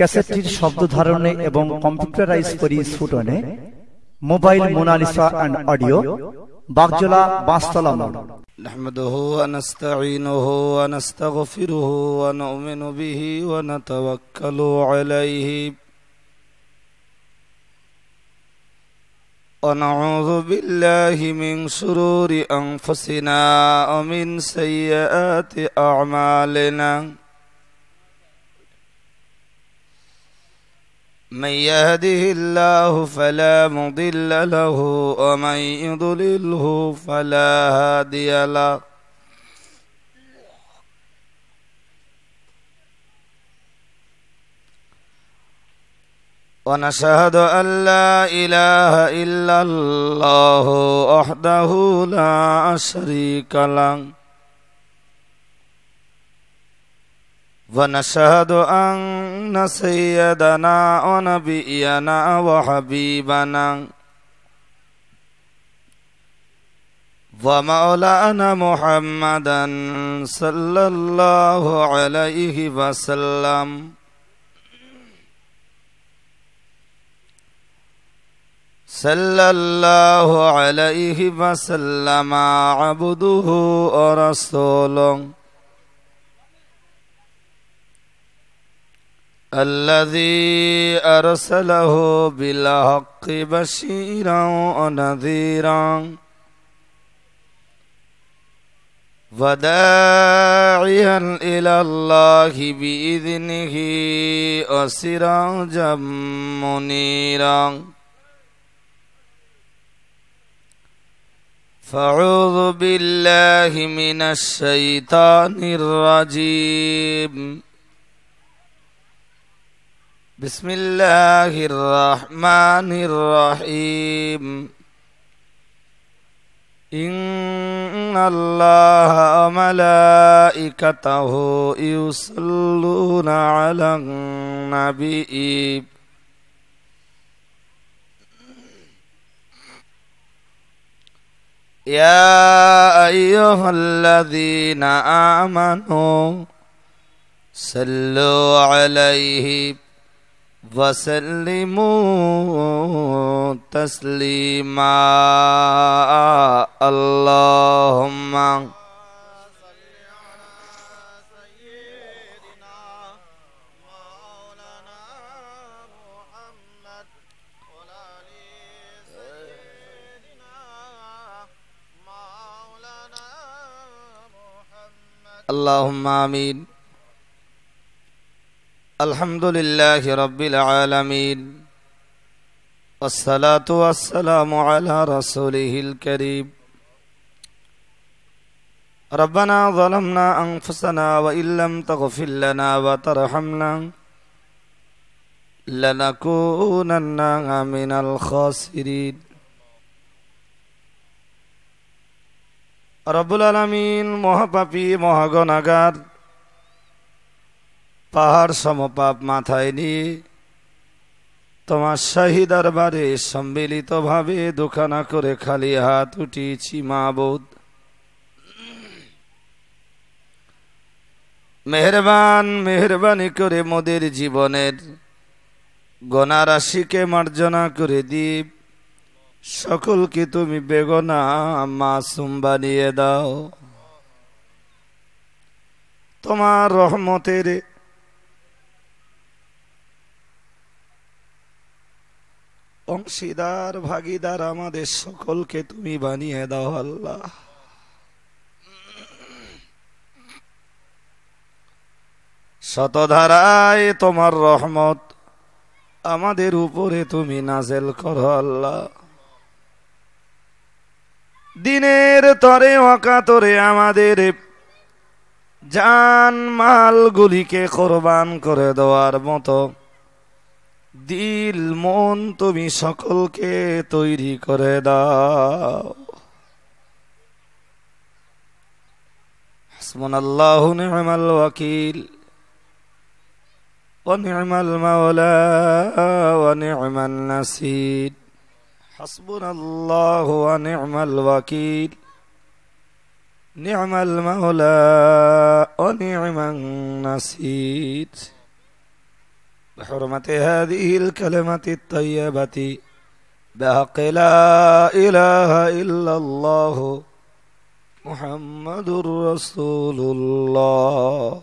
ক্যাসেটটির শব্দ ধারণে এবং কম্পিউটারাইজ পরিস্ফুটনে mobile Monalisa and audio, Bagjola, Bashtala মোড়। নাহমাদুহু ওয়া নাস্তাঈনুহু ওয়া নাস্তাগফিরুহু ওয়া নু'মিনু বিহি ওয়া নাতাওয়াক্কালু আলাইহি ওয়া নাউযু বিল্লাহি মিন শুরুরি আনফুসিনা ওয়া মিন সাইয়্যাতি আ'মালিনা। من يهده الله فلا مضل له ومن يضلله فلا هادي له. ونشهد أن لا إله إلا الله وحده لا شريك له. ونشهد أن سيدنا ونبينا وحبيبنا ومولانا محمدا صلى الله عليه وسلم صلى الله عليه وسلم عبده ورسوله الذي أرسله بالحق بشيرا ونذيرا وداعيا إلى الله بإذنه وسراجا منيرا. فأعوذ بالله من الشيطان الرجيم. بسم الله الرحمن الرحيم. إن الله وملائكته يصلون على النبي يا أيها الذين آمنوا صلوا عليه وسلموا تسليما. اللهم صل على سيدنا مولانا محمد وعلى آل سيدنا مولانا محمد. اللهم آمين. الحمد لله رب العالمين والصلاة والسلام على رسوله الكريم. ربنا ظلمنا أنفسنا وإن لم تغفر لنا وترحمنا لنكونن من الخاسرين. رب العالمين মহাপাপী মহাগুনাহগার পাহাড় সমপাপ মাথায় নিয়ে তোমার শাহী দরবারে সম্মিলিতভাবে দুখানা করে খালি হাত উঠিয়েছি মাবুদ। মেহেরবানি করে মোদের জীবনের গুনাহ রাশিকে মার্জনা করে দিই। সকলকে তুমি বেগুনাহ মাসুম বানিয়ে দাও। তোমার রহমতের অংশীদার ভাগীদার আমাদের সকলকে তুমি বানিয়ে দাও আল্লাহ। শতধারায় তোমার রহমত আমাদের উপরে তুমি নাজেল করো আল্লাহ। দিনের তরে অকাতরে আমাদের জান মাল গুলিকে কোরবান করে দেওয়ার মতো দিল মন তুমি সকলকে তৈরি করে দাও। হাসবুনাল্লাহু নি'মাল ওয়াকিল ওয়া নি'মাল মাওলা ওয়া নি'মান নাসির। হাসবুনাল্লাহু ওয়া নি'মাল ওয়াকিল নি'মাল মাওলা ওয়া নি'মান নাসির। بحرمة هذه الكلمة الطيبة بحق لا إله إلا الله محمد رسول الله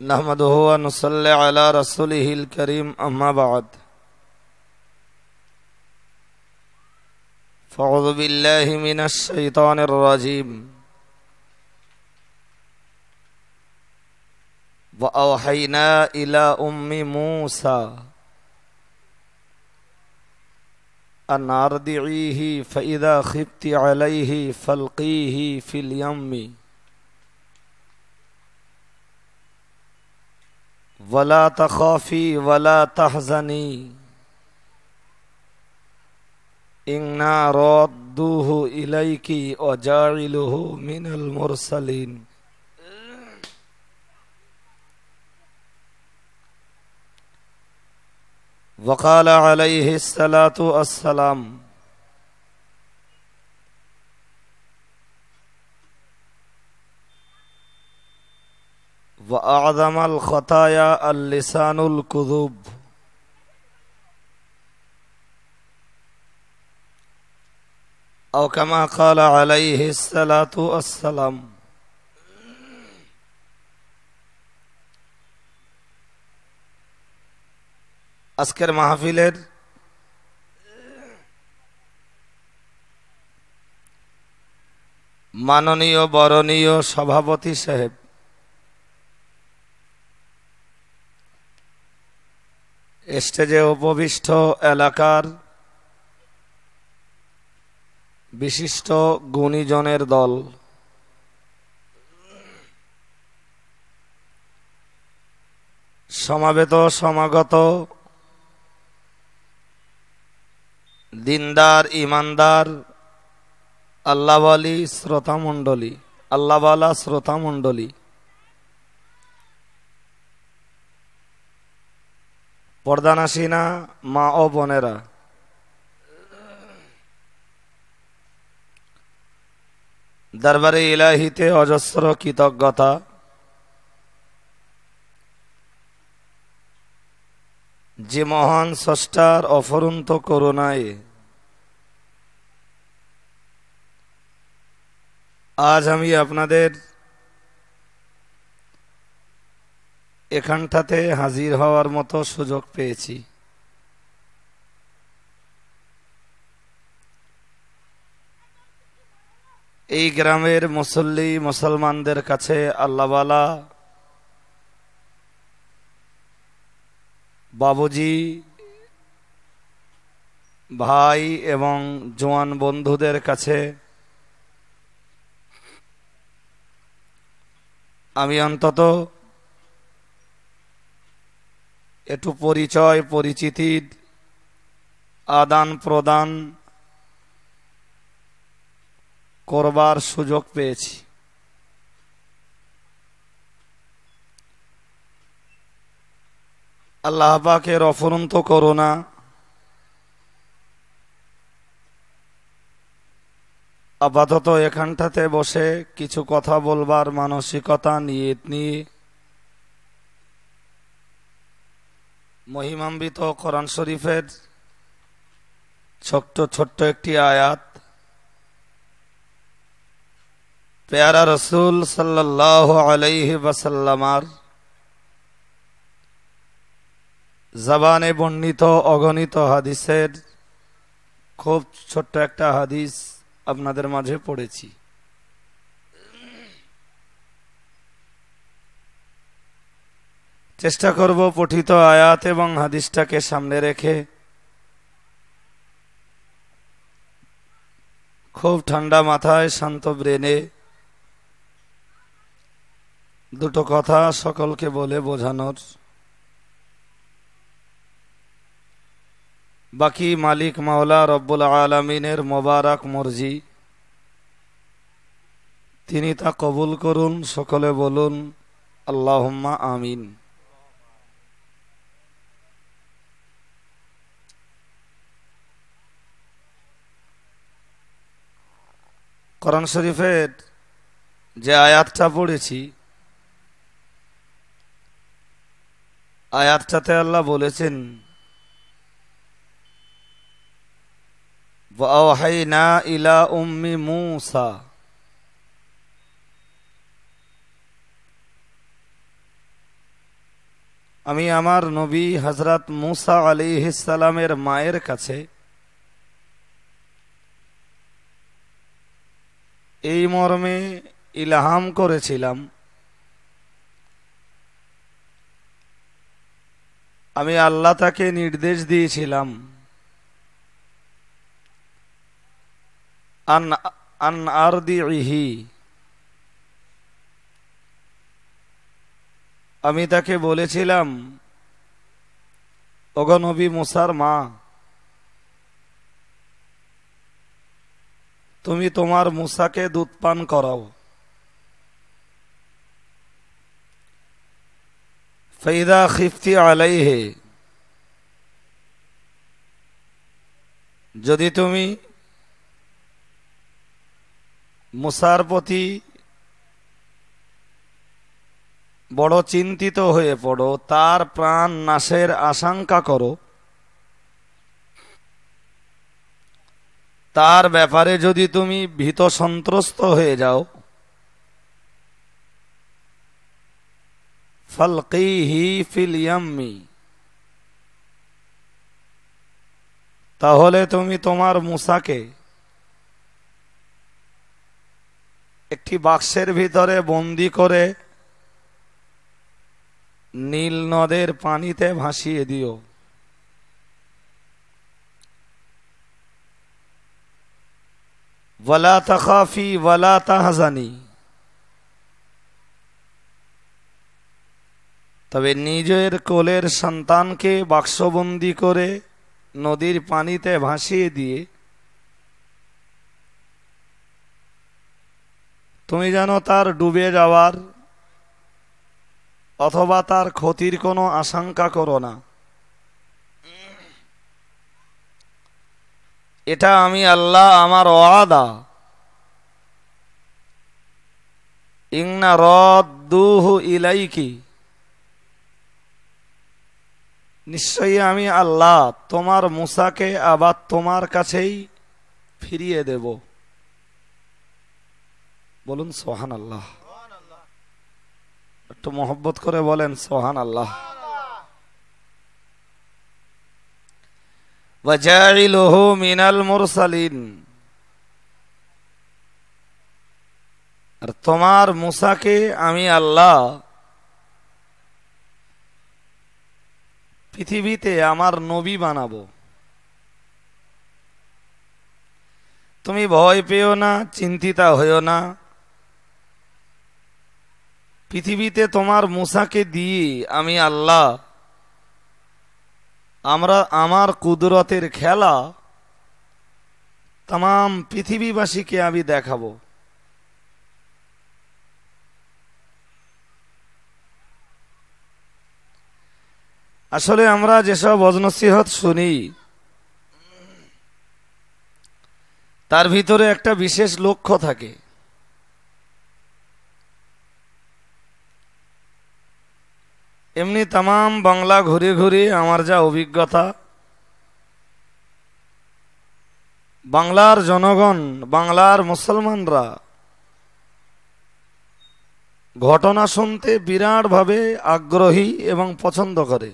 نحمده ونصلي على رسوله الكريم أما بعد فأعوذ بالله من الشيطان الرجيم وأوحينا إلى أم موسى أن أرضعيه فإذا خفت عليه فالقيه في اليم ولا تخافي ولا تحزني إنا رادوه إليك وجاعلوه من المرسلين وقال عليه الصلاة والسلام وأعظم الخطايا اللسان الكذوب أو كما قال عليه الصلاة والسلام আজকের মাহফিলের মাননীয় বরণীয় সভাপতি সাহেব, স্টেজে উপবিষ্ট এলাকার বিশিষ্ট গুণীজনের দল, সমাবেত সমাগত দিনদার ইমানদার আল্লাহওয়ালী শ্রোতা মণ্ডলী, আল্লাহওয়ালা শ্রোতা মণ্ডলী, পর্দানাসীনা মা ও বোনেরা, দরবারে ইলাহিতে অজস্র কৃতজ্ঞতা। যে মহান স্রষ্টার অফুরন্ত করুণায় আজ আমি আপনাদের এখানটাতে হাজির হওয়ার মতো সুযোগ পেয়েছি। এই গ্রামের মুসল্লি মুসলমানদের কাছে আল্লাহওয়ালা বাবুজি, ভাই এবং জওয়ান বন্ধুদের কাছে আমি অন্তত একটু পরিচয় পরিচিতির আদান প্রদান করবার সুযোগ পেয়েছি। আল্লাহ পাকের অফুরন্ত করুণা, আপাতত এখানটাতে বসে কিছু কথা বলবার মানসিকতা নিয়ত নিয়ে মহিমান্বিত কোরআন শরীফের ছোট্ট ছোট্ট একটি আয়াত পেয়ারা রসুল সাল্লাল্লাহু আলাইহি ওয়াসাল্লামার জবানে বর্ণিত অগণিত হাদিসের খুব ছোট্ট একটা হাদিস আপনাদের মাঝে পড়েছি। চেষ্টা করব পঠিত আয়াত এবং হাদিসটাকে সামনে রেখে খুব ঠান্ডা মাথায় শান্ত ব্রেনে দুটো কথা সকলকে বলে বোঝানোর, বাকি মালিক মাওলা রব্বুল আলামিনের মোবারক মর্জি, তিনি তা কবুল করুন। সকলে বলুন আল্লাহুম্মা আমিন। কোরআন শরীফের যে আয়াতটা পড়েছি, আয়াতটাতে আল্লাহ বলেছেন ওয়াওহাইনা ইলা উম্মি মূসা, আমি আমার নবী হযরত মূসা আলাইহিস সালামের মায়ের কাছে এই মর্মে ইলহাম করেছিলাম, আমি আল্লাহ তাকে নির্দেশ দিয়েছিলাম আন আরদিহি, আমি তাকে বলেছিলাম ওগো নবী মুসার মা, তুমি তোমার মুসাকে দুধ পান করাও। ফাইদা খিফতি আলাইহি, যদি তুমি মুসার প্রতি বড় চিন্তিত হয়ে পড়ো, তার প্রাণ নাশের আশঙ্কা করো, তার ব্যাপারে যদি তুমি ভীত সন্ত্রস্ত হয়ে যাও, ফালকিহি ফিল ইয়াম্মি, তাহলে তুমি তোমার মুসাকে একটি বাক্সের ভিতরে বন্দি করে নীল নদের পানিতে ভাসিয়ে দিও। ওয়ালা তাখাফি ওয়ালা তাহজানি, তবে নিজের কোলের সন্তানকে বাক্সবন্দি করে নদীর পানিতে ভাসিয়ে দিয়ে তুমি যেন তার ডুবে যাওয়ার অথবা তার ক্ষতির কোনো আশঙ্কা করো না। এটা আমি আল্লাহ আমার ওয়াদা। ইন্না রাদ্দুহু ইলাইকি, নিশ্চয়ই আমি আল্লাহ তোমার মুসাকে আবার তোমার কাছেই ফিরিয়ে দেব। বলুন সুবহানাল্লাহ, একটু মহব্বত করে বলেন সুবহানাল্লাহ। ওয়াজাইলুহু মিনাল মুরসালিন, আর তোমার মুসাকে আমি আল্লাহ পৃথিবীতে আমার নবী বানাবো। তুমি ভয় পেও না, চিন্তিতা হইও না, পৃথিবীতে তোমার মুসাকে দিয়ে আমি আল্লাহ আমার কুদরতের খেলা तमाम পৃথিবীবাসীকে আমি দেখাবো। আসলে আমরা যেসব ওয়াজ-নসিহত শুনি তার ভিতরে একটা বিশেষ লক্ষ্য থাকে। এমনি तमाम বাংলা ঘুরে ঘুরে আমার যা অভিজ্ঞতা, বাংলার জনগণ, বাংলার মুসলমানরা ঘটনা শুনতে বিরাট ভাবে আগ্রহী এবং পছন্দ করে।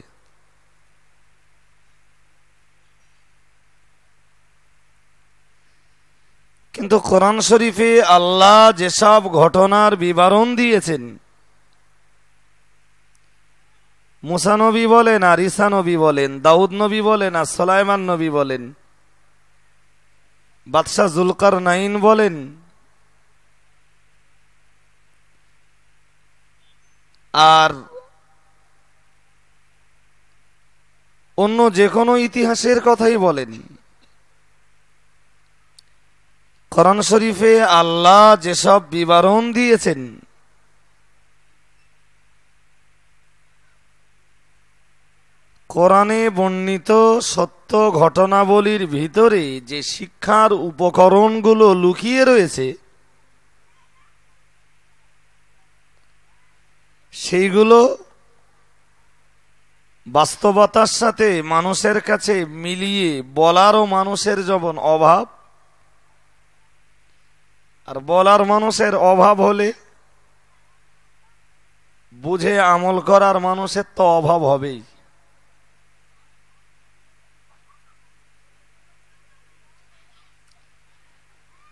কিন্তু কোরআন শরীফে আল্লাহ যেসব ঘটনার বিবরণ দিয়েছেন, মুসা নবী বলেন আর ঈসা নবী বলেন, দাউদ নবী বলেন আর সুলাইমান নবী বলেন, বাদশাহ জুলকারনাইন বলেন, আর অন্য যে কোনো ইতিহাসের কথাই বলেন, কোরআন শরীফে আল্লাহ যেসব বিবরণ দিয়েছেন কোরআনে বর্ণিত সত্য ঘটনাবলীর ভিতরে যে শিক্ষার উপকরণগুলো লুকিয়ে রয়েছে সেইগুলো বাস্তবতার সাথে মানুষের কাছে মিলিয়ে বলারও মানুষের যেমন অভাব, আর বলার মানুষের অভাব হলে বুঝে আমল করার মানুষের তো অভাব হবেই।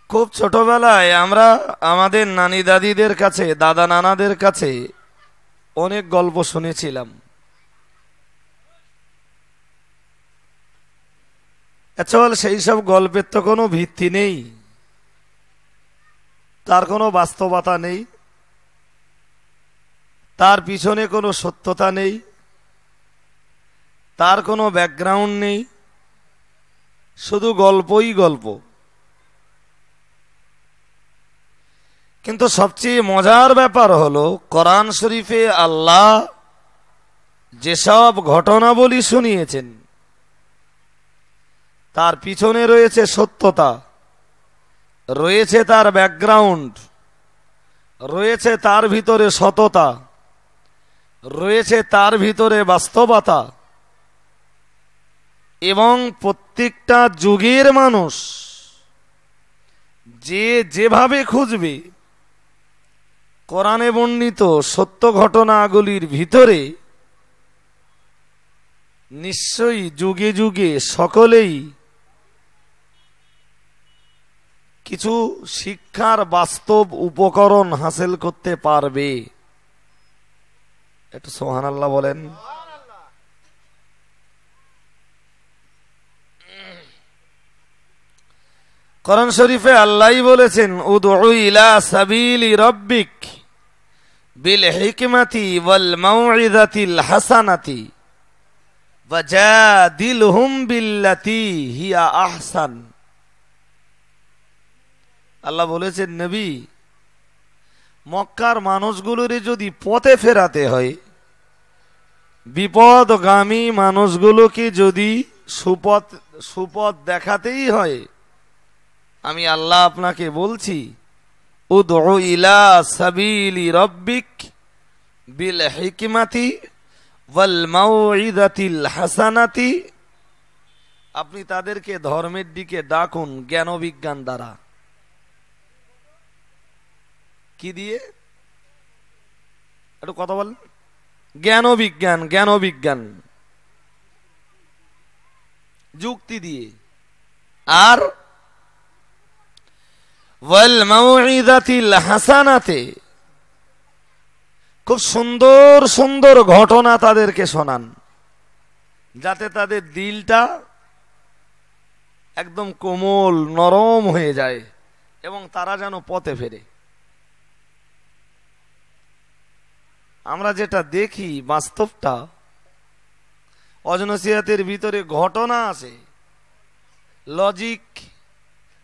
খুব ছোটবেলায় আমরা আমাদের নানি দাদিদের কাছে, দাদা নানাদের কাছে অনেক গল্প শুনেছিলাম। আসলে সেই সব গল্পের তো কোনো ভিত্তি নেই, তার কোনো বাস্তবতা নেই, তার পিছনে কোনো সত্যতা নেই, তার কোনো ব্যাকগ্রাউন্ড নেই, শুধু গল্পই গল্প। কিন্তু সবচেয়ে মজার ব্যাপার হলো কোরআন শরীফে আল্লাহ যেসব ঘটনাবলী শুনিয়েছেন তার পিছনে রয়েছে সত্যতা, রয়েছে তার ব্যাকগ্রাউন্ড, রয়েছে তার ভিতরে সততা, রয়েছে তার ভিতরে বাস্তবতা। এবং প্রত্যেকটা যুগের মানুষ যে যেভাবে খুঁজবে কোরআনে বর্ণিত সত্য ঘটনাগুলির ভিতরে নিশ্চয়ই যুগে যুগে সকলেই কিছু শিক্ষার বাস্তব উপকরণ হাসিল করতে পারবে। একটু সুবহানাল্লাহ বলেন। কোরআন শরীফে আল্লাহই বলেছেন, উদউ ইলা সাবিলি রাব্বিক বিল হিকমাতি ওয়াল মাউইযাতিল হাসানাতি ওয়াজাদিলহুম বিল্লাতি হিয়া আহসান। আল্লাহ বলেছেন, নবী, মক্কার মানুষগুলোর যদি পথে ফেরাতে হয়, বিপদগামী মানুষগুলোকে যদি সুপথ দেখাতেই হয়, আমি আল্লাহ আপনাকে বলছি, উদউ ইলা সাবিলি রাব্বিক বিল হিকমাতি ওয়াল মাউইযাতিল হাসানাতি। আপনি তাদেরকে ধর্মের দিকে ডাকুন জ্ঞান বিজ্ঞান দ্বারা। কি দিয়ে? একটু কথা বলেন। জ্ঞান বিজ্ঞান, জ্ঞান বিজ্ঞান, যুক্তি দিয়ে। আর ওয়াল মাউইযাতিল হাসানাতে, খুব সুন্দর সুন্দর ঘটনা তাদেরকে শোনান, যাতে তাদের দিলটা একদম কোমল নরম হয়ে যায় এবং তারা যেন পথে ফেরে। আমরা যেটা দেখি বাস্তবটা, অজনসিয়াতের ভিতরে ঘটনা আছে, লজিক,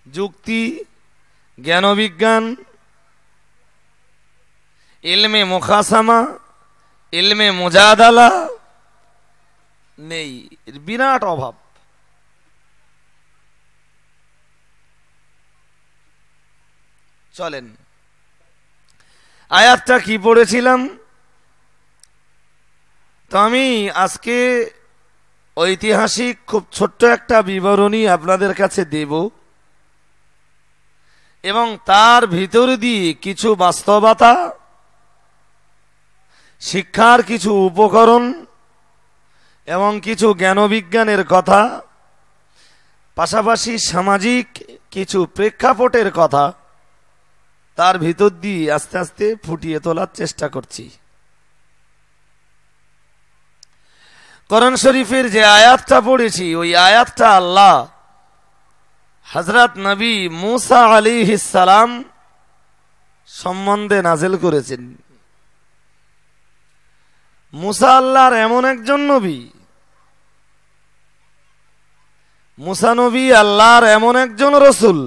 যুক্তি, জ্ঞান বিজ্ঞান, ইলমে মুখাসামা, ইলমে মুজাদালা নেই, বিরাট অভাব। চলেন আয়াতটা কি পড়েছিলাম, তো আমি আজকে ঐতিহাসিক খুব ছোট্ট একটা বিবরণী আপনাদের কাছে দেব এবং তার ভিতর দিয়ে কিছু বাস্তবতা, শিক্ষার কিছু উপকরণ এবং কিছু জ্ঞানবিজ্ঞানের কথা, পাশাপাশি সামাজিক কিছু প্রেক্ষাপটের কথা তার ভিতর দিয়ে আস্তে আস্তে ফুটিয়ে তোলার চেষ্টা করছি। কোরআন শরীফের যে আয়াতটা পড়েছি, ওই আয়াতটা আল্লাহ হযরত নবী মুসা আলাইহিস সালাম সম্বন্ধে নাযিল করেছেন। মুসা আল্লাহর এমন একজন নবী, মুসা নবী আল্লাহর এমন একজন রসুল,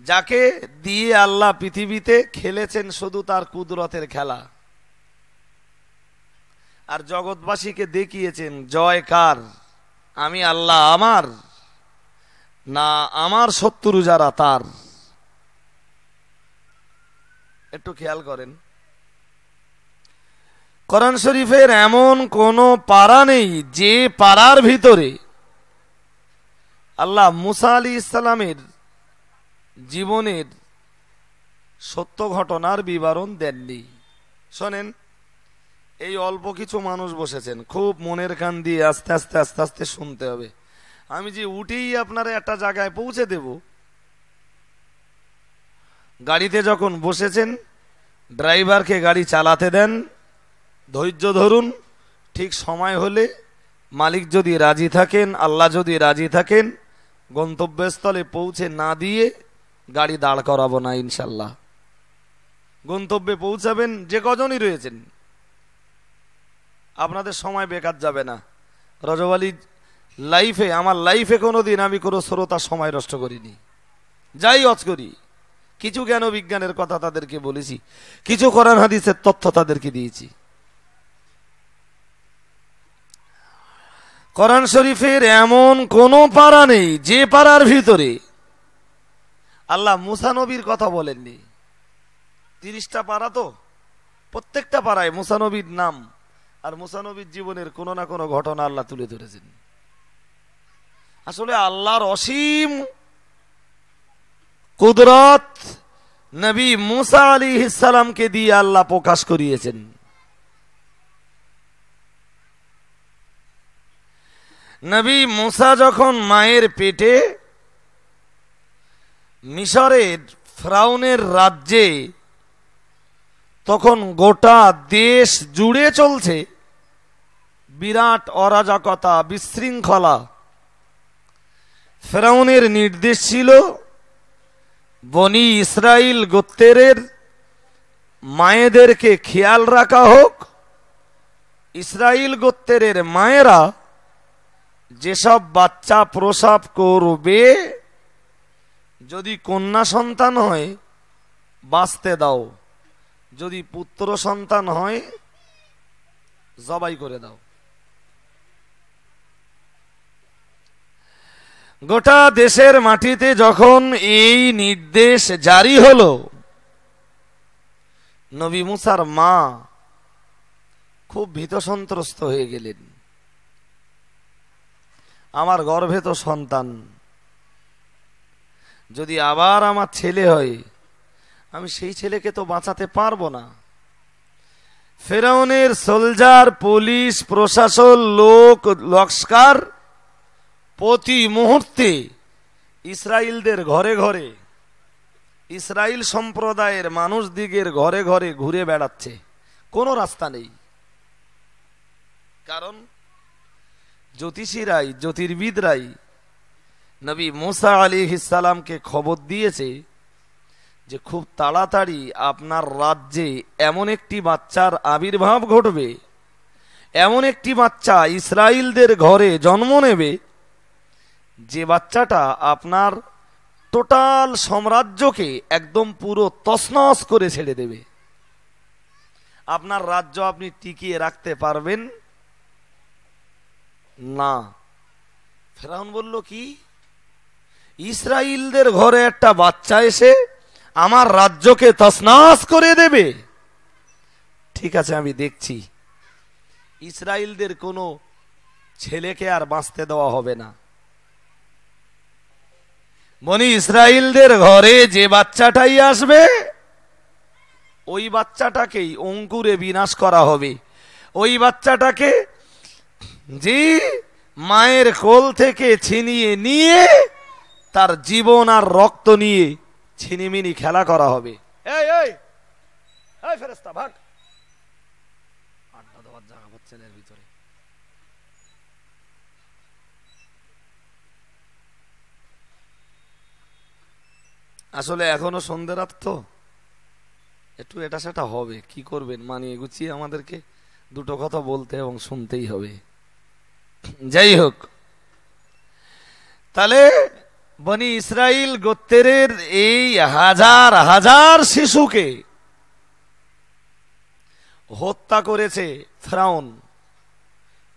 যাকে দিয়ে আল্লাহ পৃথিবীতে খেলেছেন শুধু তার কুদরতের খেলা, আর জগৎবাসীকে দেখিয়েছেন জয় কার, আমি আল্লাহ আমার, না আমার শত্রু যারা তার। একটু খেয়াল করেন, কোরআন শরীফের এমন কোন পারা নেই যে পারার ভিতরে আল্লাহ মুসা আলাইহিস সালামের জীবনের সত্য ঘটনার বিবরণ দেননি। শোনেন, এই অল্প কিছু মানুষ বসেছেন, খুব মনের কান দিয়ে আস্তে আস্তে আস্তে আস্তে শুনতে হবে। আমি যে উঠেই আপনারা একটা জায়গায় পৌঁছে দেব, গাড়িতে যখন বসেছেন ড্রাইভারকে গাড়ি চালাতে দেন, ধৈর্য ধরুন, ঠিক সময় হলে মালিক যদি রাজি থাকেন, আল্লাহ যদি রাজি থাকেন, গন্তব্যস্থলে পৌঁছে না দিয়ে গাড়ি দাঁড় করাবো না ইনশাল্লাহ। গন্তব্যে পৌঁছাবেন, যে কজনই রয়েছেন, আপনাদের সময় বেকার যাবে না। রজব আলী লাইফে, আমার লাইফে কোনোদিন আমি কোনো শ্রোতার সময় নষ্ট করিনি, যাই অজ করি। কিছু জ্ঞান বিজ্ঞানের কথা তাদেরকে বলেছি, কিছু কোরআন হাদিসের তথ্য তাদেরকে দিয়েছি। কোরআন শরীফের এমন কোন পারা নেই যে পারার ভিতরে আল্লাহ মুসা নবীর কথা বলেননি। 30টা পারা, তো প্রত্যেকটা পারায় মুসা নবীর নাম আর মুসা নবীর জীবনের কোনো না কোনো ঘটনা আল্লাহ তুলে ধরেছেন। আসলে আল্লাহর অসীম কুদরত নবী মুসা আলাইহিস সালামকে দিয়ে আল্লাহ প্রকাশ করিয়েছেন। নবী মুসা যখন মায়ের পেটে মিশরের ফেরাউনের রাজ্যে, তখন গোটা দেশ জুড়ে চলছে বিরাট অরাজকতা, বিশৃঙ্খলা। ফেরাউনের নির্দেশ ছিল বনি ইসরাইল গোত্রের মায়েদেরকে খেয়াল রাখা হোক। ইসরাইল গোত্রের মায়েরা যেসব বাচ্চা প্রসব করবে, যদি কন্যা সন্তান হয় বাঁচতে দাও, যদি পুত্র সন্তান হয় জবাই করে দাও। গোটা দেশের মাটিতে যখন এই নির্দেশ জারি হলো, নবী মুসার মা খুব ভীত সন্ত্রস্ত হয়ে গেলেন। আমার গর্ভে তো সন্তান, যদি আবার আমার ছেলে হয়, আমি সেই ছেলেকে তো বাঁচাতে পারবো না। ফেরাউনের সোলজার, পুলিশ, প্রশাসন, লস্কর প্রতি মুহূর্তে ইসরায়েলদের ঘরে ঘরে, ইসরায়েল সম্প্রদায়ের মানুষদিগের ঘরে ঘরে ঘুরে বেড়াচ্ছে, কোনো রাস্তা নেই। কারণ জ্যোতিষীরাই, জ্যোতির্বিদরাই নবী মুসা আলাইহিস সালামকে খবর দিয়েছে যে খুব তাড়াতাড়ি আপনার রাজ্যে এমন একটি বাচ্চার আবির্ভাব ঘটবে, এমন একটি বাচ্চা ইসরায়েলদের ঘরে জন্ম নেবে, যে বাচ্চাটা আপনার টোটাল সাম্রাজ্যকে একদম পুরো তছনছ করে ছেড়ে দেবে। আপনার রাজ্য আপনি টিকিয়ে রাখতে পারবেন না। ফেরাউন বলল, কি ইসরায়েলদের ঘরে একটা বাচ্চা এসে আমার রাজ্যকে তছনছ করে দেবে? ঠিক আছে, আমি দেখছি। ইসরায়েলদের কোনো ছেলেকে আর বাঁচতে দেওয়া হবে না। বনি ইসরায়েলদের ঘরে যে বাচ্চাটাই আসবে, ওই বাচ্চাটাকেই অঙ্কুরে বিনাশ করা হবে। ওই বাচ্চাটাকে যে মায়ের কোল থেকে ছিনিয়ে নিয়ে তার জীবন আর রক্ত নিয়ে ছিনিমিনি খেলা করা হবে। এই এই এই ফেরেশতা ভাগ, আড্ডা দেওয়ার জায়গা হচ্ছে না এর ভিতরে। আসলে এখনো সন্ধ্যে রাত, তো একটু এটা সেটা হবে, কি করবেন, মানিয়ে গুছিয়ে আমাদেরকে দুটো কথা বলতে এবং শুনতেই হবে। যাই হোক, তাহলে বনি ইসরাইল গোত্রের এই হাজার হাজার শিশুকে হত্যা করেছে ফেরাউন।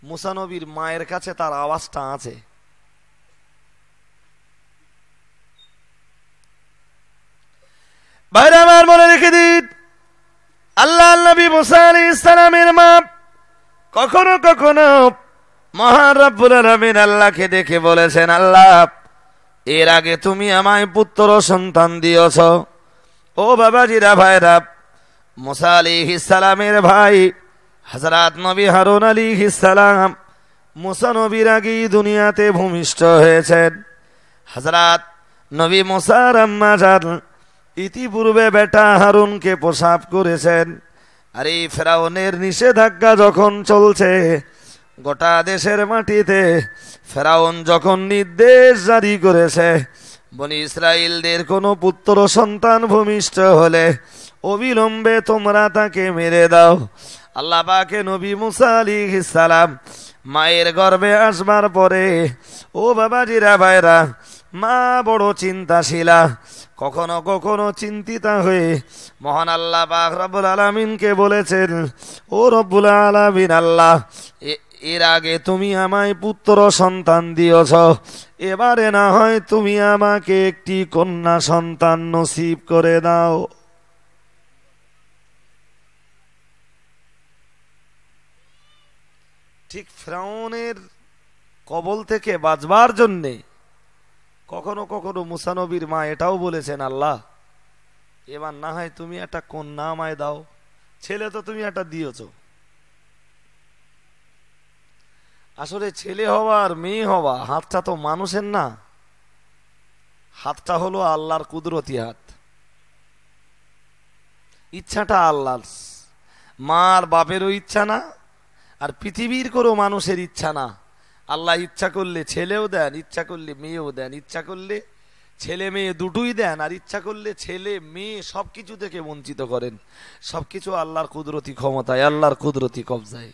মুসা নবীর মায়ের কাছে তার আওয়াজটা আছে। বাইরে আমার মনে রেখে দিন, মুসা আলাইহিস সালামের মা কখনো কখনো মহান রব্বুল আলামিন আল্লাহকে ডেকে বলেছেন, আল্লাহ এর আগে তুমি আমায় পুত্র সন্তান দিয়েছ। ও বাবাজিরা ভাইরা, মুসা আলাইহিস সালামের ভাই হযরত নবী হারুন আলাইহিস সালাম মুসা নবীর আগেই দুনিয়াতে ভূমিষ্ঠ হয়েছেন। হযরত নবী মুসার আম্মা জান ইতিপূর্বে বেটা হারুনকে প্রসব করেছেন। আর এই ফেরাউনের নিষেধাজ্ঞা যখন চলছে গোটা দেশের মাটিতে, ফেরাউন যখন নির্দেশ জারি করেছে বনি ইসরাইলদের কোনো পুত্র সন্তান ভূমিষ্ঠ হলে অবিলম্বে তোমরা তাকে মেরে দাও। আল্লাহ পাকে নবী মুসা আলাইহিস সালাম মায়ের গর্ভে আসবার পরে, ও বাবাজিরা ভাইরা, মা বড় চিন্তাশীলা, কখনো কখনো চিন্তিতা হয়ে মহান আল্লাহ পাক রব্বুল আলামিনকে বলেছেন, ও রব্বুল আলামিন আল্লাহ, এর আগে তুমি আমায় পুত্র সন্তান দিয়েছ, এবারে না হয় তুমি আমাকে একটি কন্যা সন্তান নসিব করে দাও। ঠিক ফিরআউনের কবল থেকে বাঁচবার জন্যে কখনো কখনো মুসা নবীর মা এটাও বলেছেন, আল্লাহ এবার না হয় তুমি একটা কন্যা আমায় দাও, ছেলে তো তুমি একটা দিয়েছ। আসলে ছেলে হওয়া আর মেয়ে হওয়া হাতটা তো মানুষের না, হাতটা হলো আল্লাহর কুদরতি হাত, ইচ্ছাটা আল্লাহর। মার বাপেরও ইচ্ছা না, আর পৃথিবীর কোনো মানুষের ইচ্ছা না। আল্লাহ ইচ্ছা করলে ছেলেও দেন, ইচ্ছা করলে মেয়েও দেন, ইচ্ছা করলে ছেলে মেয়ে দুটোই দেন, আর ইচ্ছা করলে ছেলে মেয়ে সবকিছু থেকে বঞ্চিত করেন। সবকিছু আল্লাহর কুদরতি ক্ষমতায়, আল্লাহর কুদরতি কবজায়।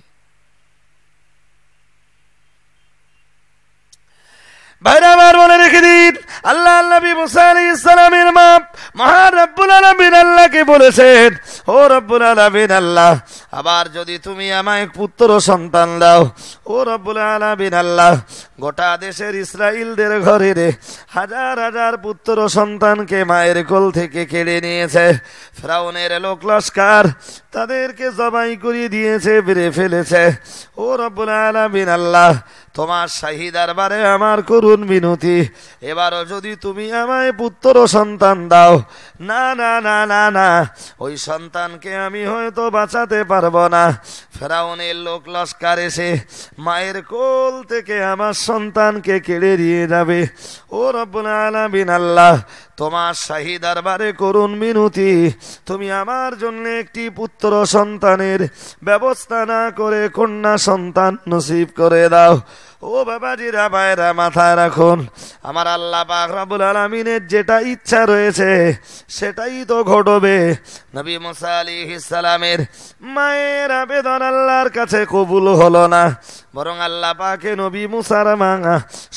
ভাইরা আমার মনে রেখে দিন, আল্লাহ নবী মুসা আলাইহিস সালামের মা মহান রব্বুল আলামিন আল্লাহকে বলেছেন, ও রব্বুল আলামিন আল্লাহ, আবার যদি তুমি আমায় পুত্র সন্তান দাও, ও রব্বুল আলামিন আল্লাহ, গোটা দেশের ইসরাইলদের ঘরে হাজার হাজার পুত্র সন্তানকে মায়ের কোল থেকে কেড়ে নিয়েছে ফিরআউনের লোক লস্কর, তাদেরকে জবাই করে দিয়েছে, মেরে ফেলেছে। ও রব্বুল আলামিন আল্লাহ, তোমার শাহী দরবারে আমার করুণ বিনতি, এবারও যদি তুমি আমায় পুত্র সন্তান দাও, না না না না না, ওই সন্তানকে আমি হয়তো বাঁচাতে পারবো না। ফিরআউনের লোক লস্কর এসে মায়ের কোল থেকে আমার সন্তানকে কেড়ে নিয়ে যাবে। ও রব্বুল আলামিন আল্লাহ, তোমার শাহী দরবারে করুণ মিনতি, তুমি আমার জন্য একটি পুত্র সন্তানের ব্যবস্থা না করে কন্যা সন্তান নসিব করে দাও। ও বাবাজিরা ভাইরা, মাথায় রাখুন, আমার আল্লাহ পাক রব্বুল আলামিনের যেটা ইচ্ছা রয়েছে সেটাই তো ঘটবে। নবী মুসা আলাইহিস সালামের মায়ের আবেদন আল্লাহর কাছে কবুল হলো না, বরং আল্লাহ পাকে নবী মুসার মা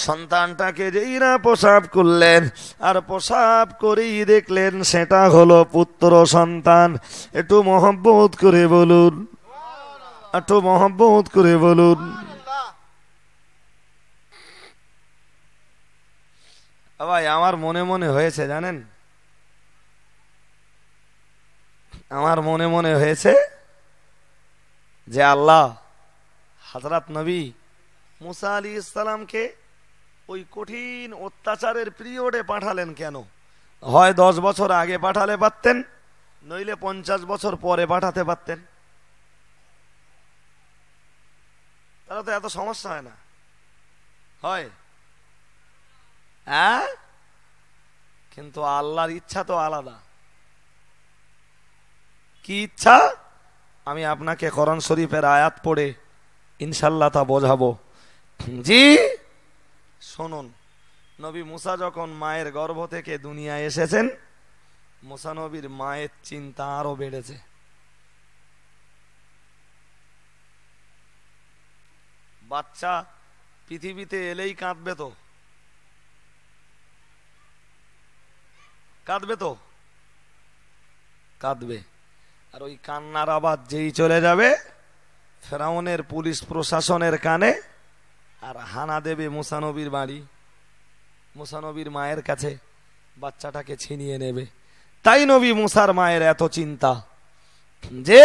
সন্তানটাকে যেই না প্রসব করলেন, আর প্রসব করেই দেখলেন সেটা হলো পুত্র সন্তান। একটু মহব্বত করে বলুন, একটু মহব্বত করে বলুন। ভাই আমার মনে মনে হয়েছে, জানেন, আমার মনে মনে হয়েছে যে আল্লাহ হযরত নবী মুসা আলাইহিস সালামকে ওই কঠিন অত্যাচারের পিরিয়ডে পাঠালেন কেন? হয় 10 বছর আগে পাঠালে পারতেন, নইলে 50 বছর পরে পাঠাতে পারতেন, তাহলে তো এত সমস্যা হয় না। হয় হ্যাঁ, কিন্তু আল্লাহর ইচ্ছা তো আলাদা। কি ইচ্ছা? আমি আপনাকে কোরআন শরীফের আয়াত পড়ে ইনশাল্লাহ তা বোঝাবো। জি শুনুন, নবী মুসা যখন মায়ের গর্ভ থেকে দুনিয়ায় এসেছেন, মুসা নবীর মায়ের চিন্তা আরো বেড়েছে। বাচ্চা পৃথিবীতে এলেই কাঁদবে তো, কাঁদবে তো, কাঁদবে। আর ওই কান্নার আওয়াজ যেই চলে যাবে ফেরাউনের পুলিশ প্রশাসনের কানে, আর হানা দেবে মুসা নবীর বাড়ি, মুসা নবীর মায়ের কাছে, বাচ্চাটাকে ছিনিয়ে নেবে। তাই নবী মুসার মায়ের এত চিন্তা যে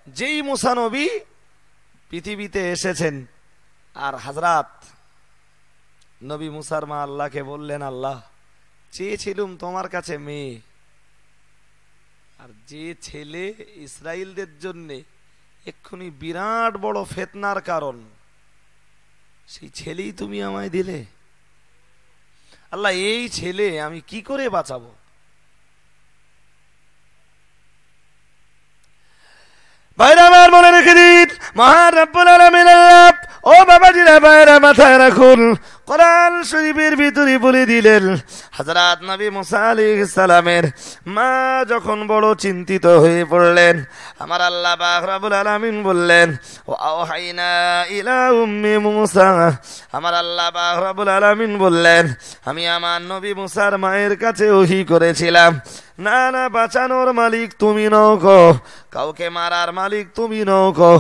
যেই মুসা নবী পৃথিবীতে এসেছেন, আর হযরত নবী মুসার মা আল্লাহকে বললেন, আল্লাহ চেয়েছিলাম তোমার কাছে মেয়ে, আর যে ছেলে ইসরায়েলদের জন্য এক্ষুনি বিরাট বড় ফিতনার কারণ, সেই ছেলেই তুমি আমায় দিলে। আল্লাহ এই ছেলে আমি কি করে বাঁচাবো? ভাইরা আমার মনে রেখে দিন, মহান রব্বুল আলামিন আল্লাহ, ও বাবাজিরা ভাইরা মাথায় রাখুন, কোরআন শরীফের ভিতরে বলে দিলেন হযরত নবী মুসা আলাইহিস সালামের মা যখন বড় চিন্তিত হয়ে পড়লেন, আমার আল্লাহ পাক রব্বুল আলামিন বললেন, ও আওহাইনা ইলা উম্মি মুসা, আমার আল্লাহ পাক রব্বুল আলামিন বললেন, আমি আমার নবী মুসার মায়ের কাছে ওহী করেছিলাম, না না বাঁচানোর মালিক তুমি নও গো, কাউকে মারার মালিক তুমি নও গো,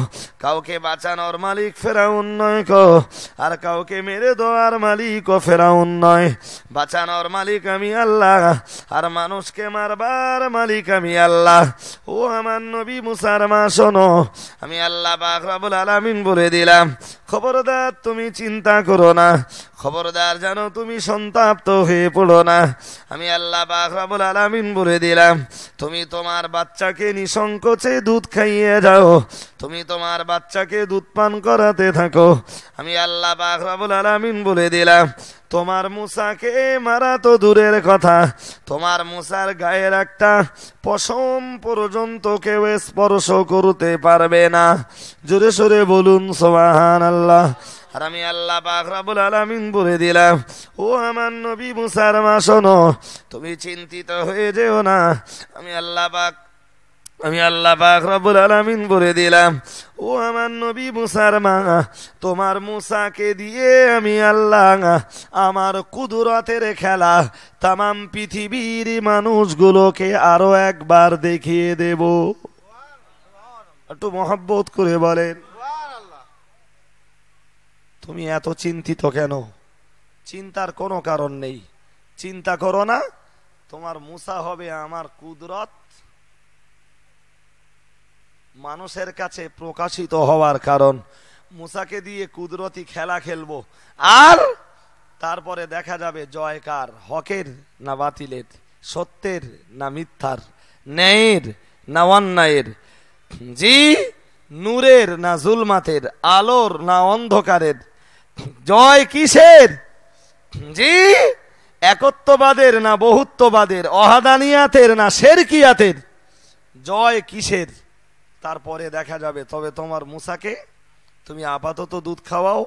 কাউকে বাঁচানোর মালিক ফেরাউন নয় গো, আর কাউকে মেরে দেওয়ার মালিক ও ফেরাউন নয়, বাঁচানোর মালিক আমি আল্লাহ, আর মানুষকে মারবার মালিক আমি আল্লাহ। ও আমার নবী মুসার মা শোনো, আমি আল্লাহ পাক রব্বুল আলামিন বলে দিলাম, খবরদার তুমি চিন্তা করো না, খবরদার জানো তুমি সন্তাপ্ত হয়ে পড়ো না, আমি আল্লাহ পাক রব্বুল আলামিন বলে দিলাম, তুমি তোমার বাচ্চাকে নিঃসংকোচে দুধ খাইয়ে যাও, তুমি তোমার বাচ্চাকে দুধ পান করাতে থাকো, আমি আল্লাহ পাক রব্বুল আলামিন বলে দিলাম, তোমার মুসাকে মারা তো দূরের কথা, তোমার মুসার গায়ের একটা পশম পর্যন্ত কেউ স্পর্শ করতে পারবে না। জোরে সোরে বলুন সুবহানাল্লাহ। আর আমি আল্লাহ পাক রব্বুল আলামিন বলে দিলাম, ও আমার নবী মুসার মা শোনো, তুমি চিন্তিত হয়ে যেও না, আমি আল্লাহ পাক রব্বুল আলামিন বলে দিলাম, ও আমার নবী মুসার মা, তোমার মুসাকে দিয়ে আমি আল্লাহ আমার কুদরতের খেলা তামাম পৃথিবীর মানুষগুলোকে আরো একবার দেখিয়ে দেব। একটু মহব্বত করে বলেন, তুমি এত চিন্তিত কেন? চিন্তার কোনো কারণ নেই, চিন্তা করো না, তোমার মুসা হবে আমার কুদরত মানুষের কাছে প্রকাশিত হওয়ার কারণ। মুসাকে দিয়ে কুদরতি খেলা খেলবো, আর তারপরে দেখা যাবে জয় কার, হকের না বাতিলের, সত্যের না মিথ্যার, ন্যায়ের না অন্যায়ের, জি নূরের না জুলমাতের, আলোর না অন্ধকারের, জয় কিসের, জি একত্ববাদের না বহুত্ববাদের, অহাদানিয়াতের না শিরকিয়াতের, জয় কিসের তারপরে দেখা যাবে। তবে তোমার মুসাকে তুমি আপাতত দুধ খাওয়াও,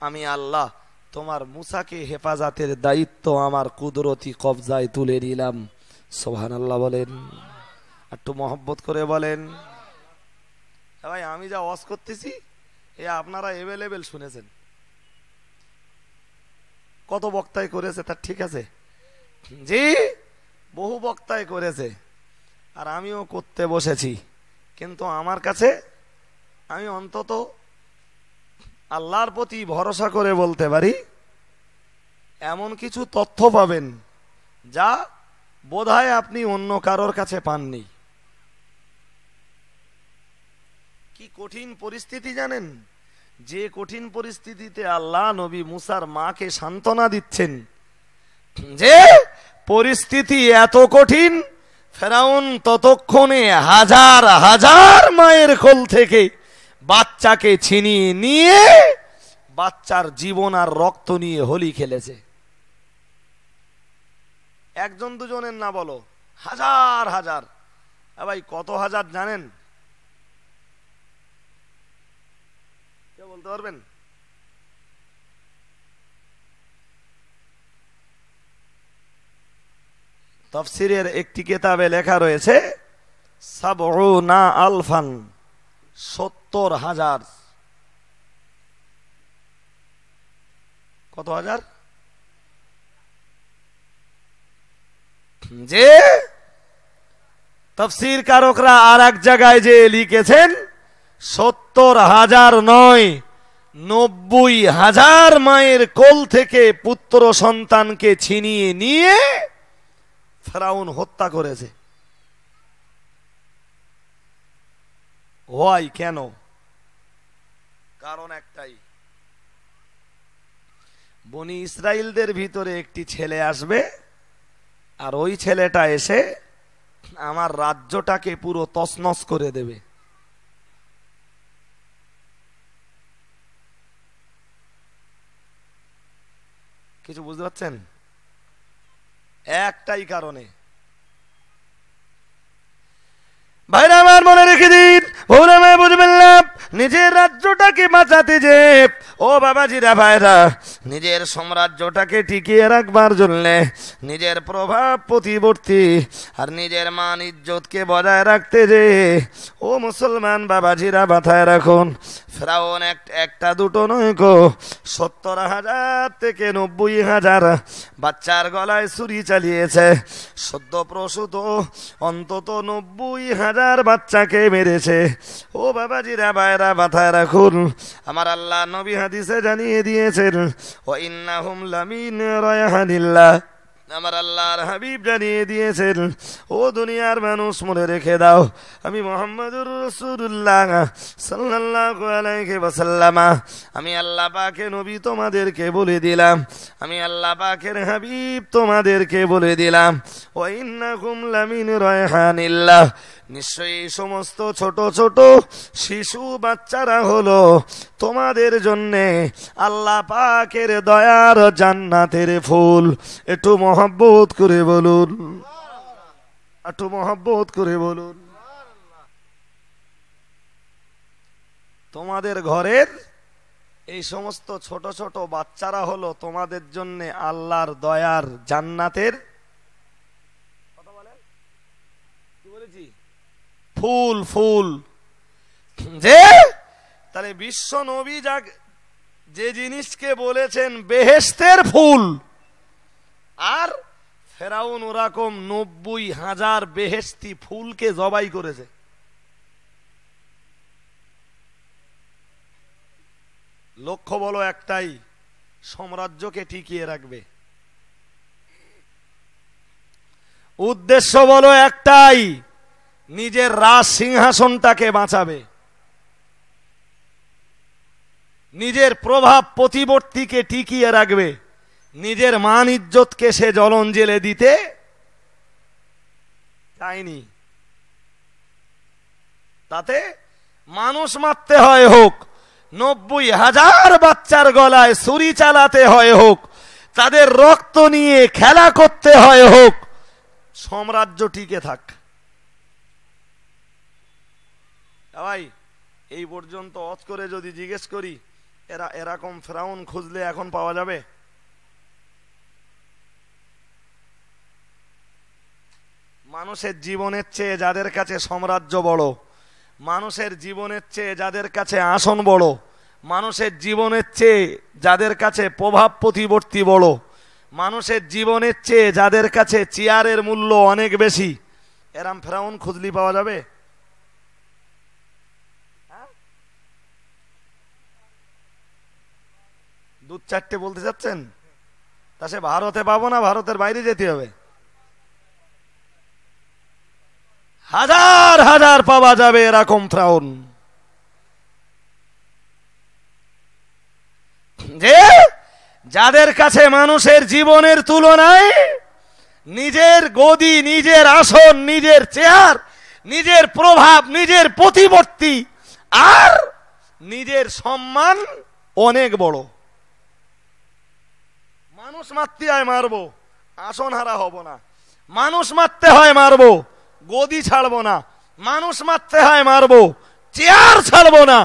আমি আল্লাহ তোমার মুসাকে হেফাজতের দায়িত্ব আমার কুদরতি কবজায় তুলে নিলাম। সুবহানাল্লাহ বলেন, একটু মহব্বত করে বলেন। ভাই আমি যা ওয়াজ করতেছি এ আপনারা এভেলেবেল শুনেছেন, কত বক্তাই করেছে তার ঠিক আছে, জি বহু বক্তাই করেছে, আর আমিও করতে বসেছি, কিন্তু আমার কাছে আমি অন্তত আল্লাহর প্রতি ভরসা করে বলতে পারি, এমন কিছু তথ্য পাবেন যা বোধহয় আপনি অন্য কারোর কাছে পাননি। কি কঠিন পরিস্থিতি জানেন? যে কঠিন পরিস্থিতিতে আল্লাহ নবী মুসার মাকে সান্ত্বনা দিচ্ছেন, যে পরিস্থিতি এত কঠিন, ফেরাউন ততক্ষণে হাজার হাজার মায়ের কোল থেকে বাচ্চাকে ছিনিয়ে নিয়ে বাচ্চার জীবন আর রক্ত নিয়ে হোলি খেলেছে। একজন দুজনের না বলো, হাজার হাজার। ভাই কত হাজার জানেন? কে বলতে পারবেন? তাফসীরের একটি কিতাবে লেখা রয়েছে ৭০ আলফান, ৭০,০০০। কত হাজার? যে তাফসীর কারকরা আর এক জায়গায় যে লিখেছেন ৭০,০০০ নয়, ৯০,০০০ মায়ের কোল থেকে পুত্র সন্তানকে ছিনিয়ে নিয়ে ফেরাউন হত্যা করেছে। হয় কেন? কারণ একটাই, বনি ইসরাইলদের ভিতরে একটি ছেলে আসবে, আর ওই ছেলেটা এসে আমার রাজ্যটাকে পুরো তছনছ করে দেবে। কিছু বুঝতে পারছেন? একটাই কারণে। ভাইরা আমার মনে রেখে দিন, ওরা বুঝবেন না, নিজের রাজ্যটাকে বাঁচাতে যে, ও বাবাজিরা ভাইরা, নিজের সাম্রাজ্যটাকে টিকিয়ে রাখবার জন্য, নিজের প্রভাব প্রতিবর্তী আর নিজের মান ইজ্জতকে বজায় রাখতে যে, ও মুসলমান বাবাজিরা মাথায় রাখুন, ফেরাউন একটা দুটো নয় গো, 70,000 থেকে 90,000 বাচ্চার গলায় ছুরি চালিয়েছে। সদ্য প্রসূত অন্তত 90,000 বাচ্চাকে মেরেছে। ও বাবাজিরা ভাইরা মাথায় রাখুন, আমার আল্লাহ নবী হাদিসে জানিয়ে দিয়েছেন, ও ইন্নাহুম লামিন রায়হানিল্লাহ, আমার আল্লাহর হাবিব জানিয়ে দিয়েছেন, ও দুনিয়ার মানুষ মনে রেখে দাও, আমি মুহাম্মদুর রাসূলুল্লাহ সাল্লাল্লাহু আলাইহি ওয়াসাল্লাম, আমি আল্লাহ পাকের নবী তোমাদেরকে বলে দিলাম, আমি আল্লাহ পাকের হাবিব তোমাদেরকে বলে দিলাম, ও ইন্নাকুম লামিন রায়হানিল্লাহ, নিশ্চয়ই এই সমস্ত ছোট ছোট শিশু বাচ্চারা হলো তোমাদের জন্যে আল্লাহ পাকের দয়ার জান্নাতের ফুল। একটু মহব্বত করে বলুন, একটু মহব্বত করে বলুন। তোমাদের ঘরের এই সমস্ত ছোট ছোট বাচ্চারা হলো তোমাদের জন্য আল্লাহর দয়ার জান্নাতের কথা বলেন, কি বলেছি, ফুল। ফুল যে, তাহলে বিশ্ব নবী যে জিনিসকে বলেছেন বেহেশতের ফুল, আর ফেরাউন ওরকম 90,000 বেহেশতি ফুলকে জবাই করেছে। লক্ষ্য বলো একটাই, সাম্রাজ্যকে টিকিয়ে রাখবে। উদ্দেশ্য বলো একটাই, নিজের রাজ সিংহাসনটাকে বাঁচাবে, নিজের প্রভাব প্রতিবর্তীকে টিকিয়ে রাখবে, নিজের মান ইজ্জতকে সে জলঞ্জলে দিতে চায়নি। তাতে মানুষ মারতে হয় হোক, 90,000 বাচ্চার গলায় ছুরি চালাতে হয় হোক, তাদের রক্ত নিয়ে খেলা করতে হয় হোক, সাম্রাজ্য টিকে থাক। ভাই এই পর্যন্ত অজ করে যদি জিজ্ঞেস করি, এরকম ফেরাউন খুঁজলে এখন পাওয়া যাবে? মানুষের জীবনের চেয়ে যাদের কাছে সাম্রাজ্য বড়, মানুষের জীবনের চেয়ে যাদের কাছে আসন বড়, মানুষের জীবনের চেয়ে যাদের কাছে প্রভাব প্রতিবর্তী বড়, মানুষের জীবনের চেয়ে যাদের কাছে চেয়ারের মূল্য অনেক বেশি, এরম ফেরাউন খুঁজলি পাওয়া যাবে? দু চারটে বলতে চাচ্ছেন? তা সে ভারতে পাবো না, ভারতের বাইরে যেতে হবে? হাজার হাজার পাওয়া যাবে এরকম ফেরাউন, যে যাদের কাছে মানুষের জীবনের তুলনায় নিজের গদি, নিজের আসন, নিজের চেয়ার, নিজের প্রভাব, নিজের প্রতিবর্তী আর নিজের সম্মান অনেক বড়। মানুষ মারতে হয় মারবো, আসন হারা হব না। মানুষ মারতে হয় মারবো, গদি ছাড়বো না। মানুষ মারতে হয় মারবো, চেয়ার ছাড়বো না।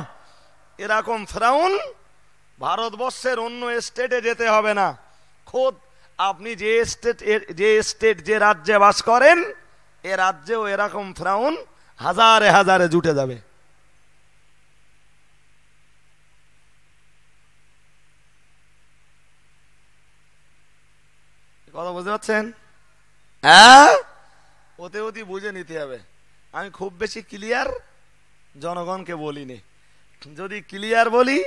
এরকম ফেরাউন ভারতবর্ষের অন্য স্টেটে যেতে হবে না, খোদ আপনি যে রাজ্যে বাস করেন এ রাজ্যেও এরকম ফেরাউন হাজারে হাজারে জুটে যাবে। কথা বুঝতে পারছেন? হ্যাঁ, ওতে অতি বুঝে নিতে হবে। আমি খুব বেশি ক্লিয়ার জনগণকে বলিনি, যদি ক্লিয়ার বলি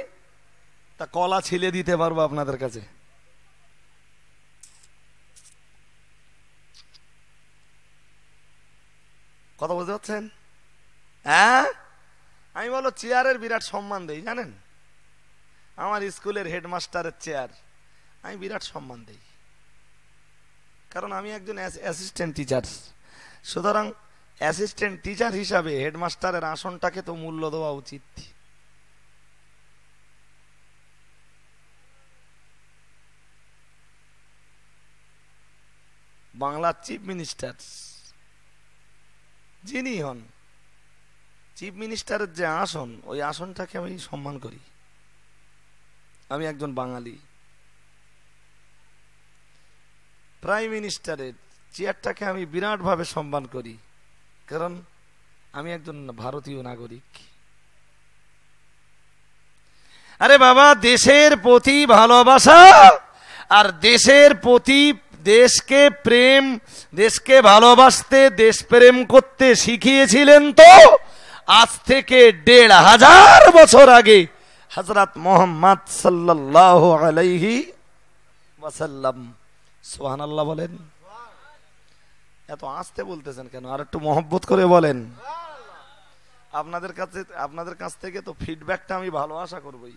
তা কলা ছিলে দিতে পারবো আপনাদের কাছে। কথা বুঝতে পারছেন? হ্যাঁ, আমি বলো চেয়ারের বিরাট সম্মান দেই, জানেন? আমার স্কুলের হেডমাস্টারের চেয়ার আমি বিরাট সম্মান দেই, কারণ আমি একজন অ্যাসিস্ট্যান্ট টিচার। সুতরাং অ্যাসিস্ট্যান্ট টিচার হিসাবে হেডমাস্টারের আসনটাকে তো মূল্য দেওয়া উচিত। বাংলার চিফ মিনিস্টার যিনি হন, চিফ মিনিস্টারের যে আসন, ওই আসনটাকে আমি সম্মান করি। আমি একজন বাঙালি। প্রাইম মিনিস্টারের চেয়ারটাকে আমি বিরাট ভাবে সম্মান করি, কারণ আমি একজন ভারতীয় নাগরিক। আরে বাবা, দেশের প্রতি ভালোবাসা আর দেশের প্রতি দেশকে প্রেম, দেশকে ভালোবাসতে, দেশ প্রেম করতে শিখিয়েছিলেন তো আজ থেকে ১৫০০ বছর আগে হযরত মুহাম্মদ সাল্লাল্লাহু আলাইহি ওয়াসাল্লাম। সুবহানাল্লাহ বলেন। এত আস্তে বলতেছেন কেন? আর একটু মহব্বত করে বলেন। আপনাদের কাছ থেকে তো ফিডব্যাকটা আমি ভালো আশা করবই।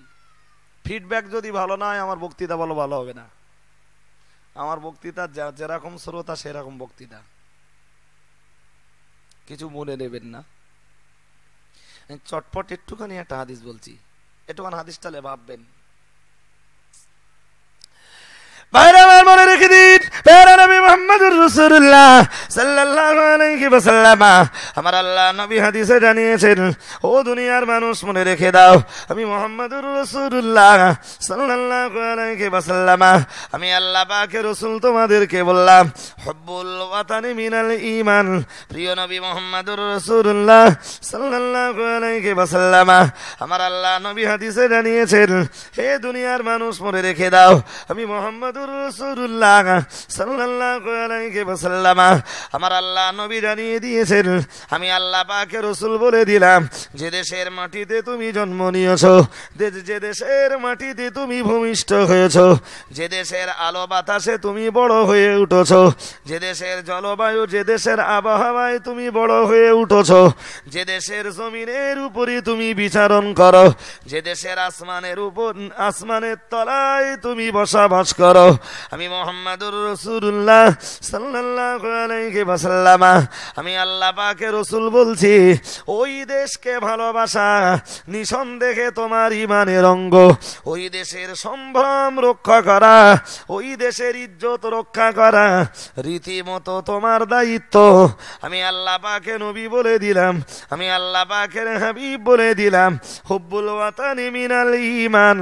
ফিডব্যাক যদি ভালো না হয়, আমার বক্তৃতা ভালো হবে না। আমার বক্তৃতা যেরকম শ্রোতা সেরকম বক্তৃতা, কিছু মনে নেবেন না। চটপট একটুখানি একটা হাদিস বলছি, একটুখানি হাদিসটা ভাববেন। মনে রেখে দিন, নবী মুহাম্মদুর রাসূলুল্লাহ সাল্লাল্লাহু আলাইহি ওয়াসাল্লাম, আমার আল্লাহ নবী হাদিসে জানিয়েছেন, ও দুনিয়ার মানুষ মনে রেখে দাও, আমি মুহাম্মদুর রাসূলুল্লাহ সাল্লাল্লাহু আলাইহি ওয়াসাল্লাম, আমি আল্লাহ পাকের রাসূল তোমাদেরকে বললাম, হুব্বুল ওয়াতানি মিনাল ঈমান। প্রিয় নবী মুহাম্মদুর রাসূলুল্লাহ সাল্লাল্লাহু আলাইহি ওয়াসাল্লাম, আমার আল্লাহ নবী হাদিসে জানিয়েছেন, হে দুনিয়ার মানুষ মনে রেখে দাও, আমি মুহাম্মদুর রাসূলুল্লাহ সাল্লাল্লাহু আলাইহি ওয়াসাল্লাম, আমার আল্লাহ নবী জানিয়ে দিয়েছেন, আমি আল্লাহ পাকের রাসূল বলে দিলাম, যে দেশের মাটিতে তুমি জন্ম নিয়েছো, যে দেশের মাটিতে তুমি ভূমিষ্ঠ হয়েছো, যে দেশের আলো বাতাসে তুমি বড় হয়ে উঠেছো, যে দেশের জলবায়ু, যে দেশের আবহাওয়ায় তুমি বড় হয়ে উঠেছো, যে দেশের জমিনের উপরে তুমি বিচরণ করো, যে দেশের আসমানের তলায় তুমি বসবাস করো, আমি মুহাম্মদুর রাসূলুল্লাহ সাল্লাল্লাহু আলাইহি ওয়াসাল্লাম, আমি আল্লাহ পাকের রাসূল বলছি, ওই দেশকে ভালোবাসা নিঃসন্দেহে তোমার ঈমানের অঙ্গ। ওই দেশের সম্ভ্রম রক্ষা করা, ওই দেশের ইজ্জত রক্ষা করা রীতিমতো তোমার দায়িত্ব। আমি আল্লাহ পাকের নবী বলে দিলাম, আমি আল্লাহ পাকের হাবিব বলে দিলাম, হুব্বুল ওয়াতানি মিনাল ঈমান।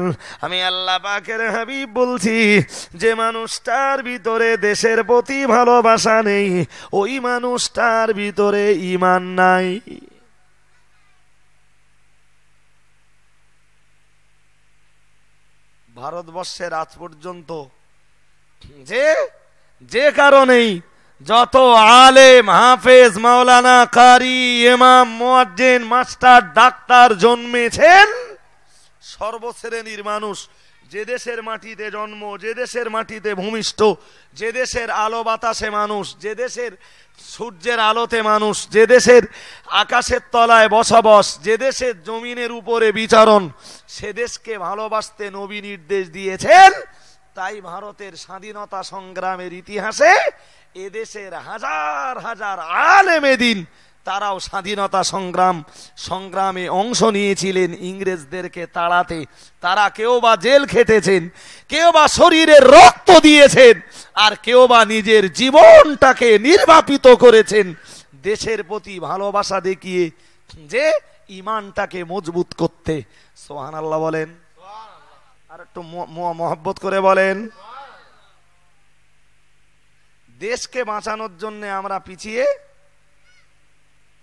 আমি আল্লাহ পাকের হাবিব বলছি, যে মানুষটার ভিতরে দেশের প্রতি ভালোবাসা নেই, ওই মানুষটার ভিতরে ঈমান নাই। ভারতবর্ষের আজ পর্যন্ত যে কারণেই যত আলেম, হাফেজ, মাওলানা, কারি, ইমাম, মুয়াজ্জিন, মাস্টার, ডাক্তার জন্মেছেন, সর্বশ্রেণীর মানুষ যে দেশের মাটিতে জন্ম, যে দেশের মাটিতে ভূমিষ্ঠ, যে দেশের আলো বাতাসে মানুষ, যে দেশের সূর্যের আলোতে মানুষ, যে দেশের আকাশের তলায় বসবাস, যে দেশের জমিনের উপরে বিচরণ, সে দেশকে ভালোবাসতে নবী নির্দেশ দিয়েছেন। তাই ভারতের স্বাধীনতা সংগ্রামের ইতিহাসে এদেশের হাজার হাজার আলেমে দ্বীন তারাও স্বাধীনতা সংগ্রামে অংশ নিয়েছিলেন ইংরেজদেরকে তাড়াতে। তারা কেউ বা জেল খেটেছেন, কেউ বা শরীরের রক্ত দিয়েছেন, আর কেউ বা নিজের জীবনটাকে নির্বাপিত করেছেন দেশের প্রতি ভালোবাসা দেখিয়ে, যে ঈমানটাকে মজবুত করতে। সুবহানাল্লাহ বলেন, আর একটু মহব্বত করে বলেন। দেশকে বাঁচানোর জন্য আমরা পিছিয়ে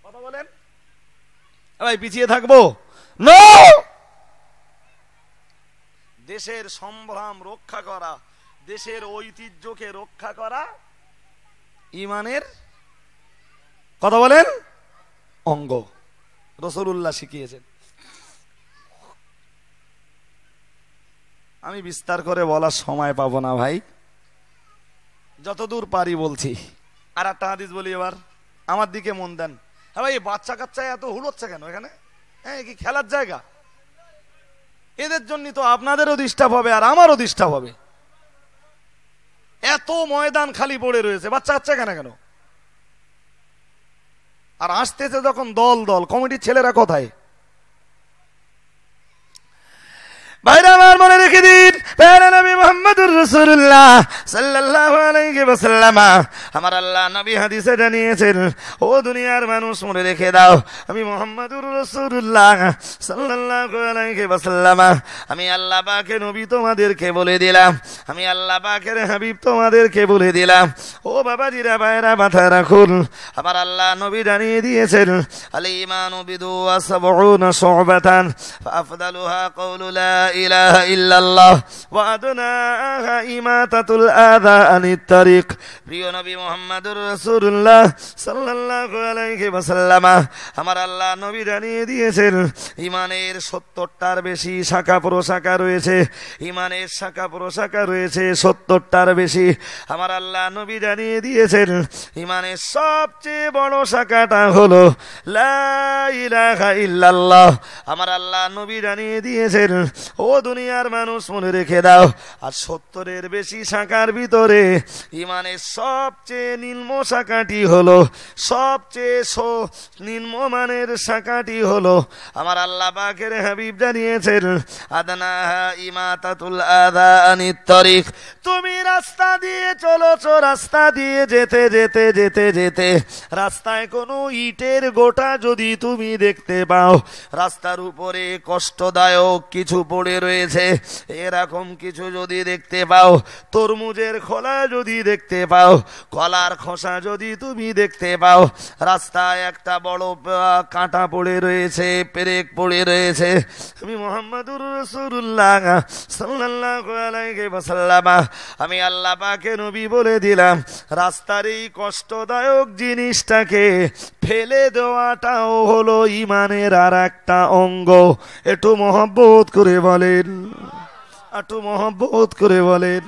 কথা বলেন, ভাই পিছিয়ে থাকবো না। দেশের সম্ভ্রম রক্ষা করা, দেশের ঐতিহ্যকে রক্ষা করা ঈমানের কথা বলেন অঙ্গ। রাসূলুল্লাহ শিখিয়েছেন। আমি বিস্তার করে বলার সময় পাবো না ভাই, যতদূর পারি বলছি। আর একটা হাদিস বলি এবার, আমার দিকে মন দেন। হ্যাঁ ভাই, বাচ্চা কাচ্চা এত হুড়োচ্ছে কেন এখানে? হ্যাঁ, কি খেলার জায়গা? এদের জন্য তো আপনাদেরও ডিস্টার্ব হবে আর আমারও ডিস্টার্ব হবে। এত ময়দান খালি পড়ে রয়েছে, বাচ্চা কাচ্চা কেন? আর আসতেছে যখন দল দল, কমিটির ছেলেরা কোথায়? ভাইরা আমার মনে রেখে দিন, প্যারা নবী মুহাম্মদুর রাসূলুল্লাহ সাল্লাল্লাহু আলাইহি ওয়াসাল্লাম, আমার আল্লাহ নবী হাদিসে জানিয়েছেন, ও দুনিয়ার মানুষ মনে রেখে দাও, আমি মুহাম্মদুর রাসূলুল্লাহ সাল্লাল্লাহু আলাইহি ওয়াসাল্লাম, আমি আল্লাহ পাকের নবী তোমাদেরকে বলে দিলাম, আমি আল্লাহ পাকের হাবিব তোমাদেরকে বলে দিলাম। ও বাবাজিরা, ভাইরা, মাথায় রাখুন, আমার আল্লাহ নবী জানিয়ে দিয়েছেন, আল ঈমানু বিদুয়া সাবউনা শুবাতান ফাআফদালুহা কাউলু লা ইলাহা ইল্লাল্লাহ ওয়া আদনাহা ইমাতাতুল আযা আনিত তারিক। প্রিয় নবী মুহাম্মদুর রাসূলুল্লাহ সাল্লাল্লাহু আলাইহি ওয়াসাল্লাম, আমার আল্লাহ নবী জানিয়ে দিয়েছেন, ঈমানের 70টার বেশি শাখা প্রশাখা রয়েছে, ঈমানের শাখা প্রশাখা রয়েছে 70টার বেশি। আমার আল্লাহ নবী জানিয়ে দিয়েছেন, ঈমানের সবচেয়ে বড় শাখাটা হলো লা ইলাহা ইল্লাল্লাহ। আমার আল্লাহ নবী জানিয়ে দিয়েছেন, ও দুনিয়ার মানুষ মনে রেখে দাও, আর 70-এর বেশি শাখার ভিতরে ঈমানের সবচেয়ে নিম্ন শাখাটি হলো, সবচেয়ে নিম্নমানের শাখাটি হলো, আমার আল্লাহ পাকের হাবিব জানিয়েছেন, আদনাহা ইমাতাতুল আযা আনিত তারিক। তুমি রাস্তা দিয়ে চলেছো, রাস্তা দিয়ে যেতে যেতে যেতে যেতে রাস্তায় কোনো ইটের গোটা যদি তুমি দেখতে পাও, রাস্তার উপরে কষ্টদায়ক কিছু পড়ে রয়েছে, এরকম কিছু যদি দেখতে পাও, তরমুজের খোলা যদি দেখতে পাও, কলার খোসা যদি তুমি দেখতে পাও, রাস্তায় একটা বড় কাঁটা পড়ে রয়েছে, পেরেক পড়ে রয়েছে, আমি মুহাম্মদুর রাসূলুল্লাহ সাল্লাল্লাহু আলাইহি ওয়াসাল্লাম, আমি আল্লাহ পাকের নবী বলে দিলাম, রাস্তার এই কষ্টদায়ক জিনিসটাকে ফেলে দেওয়াটাও হলো ঈমানের আর একটা অঙ্গ। একটু মহব্বত করে বলেন, একটু মহব্বত করে বলেন।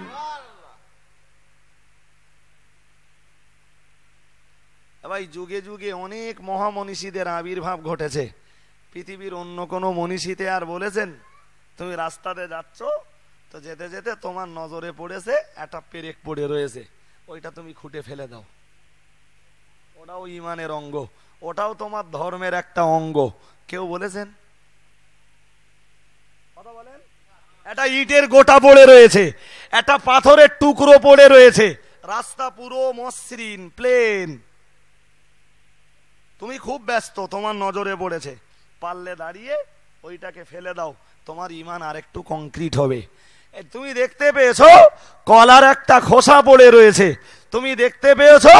ভাই, যুগে যুগে অনেক মহামনীষীদের আবির্ভাব ঘটেছে। পৃথিবীর অন্য কোনো মনীষীতে আর বলেছেন, তুমি রাস্তাতে যাচ্ছ, তো যেতে যেতে তোমার নজরে পড়েছে একটা পেরেক পড়ে রয়েছে, ওইটা তুমি খুঁটে ফেলে দাও, ওটাও ঈমানের অঙ্গ, ওটাও তোমার ধর্মের একটা অঙ্গ, কেউ বলেছেন? কথা বলেন। একটা ইটের গোটা পড়ে রয়েছে, একটা পাথরের টুকরো পড়ে রয়েছে, রাস্তা পুরো মসৃণ প্লেন, তুমি খুব ব্যস্ত, তোমার নজরে পড়েছে, পারলে দাঁড়িয়ে ওইটাকে ফেলে দাও, তোমার ঈমান আরেকটু কংক্রিট হবে। তুমি দেখতে পেয়েছো কলার একটা খোসা পড়ে রয়েছে, তুমি দেখতে পেয়েছো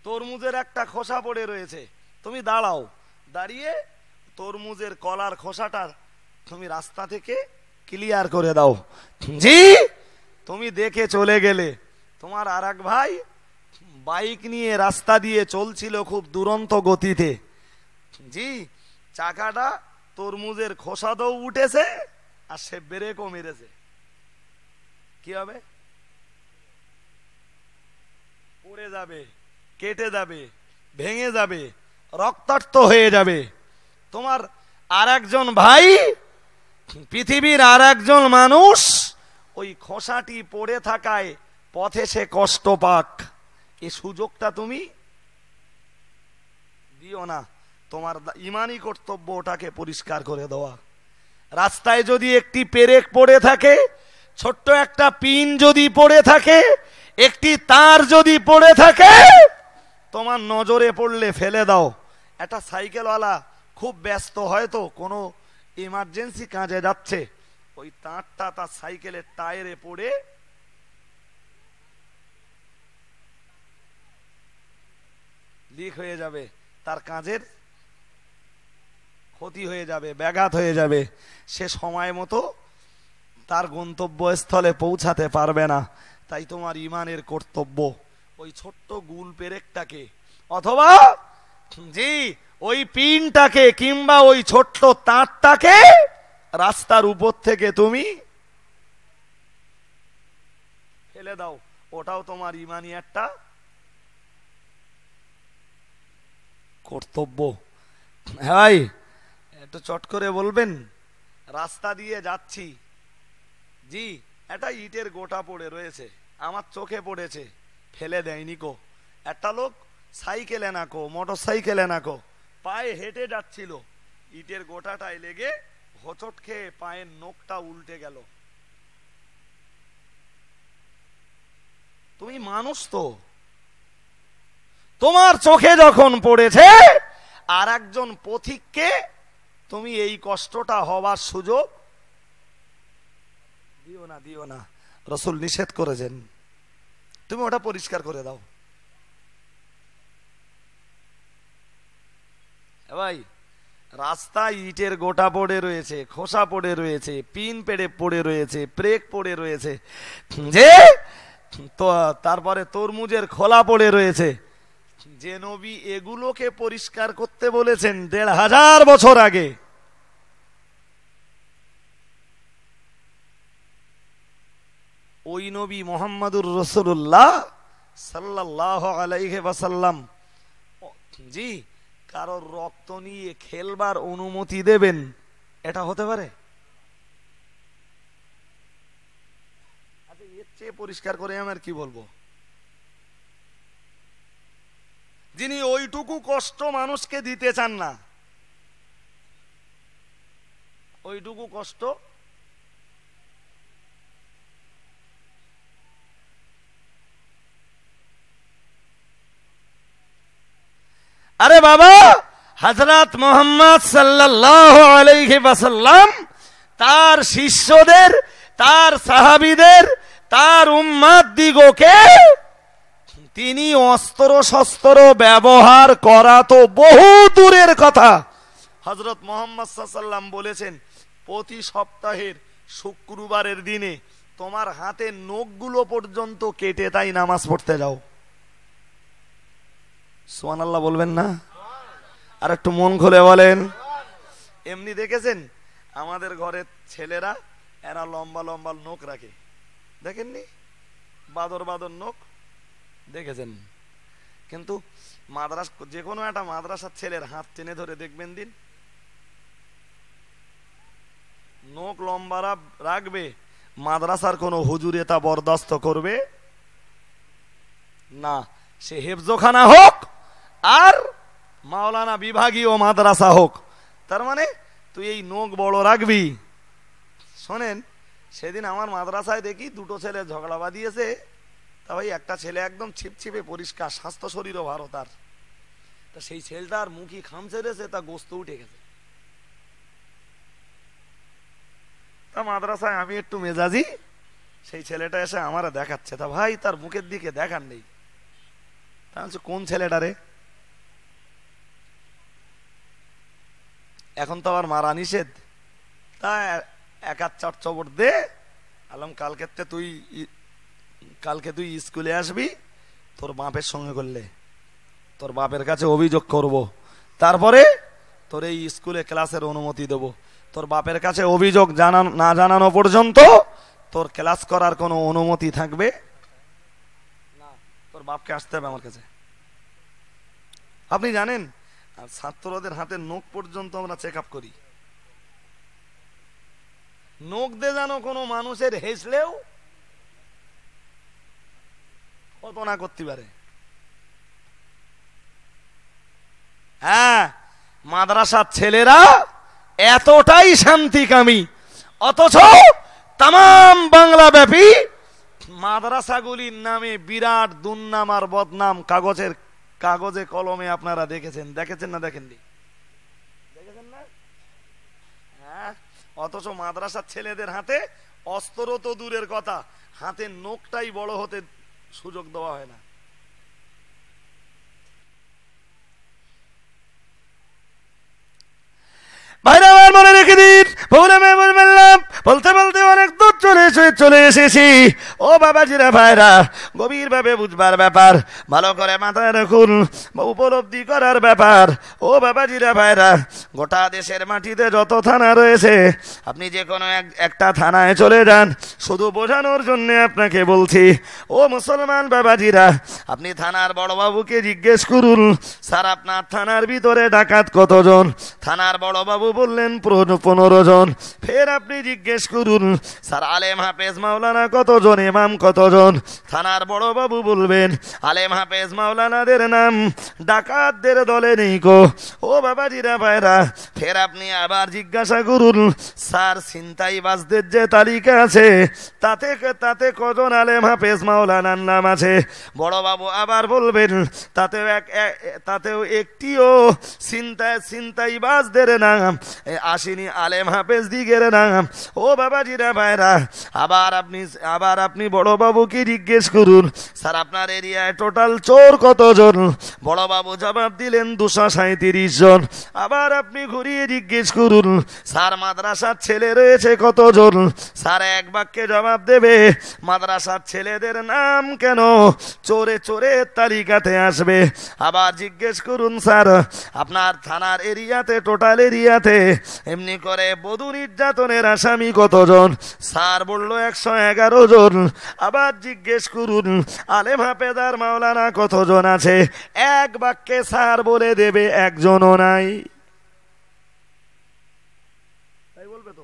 তরমুজের একটা খোসা পড়ে রয়েছে, তুমি দাঁড়াও, দাঁড়িয়ে তরমুজের কলার খোসাটা তুমি রাস্তা থেকে ক্লিয়ার করে দাও। জি, তুমি দেখে চলে গেলে, তোমার আর এক ভাই বাইক নিয়ে রাস্তা দিয়ে চলছিল খুব দুরন্ত গতিতে, জি, চাকাটা তরমুজের খোসাতেও উঠেছে আর সে ব্রেকও মেরেছে, কি হবে? পড়ে যাবে, কেটে যাবে, ভেঙে যাবে, রক্তাক্ত হয়ে যাবে। তোমার আর একজন ভাই, পৃথিবীর আর একজন মানুষ ওই খোসাটি পড়ে থাকায় পথে সে কষ্ট পাক, এই সুযোগটা তুমি দিও না। তোমার ঈমানি কর্তব্য ওটাকে পরিষ্কার করে দেওয়া। রাস্তায় যদি একটি পেরেক পড়ে থাকে, ছোট্ট একটা পিন যদি পড়ে থাকে, একটি তার যদি পড়ে থাকে, তোমার নজরে পড়লে ফেলে দাও। একটা সাইকেলওয়ালা খুব ব্যস্ত, হয়তো কোনো ইমার্জেন্সি কাজে যাচ্ছে, ওই তারটা তার সাইকেলের টায়ারে পড়ে লিক হয়ে যাবে, তার কাজের ক্ষতি হয়ে যাবে, ব্যাঘাত হয়ে যাবে, সে সময় মতো তার গন্তব্যস্থলে পৌঁছাতে পারবে না। তাই তোমার ঈমানের কর্তব্য ওই ছোট্ট গুল পেরেকটাকে, অথবা জি ওই পিনটাকে কিংবা ওই ছোট্ট তারটাকে রাস্তার উপর থেকে তুমি ফেলে দাও, ওটাও তোমার ঈমানি একটা কর্তব্য। হ্যাঁ ভাই, একটু চট করে বলবেন। রাস্তা দিয়ে যাচ্ছি, জি একটা ইটের গোটা পড়ে রয়েছে, আমার চোখে পড়েছে, ফেলে দেয়নি কো। একটা লোক সাইকেলে না কো, মোটর সাইকেলে না কো, পায়ে হেঁটে যাচ্ছিল, ইটের গোটাটায় লেগে হোঁচট খেয়ে পায়ের নখটা উল্টে গেল। তুমি মানুষ তো, তোমার চোখে যখন পড়েছে আর একজন পথিককে তুমি এই কষ্টটা হবার সুযোগ দিও না, দিও না। রাসূল নিষেধ করেছেন, তুমি ওটা পরিষ্কার করে দাও। ভাই, রাস্তায় ইটের গোটা পড়ে রয়েছে, খোসা পড়ে রয়েছে, পিন পেড়ে পড়ে রয়েছে, ব্রেক পড়ে রয়েছে, যে তো তারপরে তরমুজের খোলা পড়ে রয়েছে। যে নবী এগুলোকে পরিষ্কার করতে বলেছেন ১৫০০ বছর আগে, ওই নবী মুহাম্মদুর রাসূলুল্লাহ সাল্লাল্লাহু আলাইহি ওয়াসাল্লাম জি কারোর রক্ত নিয়ে খেলবার অনুমতি দেবেন? এটা হতে পারে? আচ্ছা, এর চেয়ে পরিষ্কার করে আমার কি বলবো? যিনি ওইটুকু কষ্ট মানুষকে দিতে চান না, ওইটুকু কষ্ট আরে বাবা, হযরত মুহাম্মদ সাল্লাল্লাহু আলাইহি ওয়াসাল্লাম তার শিষ্যদের, তার সাহাবীদের, তার উম্মত দিগকে তিনি অস্ত্র শস্ত্র ব্যবহার করা তো বহু দূরের কথা। হযরত মুহাম্মদ সাল্লাল্লাহু আলাইহি ওয়াসাল্লাম বলেছেন, প্রতি সপ্তাহের শুক্রবারের দিনে তোমার হাতের নখগুলো পর্যন্ত কেটে তাই নামাজ পড়তে যাও। সুবহানাল্লাহ বলবেন না? আর একটু মন খুলে বলেন। এমনি দেখেছেন আমাদের ঘরের ছেলেরা, এরা লম্বা লম্বা নখ রাখে, দেখেননি? বাদর বাদর নখ দেখেছেন? কিন্তু মাদ্রাসা, যে কোনো একটা মাদ্রাসার ছেলের হাত টেনে ধরে দেখবেন দিন, নখ লম্বা রাখবে, মাদ্রাসার কোনো হুজুরে তা বরদাস্ত করবে না। সে হেফজখানা হোক আর মাওলানা বিভাগীয় মাদ্রাসা হোক, তার মানে তুই এই নখ বড় রাখবি। শোনেন, সেদিন আমার মাদ্রাসায় দেখি দুটো ছেলে ঝগড়া বাঁধিয়েছে। তা ভাই, একটা ছেলে একদম ছিপছিপে পরিষ্কার, স্বাস্থ্য শরীরও ভালো তার, তা সেই ছেলেটার মুখই খাম ছেড়েছে, তা গোস্ত উঠে গেছে। তা মাদ্রাসায় আমি একটু মেজাজি, সেই ছেলেটা এসে আমারা দেখাচ্ছে, তা ভাই তার মুখের দিকে দেখার নেই। তা বলছে, কোন ছেলেটা রে? এখন তো আবার মারা নিষেধ। তা এক হাত চটচবট দে, আলম কালকে তুই স্কুলে আসবি, তোর বাপের সঙ্গে করলে তোর বাপের কাছে অভিযোগ করব, তারপরে তোর এই স্কুলে ক্লাসের অনুমতি দেব। তোর বাপের কাছে অভিযোগ না জানানো পর্যন্ত তোর ক্লাস করার কোনো অনুমতি থাকবে না, তোর বাপকে আসতে হবে আমার কাছে। আপনি জানেন, আর ছাত্রদের হাতের নখ পর্যন্ত আমরা চেক আপ করি। নখ দিয়ে যেন কোনো মানুষের হেসলেও কত না করতে পারে। হ্যাঁ, মাদ্রাসার ছেলেরা এতটাই শান্তিকামী, অথচ তাম বাংলা ব্যাপী মাদ্রাসাগুলির নামে বিরাট দুর্নাম আর বদনাম কাগজে কলমে আপনারা দেখেছেন না দেখেননি? দেখেছেন না? হ্যাঁ, অথচ মাদ্রাসার ছেলেদের হাতে অস্ত্র তো দূরের কথা, হাতের নখটাই বড় হতে সুযোগ দেওয়া হয় না। ভাইরা আমার মনে রেখে দিন, বলতে বলতে অনেক দূর চলে এসেছি। ও বাবাজিরা, ভাইরা, গভীর ভাবে বুঝবার ব্যাপার, ভালো করে মাথায় রাখুন, উপলব্ধি করার ব্যাপার। ও বাবাজিরা, ভাইরা, গোটা দেশের মাটিতে যত থানা রয়েছে, আপনি যে কোনো একটা থানায় চলে যান, শুধু বোঝানোর জন্য আপনাকে বলছি। ও মুসলমান বাবাজিরা, আপনি থানার বড়বাবুকে জিজ্ঞেস করুন, স্যার আপনার থানার ভিতরে ডাকাত কতজন? থানার বড়বাবু বললেন 15 জন। ফের আপনি জিজ্ঞেস করুন, স্যার আলেম হাফেজ মাওলানা কতজন, ইমাম কতজন? থানার বড়বাবু বলবেন, আলেম হাফেজ মাওলানাদের নাম ডাকাতদের দলে নেই গো। ও বাবাজিরা ভাইরা, ফের আপনি আবার জিজ্ঞাসা করুন, স্যার ছিনতাইবাজদের যে তালিকা আছে তাতে কজন আলেম হাফেজ মাওলানার নাম আছে? বড়বাবু আবার বলবেন, তাতেও একটিও ছিনতাইবাজদের নাম আসেনি, আলেম হাফেজ দিগের নাম। ও বাবাজিরা ভাইরা, আবার আপনি বড়বাবুকে জিজ্ঞেস করুন, স্যার আপনার এরিয়ায় টোটাল চোর কতজন? বড়বাবু জবাব দিলেন 237 জন। আবার আপনি ঘুরিয়ে জিজ্ঞেস করুন, স্যার মাদ্রাসার ছেলে রয়েছে কতজন? স্যার এক বাক্যে জবাব দেবে, মাদ্রাসার ছেলেদের নাম কেন চোরের তালিকাতে আসবে? আবার জিজ্ঞেস করুন, স্যার আপনার থানার এরিয়াতে টোটাল এরিয়াতে এমনি করে বধূ নির্যাতনের আসামি কতজন? স্যার বলল 111 জন। আবার জিজ্ঞেস করুন, আলেম হাফেজার মাওলানা কতজন আছে? এক বাক্যে স্যার বলে দেবে একজনও নাই। তাই বলবে তো?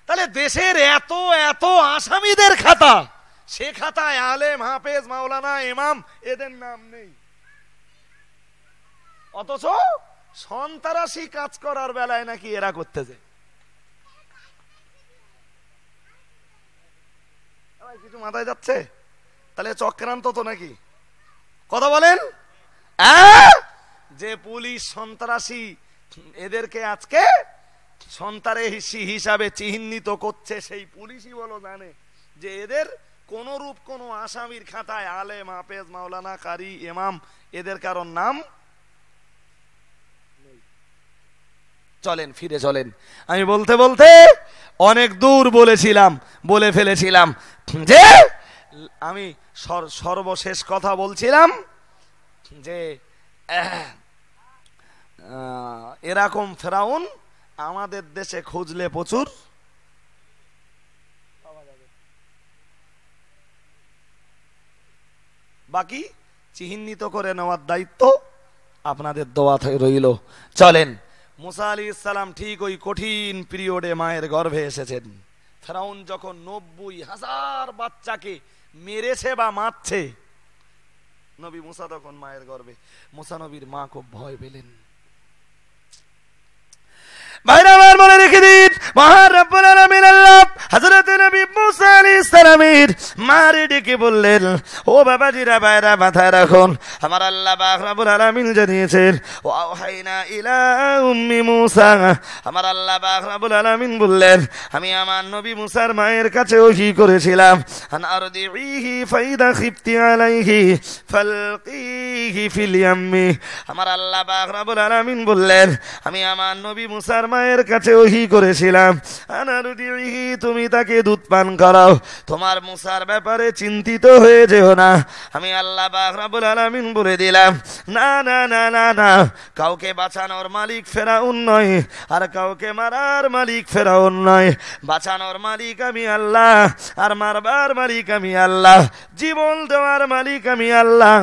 তাহলে দেশের এত আসামিদের খাতা, সে খাতায় আলেম হাফেজ মাওলানা ইমাম এদের নাম নেই। অথচ সন্ত্রাসী কাজ করার বেলায় নাকি এরা করতেছে। কিছু মাথায় যাচ্ছে? তাহলে চক্রান্ত তো নাকি? কথা বলেন। যে পুলিশ সন্ত্রাসী এদেরকে আজকে সন্ত্রাসী হিসাবে চিহ্নিত করছে, সেই পুলিশই বলো জানে যে এদের কোন রূপ কোন আসামির খাতায় আলেম হাফেজ মাওলানা কারি ইমাম এদের কারণ নাম। চলেন ফিরে চলেন। আমি বলতে অনেক দূর বলে ফেলেছিলাম যে আমি সর্বশেষ কথা বলছিলাম যে এরকম ফেরাউন আমাদের দেশে খুঁজলে প্রচুর বাকি চিহ্নিত করে নেওয়ার দায়িত্ব আপনাদের দোয়াতে রইল। চলেন, মুসা আলাইহিস সালাম ঠিক ওই কঠিন পিরিয়ডে মায়ের গর্ভে এসেছেন। ফেরাউন যখন 90,000 বাচ্চাকে মেরেছে বা মারছে, নবী মুসা তখন মায়ের গর্ভে। মুসা নবীর মা খুব ভয় পেলেন। ভাইরা আমার মনে রেখে দিন, মহান রব্বুল আলামিন আল্লাহ হযরত নবী মুসা আলাইহিস সালামের মারে ডেকে বললেন, ও বাবাজিরা ভাইরা মাথায় রাখুন, আমার আল্লাহ পাক রব্বুল আলামিন জানিয়েছেন, ওয়া আওহাইনা ইলা উম্মি মুসা, আমার আল্লাহ পাক রব্বুল আলামিন বললেন, আমি আমার নবী মুসার মায়ের কাছে ওহী করেছিলাম, আন আরদিহি ফাইদা খিফতি আলাইহি ফালকিহি ফিল ইয়াম্মি। আমার আল্লাহ পাক রব্বুল আলামিন বললেন, আমি আমার নবী মুসার মায়ের কাছে ওহী করেছিলাম, আনারুদিহি, তুমি তাকে দুধ পান করাও, তোমার মুসার ব্যাপারে চিন্তিত হয়ে যেও না। আমি আল্লাহ পাক রব্বুল আলামিন বলে দিলাম, না না না না না, কাউকে বাঁচানোর মালিক ফেরাউন নয়, আর কাউকে মারার মালিক ফেরাউন নয়। বাঁচানোর মালিক আমি আল্লাহ, আর মারবার মালিক আমি আল্লাহ। জীবন দেওয়ার মালিক আমি আল্লাহ,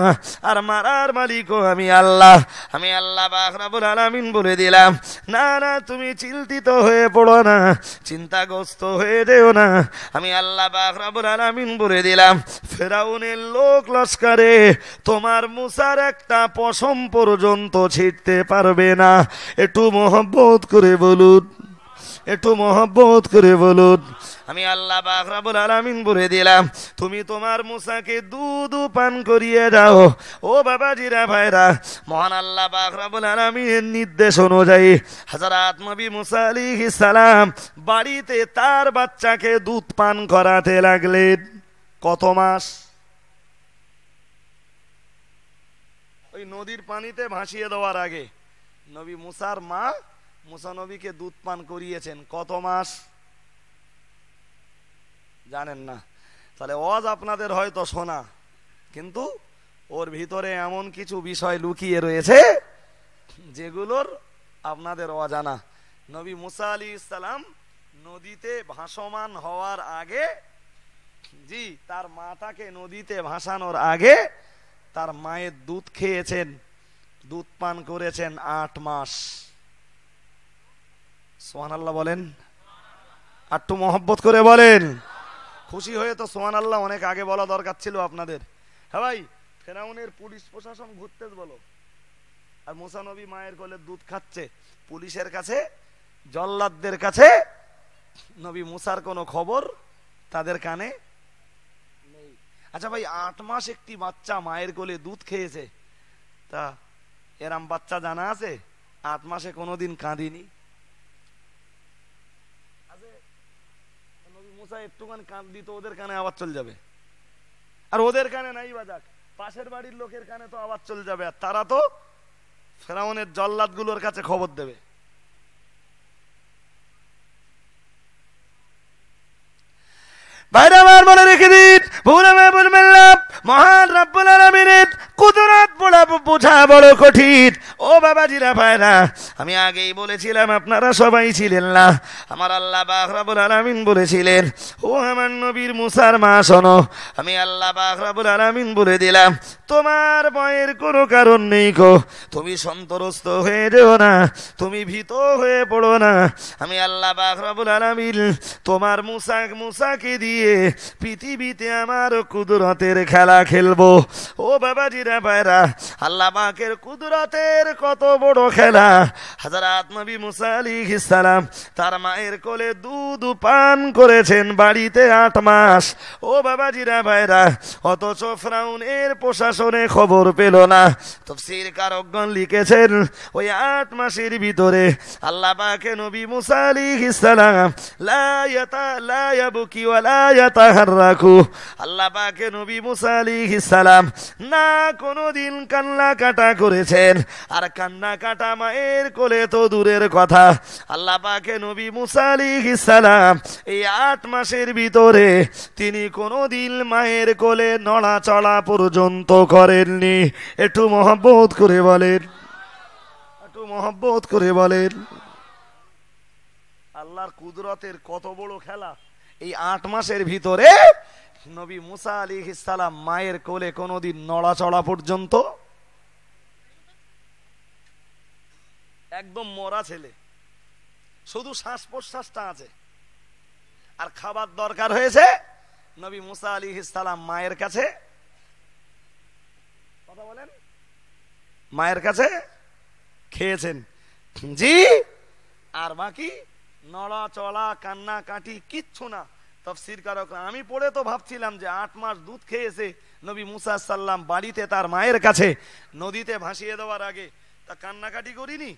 আর মারার মালিকও আমি আল্লাহ। আমি আল্লাহ পাক রব্বুল আলামিন বলে দিলাম, না না, তুমি চিন্তিত হয়ে পড়ো না, চিন্তাগ্রস্ত হয়ে যেও না। আমি আল্লাহ পাক রব্বুল আলামিন বলে দিলাম, ফেরাউনের লোক লস্করে তোমার মুসার একটা পশম পর্যন্ত ছিটতে পারবে না। একটু মহব্বত করে বলুন, একটু মহব্বত করে বলুন। আমি আল্লাহ পাক রব্বুল আলামিন বলে দিলাম, তুমি তোমার মুসাকে দুধ পান করিয়ে দাও। ও বাবাজিরা ভাইরা, মহান আল্লাহ পাক রব্বুল আলামিনের নির্দেশ অনুযায়ী হযরত নবী মুসা আলাইহিস সালাম বাড়িতে তার বাচ্চাকে দুধ পান করাতে লাগলেন। কত মাস? ওই নদীর পানিতে ভাসিয়ে দেওয়ার আগে নবী মুসার মা মুসা নবীকে দুধ পান করিয়েছেন। কত মাস জানেন না? তাহলে ওয়াজ আপনাদের হয়তো শোনা, কিন্তু ওর ভিতরে এমন কিছু বিষয় লুকিয়ে রয়েছে যেগুলোর আপনাদের অজানা। নবী মুসা আলাইহিস সালাম নদীতে ভাসমান হওয়ার আগে জি, তার মাতাকে নদীতে ভাসানোর আগে তার মায়ের দুধ খেয়েছেন, দুধ পান করেছেন 8 মাস। সুবহানাল্লাহ বলেন, একটু মহব্বত করে বলেন। খুশি হয়ে তো সুবহানাল্লাহ অনেক আগে বলা দরকার ছিল আপনাদের। হ্যাঁ ভাই, ফেরাউনের পুলিশ প্রশাসন ঘুরতে বলো, আর মুসা নবী মায়ের কোলে দুধ খাচ্ছে, পুলিশের কাছে, জল্লাদদের কাছে নবী মুসার কোনো খবর তাদের কানে নেই। আচ্ছা ভাই, 8 মাস একটি বাচ্চা মায়ের কোলে দুধ খেয়েছে, তা এরম বাচ্চা জানা আছে 8 মাসে কোনোদিন কাঁদিনি? নবী মুসা একটুখানি কাঁদ দিত, ওদের কানে আওয়াজ চলে যাবে। আর ওদের কানে নাই বাজাক, পাশের বাড়ির লোকের কানে তো আওয়াজ চলে যাবে, আর তারা তো ফেরাউনের জল্লাদগুলোর কাছে খবর দেবে। বাইরে আমার মনে রেখে দিন, মহান রব্বুল আলামিনের কুদরত বোঝা বড় কঠিন। ও বাবাজিরা ভাইরা, আমি আগেই বলেছিলাম, আপনারা সবাই ছিলেন না, আমার আল্লাহ পাক রব্বুল আলামিন বলেছিলেন, ও আমার নবীর মুসার মা শোনো, আমি আল্লাহ পাক রব্বুল আলামিন বলে দিলাম, তোমার ভয়ের কোনো কারণ নেই গো, তুমি সন্ত্রস্ত হয়ে যেও না, তুমি ভীত হয়ে পড়ো না। আমি আল্লাহ পাক রব্বুল আলামিন তোমার মুসাকে দিয়ে পৃথিবীতে আমার কুদরতের খেলা খেলবো। ও বাবাজিরা ভাইরা, আল্লাহ পাকের কুদরতের কত বড় খেলা। হযরত নবী মুসা আলাইহিস সালাম তার মায়ের কোলে দুধ পান করেছেন বাড়িতে 8 মাস। ও বাবাজিরা ভাইরা, অথচ ফেরাউনের প্রশাসনে খবর পেল না। তাফসীর কারকগণ লিখেছেন, ওই 8 মাসের ভিতরে আল্লাহ পাকে নবী মুসা আলাইহিস সালাম লা ইয়াবকি ওয়া লা ইয়াতাহাররাকু, আল্লাহ পাকে নবী মুসা আলাইহিস সালাম না কোনোদিন কান্না কাটা করেছেন, আর কান্না কাটা মায়ের কোলে তো দূরের কথা, আল্লাহ পাকে নবী মুসা আলাইহিস সালাম এই 8 মাসের ভিতরে তিনি কোনোদিন মায়ের কোলে নড়াচড়া পর্যন্ত করেননি। একটু মহব্বত করে বলেন, একটু মহব্বত করে বলেন। আল্লাহর কুদরতের কত বড় খেলা। এই 8 মাসের ভিতরে নবী মুসা আলাইহিস সালাম মায়ের কোলে কোনোদিন নড়াচড়া পর্যন্ত, একদম মরা ছেলে, শুধু শ্বাস প্রশ্বাসটা আছে, আর খাবার দরকার হয়েছে নবী মুসা আলাইহিস সালাম মায়ের কাছে, কথা বলেন, মায়ের কাছে খেয়েছেন। জি, আর বাকি নড়াচড়া কান্না কাটি কিচ্ছু না। তাফসীর কারক, আমি পড়ে তো ভাবছিলাম যে 8 মাস দুধ খেয়েছে নবী মুসা সাল্লাম বাড়িতে তার মায়ের কাছে, নদীতে ভাসিয়ে দেওয়ার আগে তা কান্নাকাটি করিনি।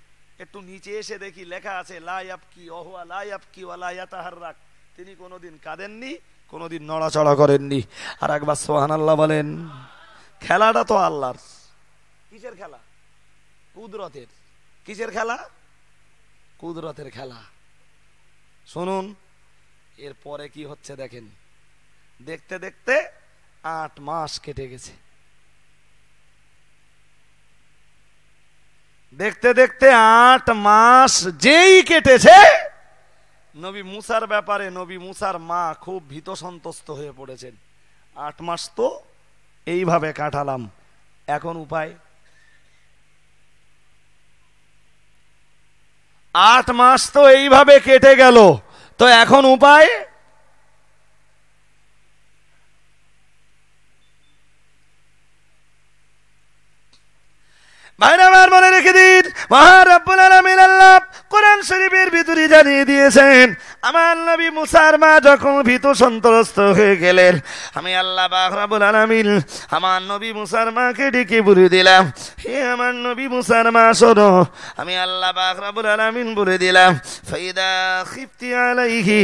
একটু নিচে এসে দেখি লেখা আছে লা ইয়াবকি ওয়া লা ইয়াবকি ওয়া লা ইয়াতাহাররাক, তিনি কোনোদিন কাঁদেননি, কোনোদিন নড়াচড়া করেননি। আর একবার সুবহানাল্লাহ বলেন। খেলাটা তো আল্লাহর। কিসের খেলা? কুদরতের। কিসের খেলা? কুদরতের খেলা। শুনুন এরপরে কি হচ্ছে দেখেন। দেখতে দেখতে 8 মাস কেটে গেছে। দেখতে দেখতে 8 মাস যেই কেটেছে, নবী মুসার ব্যাপারে নবী মুসার মা খুব ভীত সন্ত্রস্ত হয়ে পড়েছেন। 8 মাস তো এইভাবে কাটালাম, এখন উপায়? 8 মাস তো এইভাবে কেটে গেল, তো এখন উপায়? ভাইরা আমার মনে রেখে দিন, মহান রব্বুল আলামিন আল্লাহ কোরআন শরীফের ভিতরে জানিয়ে দিয়েছেন, আমার নবী মুসার মা যখন ভীত সন্ত্রস্ত হয়ে গেলেন, আমি আল্লাহ পাক রব্বুল আলামিন আমার নবী মুসার মাকে ডেকে বলে দিলাম, হে আমার নবী মুসার মা শোনো, আমি আল্লাহ পাক রব্বুল আলামিন বলে দিলাম, ফাইদা খিফতি আলাইহি,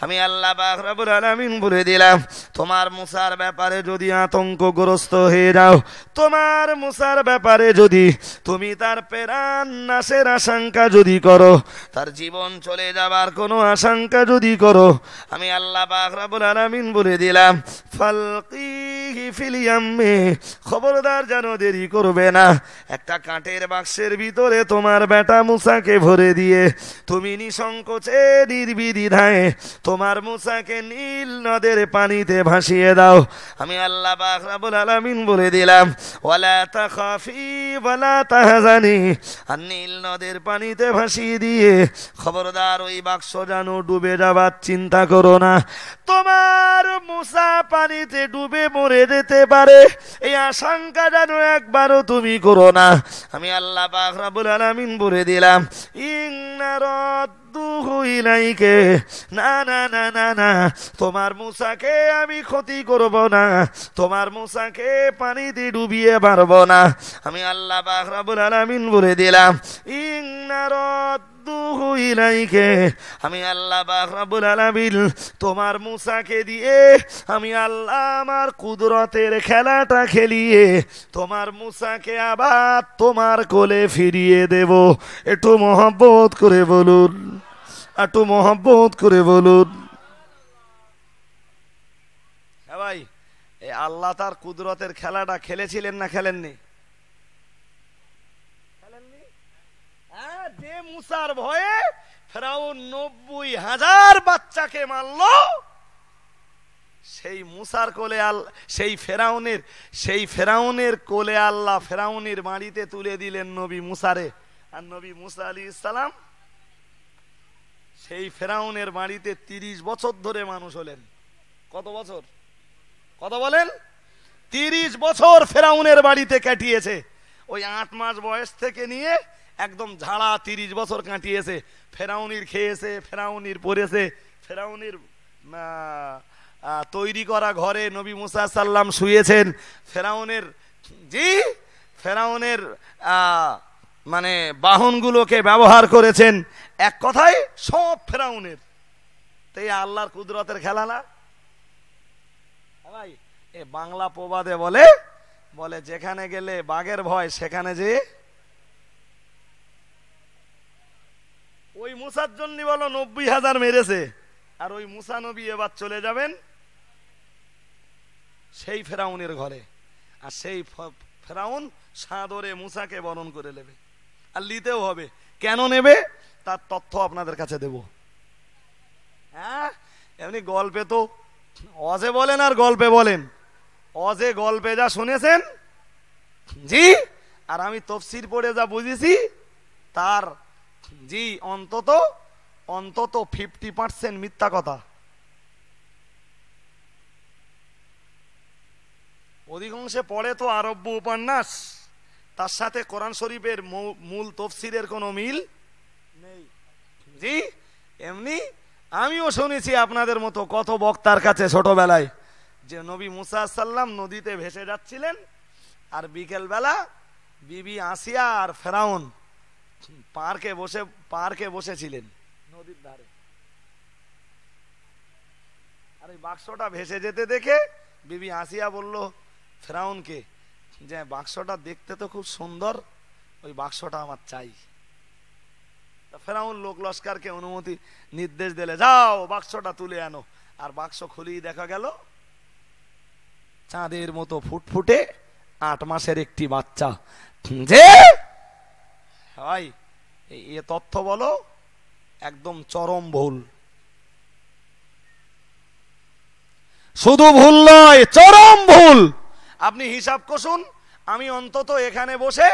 আমি আল্লাহ পাক রব্বুল আলামিন বলে দিলাম, তোমার মুসার ব্যাপারে যদি আতঙ্কগ্রস্ত হয়ে যাও, তোমার মুসার ব্যাপারে যদি তুমি তার প্রাণ নাশের আশঙ্কা যদি করো, তার জীবন চলে যাবার কোনো আশঙ্কা যদি করো, আমি আল্লাহ পাক রব্বুল আলামিন বলে দিলাম, ফালকি আলাইহি ফিল ইয়াম্মি, খবরদার যেন দেরি করবে না। একটা কাঠের বাক্সের ভিতরে তোমার বেটা মুসাকে ভরে দিয়ে তুমি নিঃসংকোচে নির্বিদ্বিধায় তোমার মুসাকে নীল নদের পানিতে ভাসিয়ে দাও। আমি আল্লাহ পাক রব্বুল আলামিন বলে দিলাম, ওয়ালা তাখাফি ওয়ালা তাহজানি, আর নীল নদের পানিতে ভাসিয়ে দিয়ে খবরদার ওই বাক্স যেন ডুবে যাবার চিন্তা করো না। তোমার মুসা পানিতে ডুবে মরে যেতে পারে এই আশঙ্কা যেন একবারও তুমি করো না। আমি আল্লাহ পাক রব্বুল আলামিন বলে দিলাম, ইন্না রাদ্দুহু ইলাইকে, না না না না না, তোমার মুসাকে আমি ক্ষতি করব না, তোমার মুসাকে পানিতে ডুবিয়ে পারব না। আমি আল্লাহ পাক রব্বুল আলামিন বলে দিলাম, ইন্না রাদ্দুহু ইলাইকে, আমি আল্লাহ পাক রব্বুল আলামিন তোমার মুসাকে দিয়ে আমি আল্লাহ আমার কুদরতের খেলাটা খেলিয়ে তোমার মুসাকে আবার তোমার কোলে ফিরিয়ে দেব। একটু মহব্বত করে বলুন, একটু মহব্বত করে বলুন। হ্যাঁ ভাই, এই আল্লাহ তার কুদরতের খেলাটা খেলেছিলেন না খেলেননি? খেলেননি? হ্যাঁ, যে মুসার ভয়ে ফেরাউন 90,000 বাচ্চাকে মারল, সেই মুসার কোলে সেই ফেরাউনের কোলে আল্লাহ ফেরাউনের বাড়িতে তুলে দিলেন নবী মুসারে। আর নবী মুসা আলাইহিস সালাম সেই ফেরাউনের বাড়িতে 30 বছর ধরে মানুষ হলেন। কত বছর? কত বলেন? 30 বছর ফেরাউনের বাড়িতে কাটিয়েছে। ওই 8 মাস বয়স থেকে নিয়ে একদম ঝাড়া 30 বছর কাটিয়েছে। ফেরাউনির খেয়েছে, ফেরাউনির পড়েছে, ফেরাউনির তৈরি করা ঘরে নবী মুসা সাল্লাম শুয়েছেন, ফেরাউনের মানে বাহনগুলোকে ব্যবহার করেছেন। এক কথায় সব ফেরাউনের। তাই আল্লাহর কুদরতের খেলা না ভাই? এ বাংলা প্রবাদে বলে যেখানে গেলে বাঘের ভয় সেখানে যে ওই মুসার জন্য বলো 90,000 মেরেছে। আর ওই মুসা নবী এবার চলে যাবেন সেই ফেরাউনের ঘরে। আর সেই ফেরাউন সাদরে মুসাকে বরণ করে নেবে, আর নিতেও হবে। কেন নেবে তার তথ্য আপনাদের কাছে দেব। হ্যাঁ, এমনি গল্পে তো অজে বলেন আর গল্পে বলেন। অজে গল্পে যা শুনেছেন জি, আর আমি তফসির পড়ে যা বুঝেছি তার জি অন্তত 50% মিথ্যা কথা। অধিকাংশে পড়ে তো আরব্য উপন্যাস, তার সাথে কোরআন শরীফের মূল তফসিরের কোনো মিল নেই জি। এমনি আমিও শুনেছি আপনাদের মতো কত বক্তার কাছে ছোটবেলায় যে নবী মুসা সাল্লাম নদীতে ভেসে যাচ্ছিলেন, আর বিকেলবেলা বিবি আসিয়া আর ফেরাউন পার্কে বসেছিলেন নদীর ধারে। আর এই বাক্সটা ভেসে যেতে দেখে বিবি আসিয়া বলল ফেরাউনকে যে বাক্সটা দেখতে তো খুব সুন্দর, ওই বাক্সটা আমার চাই। ফেরাউন লোক লস্করকে নির্দেশ দিলে যাও বাক্সটা তুলে আনো। আর বাক্স খুলেই দেখা গেল চাঁদের মতো ফুটফুটে 8 মাসের একটি বাচ্চা। যে ভাই এ তথ্য বলো একদম চরম ভুল। শুধু ভুল নয়, চরম ভুল। আপনি হিসাব কষুন, আমি অন্তত এখানে বসে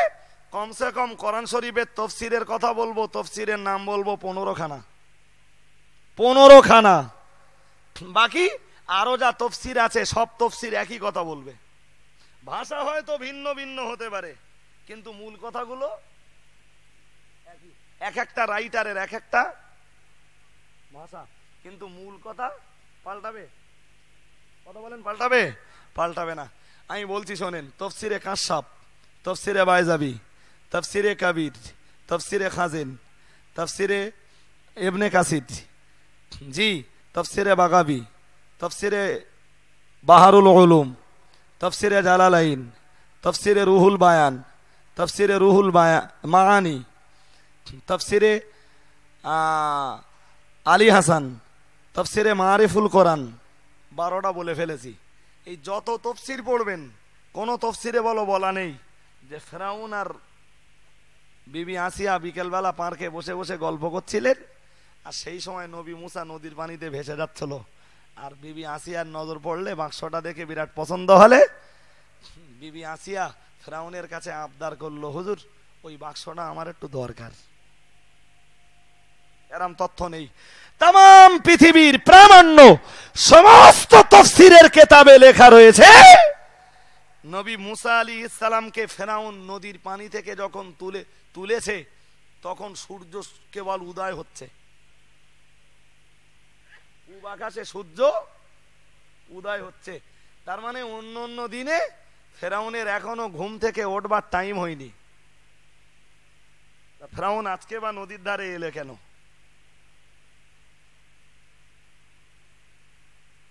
কমসে কম কোরআন শরীফের তফসিরের কথা বলবো, তফসিরের নাম বলবো 15 খানা। বাকি আরো যা তফসির আছে সব তফসির একই কথা বলবে। ভাষা হয়তো ভিন্ন ভিন্ন হতে পারে, কিন্তু মূল কথাগুলো এক একটা রাইটারের এক একটা ভাষা, কিন্তু মূল কথা পাল্টাবে। কথা বলেন পাল্টাবে? পাল্টাবে না। আমি বলছি শোনেন, তফসিরে কাশাফ, তফসিরে বাইজাবি, তফসিরে কাবির, তফসিরে খাজিন, তফসিরে ইবনে কাসির জি, তফসিরে বাগাবি, তফসিরে বাহারুল উলুম, তফসিরে জালালাইন, তফসিরে রুহুল বায়ান, তফসিরে রুহুল মাআনি, তফসিরে আলী হাসান, তফসিরে মারিফুল কোরআন। 12টা বলে ফেলেছি। এই যত তফসির পড়বেন, কোন তফসিরে বলা নেই যে ফেরাউন আর বিবি আসিয়া বিকেলবেলা পার্কে বসে বসে গল্প করছিলেন, আর সেই সময় নবী মুসা নদীর পানিতে ভেসে যাচ্ছিল, আর বিবি আসিয়ার নজর পড়লে বাক্সটা দেখে বিরাট পছন্দ হলে বিবি আসিয়া ফেরাউনের কাছে আবদার করলো, হুজুর ওই বাক্সটা আমার একটু দরকার। এরম তথ্য নেই। তাম পৃথিবীর প্রামাণ্য সমস্ত তাফসীরের কিতাবে লেখা রয়েছে, নবী মুসা আলাইহিস সালামকে ফেরাউন নদীর পানি থেকে যখন তুলেছে তখন সূর্য কেবল উদয় হচ্ছে, পূব আকাশে সূর্য উদয় হচ্ছে। তার মানে অন্য অন্য দিনে ফেরাউনের এখনো ঘুম থেকে ওঠবার টাইম হয়নি। ফেরাউন আজকে বা নদীর ধারে এলে কেন?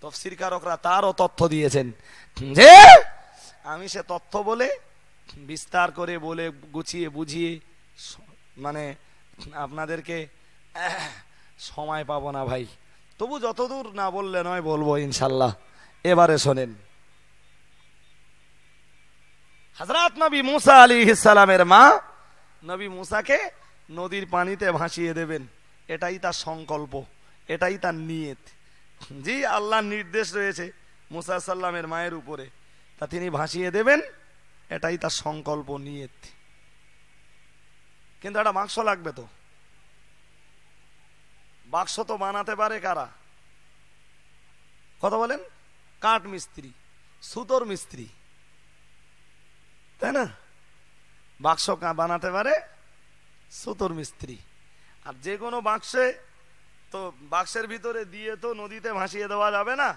তাফসীরকারকরা তারও তথ্য দিয়েছেন যে আমি সে তথ্য বলে বিস্তার করে বলে গুছিয়ে বুঝিয়ে মানে আপনাদেরকে সময় পাবো না ভাই, তবু যতদূর না বললে নয় বলবো ইনশাল্লাহ। এবারে শোনেন, হযরত নবী মুসা আলাইহিস সালামের মা নবী মুসাকে নদীর পানিতে ভাসিয়ে দেবেন, এটাই তার সংকল্প, এটাই তার নিয়ত। জি, আল্লাহর নির্দেশ রয়েছে মুসা সাল্লামের মায়ের উপরে, তা তিনি ভাসিয়ে দেবেন, এটাই তার সংকল্প, নিয়ত। কিন্তু একটা বাক্স লাগবে তো, বাক্স তো বানাতে পারে কারা? কথা বলেন? কাঠ মিস্ত্রি, সুতোর মিস্ত্রি, তাই না? বাক্স বানাতে পারে সুতোর মিস্ত্রি। আর যে কোনো বাক্সে তো বাক্সের ভিতরে দিয়ে তো নদীতে ভাসিয়ে দেওয়া যাবে না,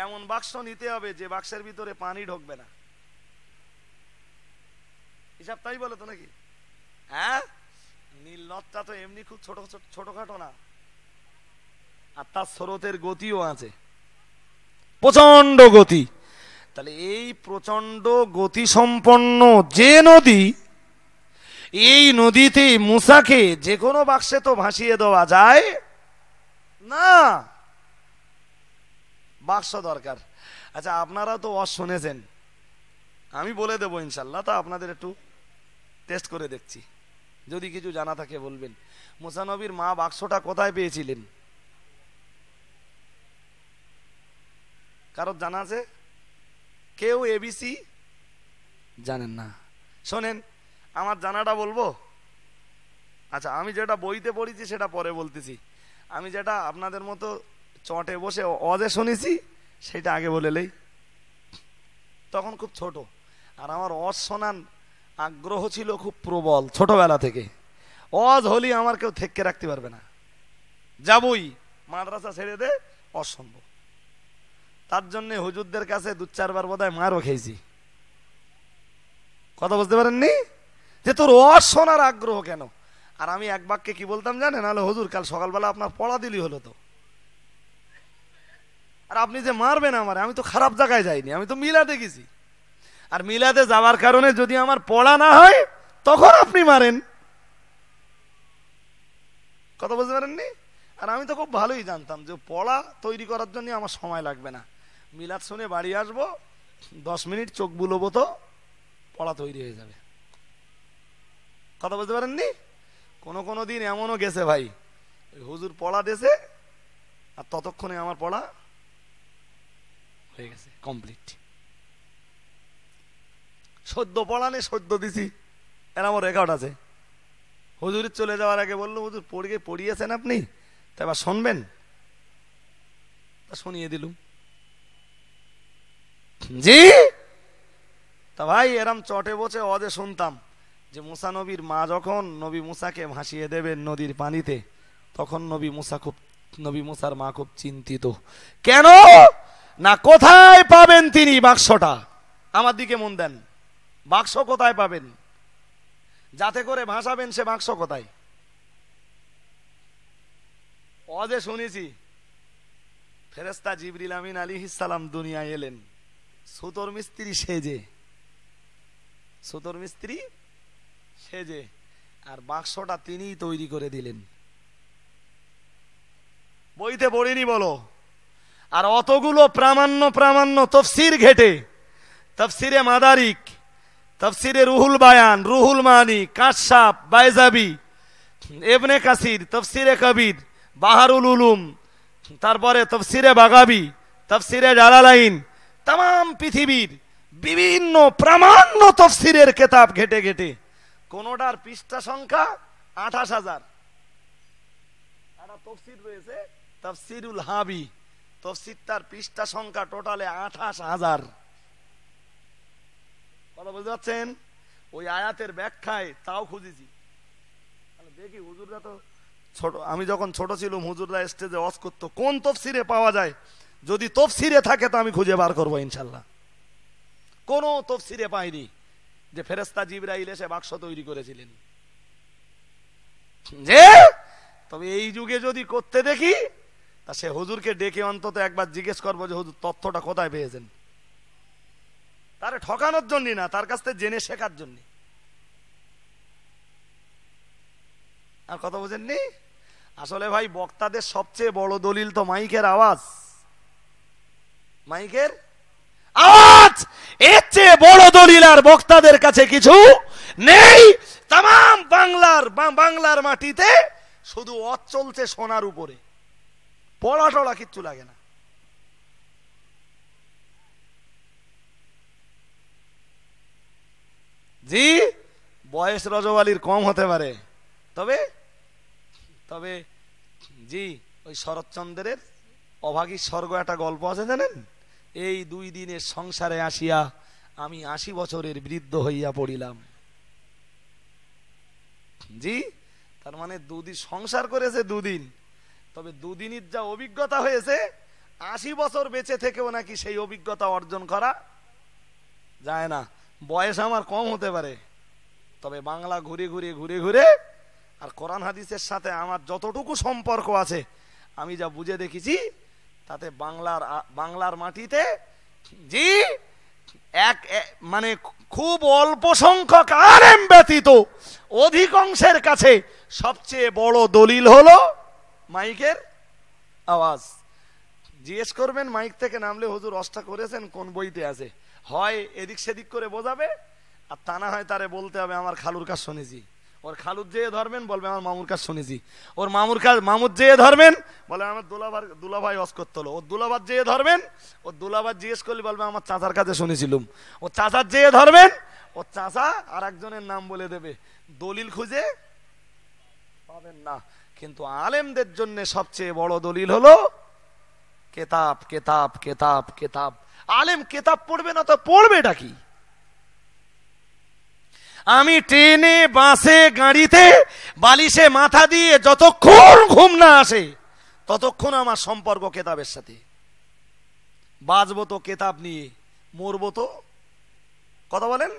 এমন বাক্স নিতে হবে যে বাক্সের ভিতরে পানি ঢুকবে না। হিসাব তাই বলে তো নাকি? হ্যাঁ, নীল নদটা তো এমনি খুব ছোটখাটো না, আর তার স্রোতের গতিও আছে, প্রচন্ড গতি। তাহলে এই প্রচন্ড গতি সম্পন্ন যে নদী, এই নদীতে মুসাকে যে কোনো বাক্সে তো ভাসিয়ে দেওয়া যায় না, বাক্স দরকার। আচ্ছা, আপনারা তো শুনেছেন, আমি বলে দেবো ইনশাল্লাহ, তা আপনাদের একটু টেস্ট করে দেখছি, যদি কিছু জানা থাকে বলবেন। মুসা নবীর মা বাক্সটা কোথায় পেয়েছিলেন? কারোর জানা আছে? কেউ এবিসি জানেন না? শোনেন, আমার জানাটা বলবো। আচ্ছা, আমি যেটা বইতে পড়েছি সেটা পরে বলতেছি, আমি যেটা আপনাদের মতো চটে বসে অজে শুনেছি সেটা আগে বলেলেই। তখন খুব ছোট, আর আমার অজ শোনার আগ্রহ ছিল খুব প্রবল ছোটবেলা থেকে। অজ হলি আমার কেউ থেকে রাখতে পারবে না, যাবই, মাদ্রাসা ছেড়ে দে, অসম্ভব। তার জন্য হুজুরদের কাছে 2-4 বার বোধহয় মারও খেয়েছি। কথা বুঝতে পারেননি যে তোর অজ শোনার আগ্রহ কেন? আর আমি এক বাক্যে কি বলতাম জানেন? নাহলে হুজুর কাল সকালবেলা আপনার পড়া দিলি হলো তো, আর আপনি যে মারবেন আমারে, আমি তো খারাপ জায়গায় যাইনি, আমি তো মিলাদে গেছি, আর মিলাদে যাওয়ার কারণে যদি আমার পড়া না হয় তখন আপনি মারেন। কথা বুঝতে পারেননি? আর আমি তো খুব ভালোই জানতাম যে পড়া তৈরি করার জন্য আমার সময় লাগবে না, মিলাদ শুনে বাড়ি আসবো, 10 মিনিট চোখ বুলবো তো পড়া তৈরি হয়ে যাবে। কথা বুঝতে পারেননি? কোনো দিন এমনও গেছে ভাই, হুজুর পড়া দিয়েছে আর ততক্ষণে আমার পড়া হয়ে গেছে কমপ্লিট। সদ্য পড়া নেই, সদ্য দিছি, এর আমার রেকর্ড আছে। হুজুরের চলে যাওয়ার আগে বললো, হুজুর পড়িয়েছেন আপনি, তা এবার শুনবেন? তা শুনিয়ে দিলুম। জি, তা ভাই এরম চটে বসে অজে শুনতাম যে মুসা নবীর মা যখন নবী মুসাকে ভাসিয়ে দেবেন নদীর পানিতে, তখন নবী মুসার মা খুব চিন্তিত। কেন না, কোথায় পাবেন তিনি বাক্সটা? আমার দিকে মন দেন, বাক্স কোথায় পাবেন? যাতে করে ভাসাবেন সে বাক্স কোথায়? অজে শুনেছি ফেরেশতা জিবরিল আমিন আলাইহিস সালাম দুনিয়ায় এলেন সুতোর মিস্ত্রি সেজে, আর বাক্সটা তিনিই তৈরি করে দিলেন। বইতে পড়িনি বলো? আর অতগুলো প্রামাণ্য তফসির ঘেটে, তফসিরে মাদারিক, তফসিরে রুহুল বায়ান, রুহুল মানি, কাশাফ, বাইজাবি, ইবনে কাসির, তফসিরে কবির, বাহারুল উলুম, তারপরে তফসিরে বাগাবি, তফসিরে জালালাইন, তাম পৃথিবীর বিভিন্ন প্রামাণ্য তফসিরের কিতাব ঘেটে ঘেটে কোনটার পৃষ্ঠা সংখ্যা 28,000। একটা তফসির রয়েছে তফসিরুল হাবি, তফসিরটার পৃষ্ঠা সংখ্যা টোটালে 28,000। কথা বুঝতে পারছেন? ওই আয়াতের ব্যাখ্যায় তাও খুঁজেছি, দেখি হুজুররা তো ছোট, আমি যখন ছোট ছিলাম হুজুররা স্টেজে ওয়াজ করতো, কোন তফসিরে পাওয়া যায়, যদি তফসিরে থাকে তো আমি খুঁজে বার করবো ইনশাল্লাহ। কোন তফসিরে পাইনি যে ফেরেশতা জিবরাইল এসে বাক্স তৈরি করেছিলেন। যে তবে এই যুগে যদি করতে দেখি তা সে হুজুরকে ডেকে অন্তত একবার জিজ্ঞেস করবো যে হুজুর তথ্যটা কোথায় পেয়েছেন। তারে ঠকানোর জন্য না, তার কাছ থেকে জেনে শেখার জন্য। আর কথা বুঝেননি? আসলে ভাই বক্তাদের সবচেয়ে বড় দলিল তো মাইকের আওয়াজ। মাইকের আওয়াজ এর চেয়ে বড় দলিল আর বক্তাদের কাছে কিছু নেই। তাম বাংলার মাটিতে শুধু ওয়াজ চলছে সোনার উপরে, পড়া টড়া কিচ্ছু লাগে না। জি বয়স রজওয়ালির কম হতে পারে, তবে তবে জি ওই শরৎচন্দ্রের অভাগী স্বর্গ একটা গল্প আছে জানেন? এই 2 দিনের সংসারে আসিয়া আমি 80 বছরের বৃদ্ধ হইয়া পড়িলাম। জি তার মানে 2 দিন সংসার করেছে, 2 দিন, তবে 2 দিনের যা অভিজ্ঞতা হয়েছে 80 বছর বেঁচে থেকেও নাকি সেই অভিজ্ঞতা অর্জন করা যায় না। বয়স আমার কম হতে পারে, তবে বাংলা ঘুরে ঘুরে আর কোরআন হাদিসের সাথে আমার যতটুকু সম্পর্ক আছে আমি যা বুঝে দেখেছি তাতে বাংলার মাটিতে জি মানে খুব অল্প সংখ্যক আলেম ব্যতীত অধিকাংশের কাছে সবচেয়ে বড় দলিল হলো মাইকের আওয়াজ। জিজ্ঞেস করবেন মাইক থেকে নামলে হুজুর অষ্টা করেছেন কোন বইতে আছে, হয় এদিক সেদিক করে বোঝাবে, আর তা না হয় তারে বলতে হবে আমার খালুর কাজ শুনেছি। ওর খালুর যেয়ে ধরবেন বলবে আমার মামুর কাজ শুনেছি। ওর মামুর যেয়ে ধরবেন বলে আমার দুলাভাই ওয়াজ করতে হলো। ওর দুলাভার যেয়ে ধরবেন, ওর দুলাভার জিজ্ঞেস করলে বলবে আমার চাচার কাছে শুনেছিলাম। ওর চাচার যেয়ে ধরবেন, ওর চাচা আর একজনের নাম বলে দেবে। দলিল খুঁজে পাবেন না। কিন্তু আলেমদের জন্য সবচেয়ে বড় দলিল হলো কেতাব কেতাব কেতাব কেতাব। আলেম কেতাব পড়বে না তো পড়বেটা কি? আমি ট্রেনে, বাসে, গাড়িতে বালিশে মাথা দিয়ে যতক্ষণ ঘুম না আসে ততক্ষণ আমার সম্পর্ক কেতাবের সাথে। বাঁচবো তো কেতাব নিয়ে, মরবো তো, কথা বলেন?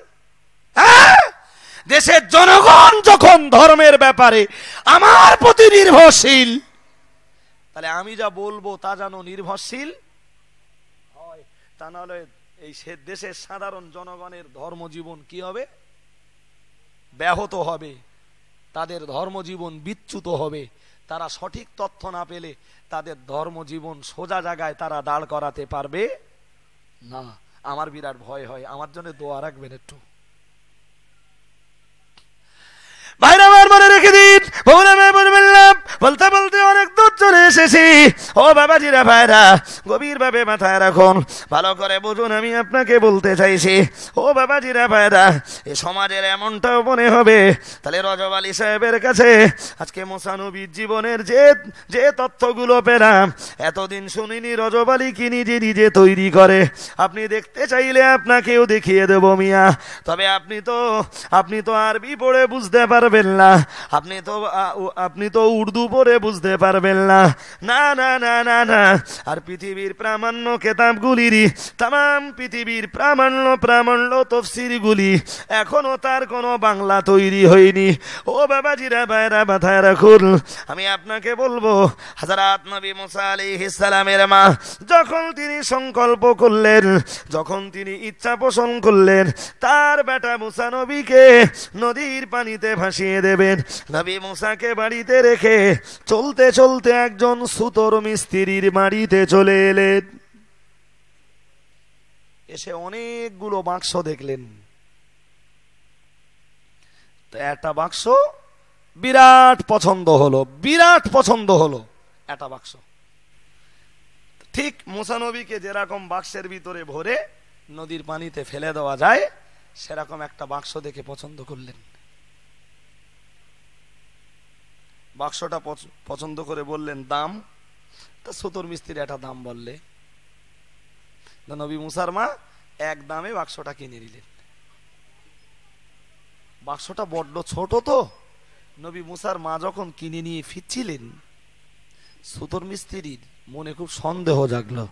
দেশের জনগণ যখন ধর্মের ব্যাপারে আমার প্রতি নির্ভরশীল, তাহলে আমি যা বলবো তা যেন নির্ভরশীল হয়, তা নাহলে এই দেশের সাধারণ জনগণের ধর্মজীবন কি হবে? ব্যাহত হবে, তাদের ধর্মজীবন বিচ্যুত হবে। তারা সঠিক তথ্য না পেলে তাদের ধর্মজীবন সোজা জায়গায় তারা দাঁড় করাতে পারবে না। আমার বিরাট ভয় হয়, আমার জন্য দোয়া রাখবেন একটু। ভাইরা আমার মনে রেখে দিন, বলতে বলতে অনেক দূর চলে এসেছি। ও বাবাজিরা ভাইরা গভীর ভাবে মাথায় রাখুন, ভালো করে বুঝুন আমি আপনাকে বলতে চাইছি। ও বাবাজিরা ভাইরা এ সমাজের এমনটাও মনে হবে তাহলে রজব আলী সাহেবের কাছে আজকে মুসা নবীর জীবনের যে তথ্যগুলো পেলাম এতদিন শুনিনি। রজব আলী কি নিজে তৈরি করে। আপনি দেখতে চাইলে আপনাকেও দেখিয়ে দেব মিয়া, তবে আপনি তো আরবি পড়ে বুঝতে পারবেন না, আপনি তো উর্দু পড়ে বুঝতে পারবেন না। না না না না না। আর পৃথিবীর প্রামাণ্য কেতাবগুলিরই তাম পৃথিবীর প্রামাণ্য তফসিরগুলি এখনো তার কোনো বাংলা তৈরি হয়নি। ও বাবাজিরা ভাইরা মাথায় রাখুন, আমি আপনাকে বলবো হযরত নবী মুসা আলাইহিস সালামের মা যখন তিনি সংকল্প করলেন, যখন তিনি ইচ্ছা পোষণ করলেন তার বেটা মুসা নবীকে নদীর পানিতে ভাসিয়ে দেবেন, নবী মুসাকে বাড়িতে রেখে চলতে চলতে একজন সুতোর মিস্ত্রির বাড়িতে চলে এলেন। এসে অনেকগুলো বাক্স দেখলেন। তো একটা বাক্স বিরাট পছন্দ হলো, বিরাট পছন্দ হলো একটা বাক্স। ঠিক মুসা নবীকে যেরকম বাক্সের ভিতরে ভরে নদীর পানিতে ফেলে দেওয়া যায়, সেরকম একটা বাক্স দেখে পছন্দ করলেন। বাক্সটা পছন্দ করে বললেন দাম। তা সুতোর মিস্ত্রি একটা দাম বললে, নবী মুসার মা এক দামে বাক্সটা কিনে নিলেন। বাক্সটা বড্ড ছোট, তো নবী মুসার মা যখন কিনে নিয়ে ফিরছিলেন, সুতোর মিস্ত্রির মনে খুব সন্দেহ জাগলো,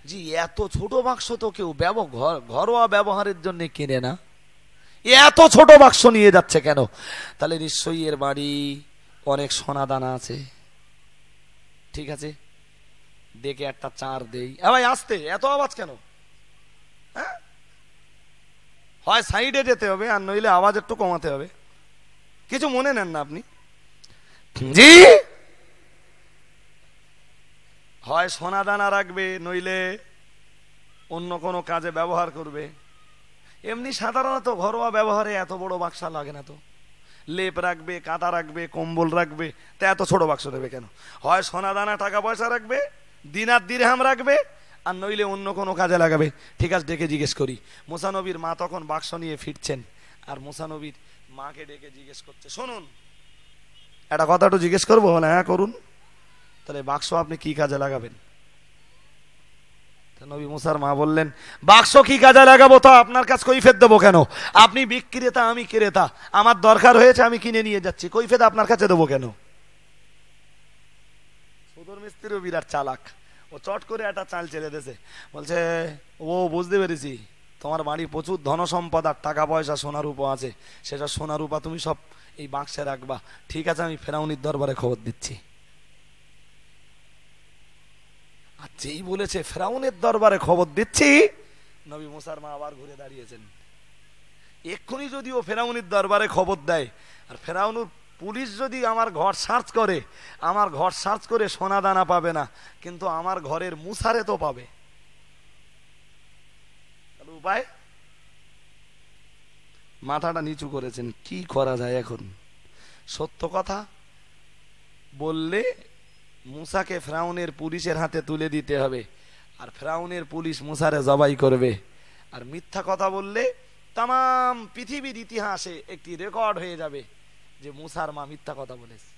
যে এত ছোট বাক্স তো কেউ ঘরোয়া ব্যবহারের জন্য কিনে না, এত ছোট বাক্স নিয়ে যাচ্ছে কেন? তাহলে নিশ্চয়ই এর বাড়ি অনেক সোনা দানা আছে। ঠিক আছে, দেখে একটা চার দেই। ভাই আসতে এত আওয়াজ কেন? হ্যাঁ, হয় সাইডে যেতে হবে, আর নইলে আওয়াজ একটু কমাতে হবে। কিছু মনে নেন না আপনি। জি, হয় সোনা দানা রাখবে, নইলে অন্য কোনো কাজে ব্যবহার করবে। এমনি সাধারণত ঘরোয়া ব্যবহারে এত বড় বাক্সা লাগে না তো। লেপ রাখবে, কাঁথা রাখবে, কম্বল রাখবে, তা এত ছোট বাক্স দেবে কেন? হয় সোনা দানা টাকা পয়সা রাখবে, দিনার দিরহাম রাখবে, আর নইলে অন্য কোনো কাজে লাগাবে। ঠিক আছে, ডেকে জিজ্ঞেস করি। মুসা নবীর মা তখন বাক্স নিয়ে ফিরছেন, আর মুসা নবীর মাকে ডেকে জিজ্ঞেস করছে, শুনুন একটা কথা একটু জিজ্ঞেস করবো? না, হ্যাঁ করুন। তাহলে বাক্স আপনি কি কাজে লাগাবেন? নবী মুসার মা বললেন, বাক্স কি কাজে লাগাবো তা আপনার কাছে কৈফিয়ত দেবো কেন? আপনি বিক্রেতা, আমি ক্রেতা, আমার দরকার হয়েছে, আমি কিনে নিয়ে যাচ্ছি, কৈফিয়ত আপনার কাছে দেবো কেন? সুতোর মিস্ত্রিও বিরাট চালাক, ও চট করে একটা চাল চেলে দিয়েছে। বলছে, ও বুঝতে পেরেছি, তোমার বাড়ি প্রচুর ধন সম্পদ আর টাকা পয়সা সোনা রূপা আছে, সেটা সোনা রূপা তুমি সব এই বাক্সে রাখবা। ঠিক আছে, আমি ফেরাউনির দরবারে খবর দিচ্ছি। আর যেই বলেছে ফেরাউনের দরবারে খবর দিচ্ছি, নবী মুসার মা আবার ঘুরে দাঁড়িয়েছেন। এক্ষুনি যদি ও ফেরাউনের দরবারে খবর দেয়, আর ফেরাউনের পুলিশ যদি আমার ঘর সার্চ করে, আমার ঘর সার্চ করে সোনা দানা পাবে না, কিন্তু আমার ঘরের মুসারে তো পাবে। উপায়? মাথাটা নিচু করেছেন, কি করা যায় এখন? সত্য কথা বললে মুসাকে ফেরাউনের পুলিশের হাতে তুলে দিতে হবে, আর ফেরাউনের পুলিশ মুসারে জবাই করবে। আর মিথ্যা কথা বললে তামাম পৃথিবীর ইতিহাসে একটি রেকর্ড হয়ে যাবে যে মুসার মা মিথ্যা কথা বলেছে।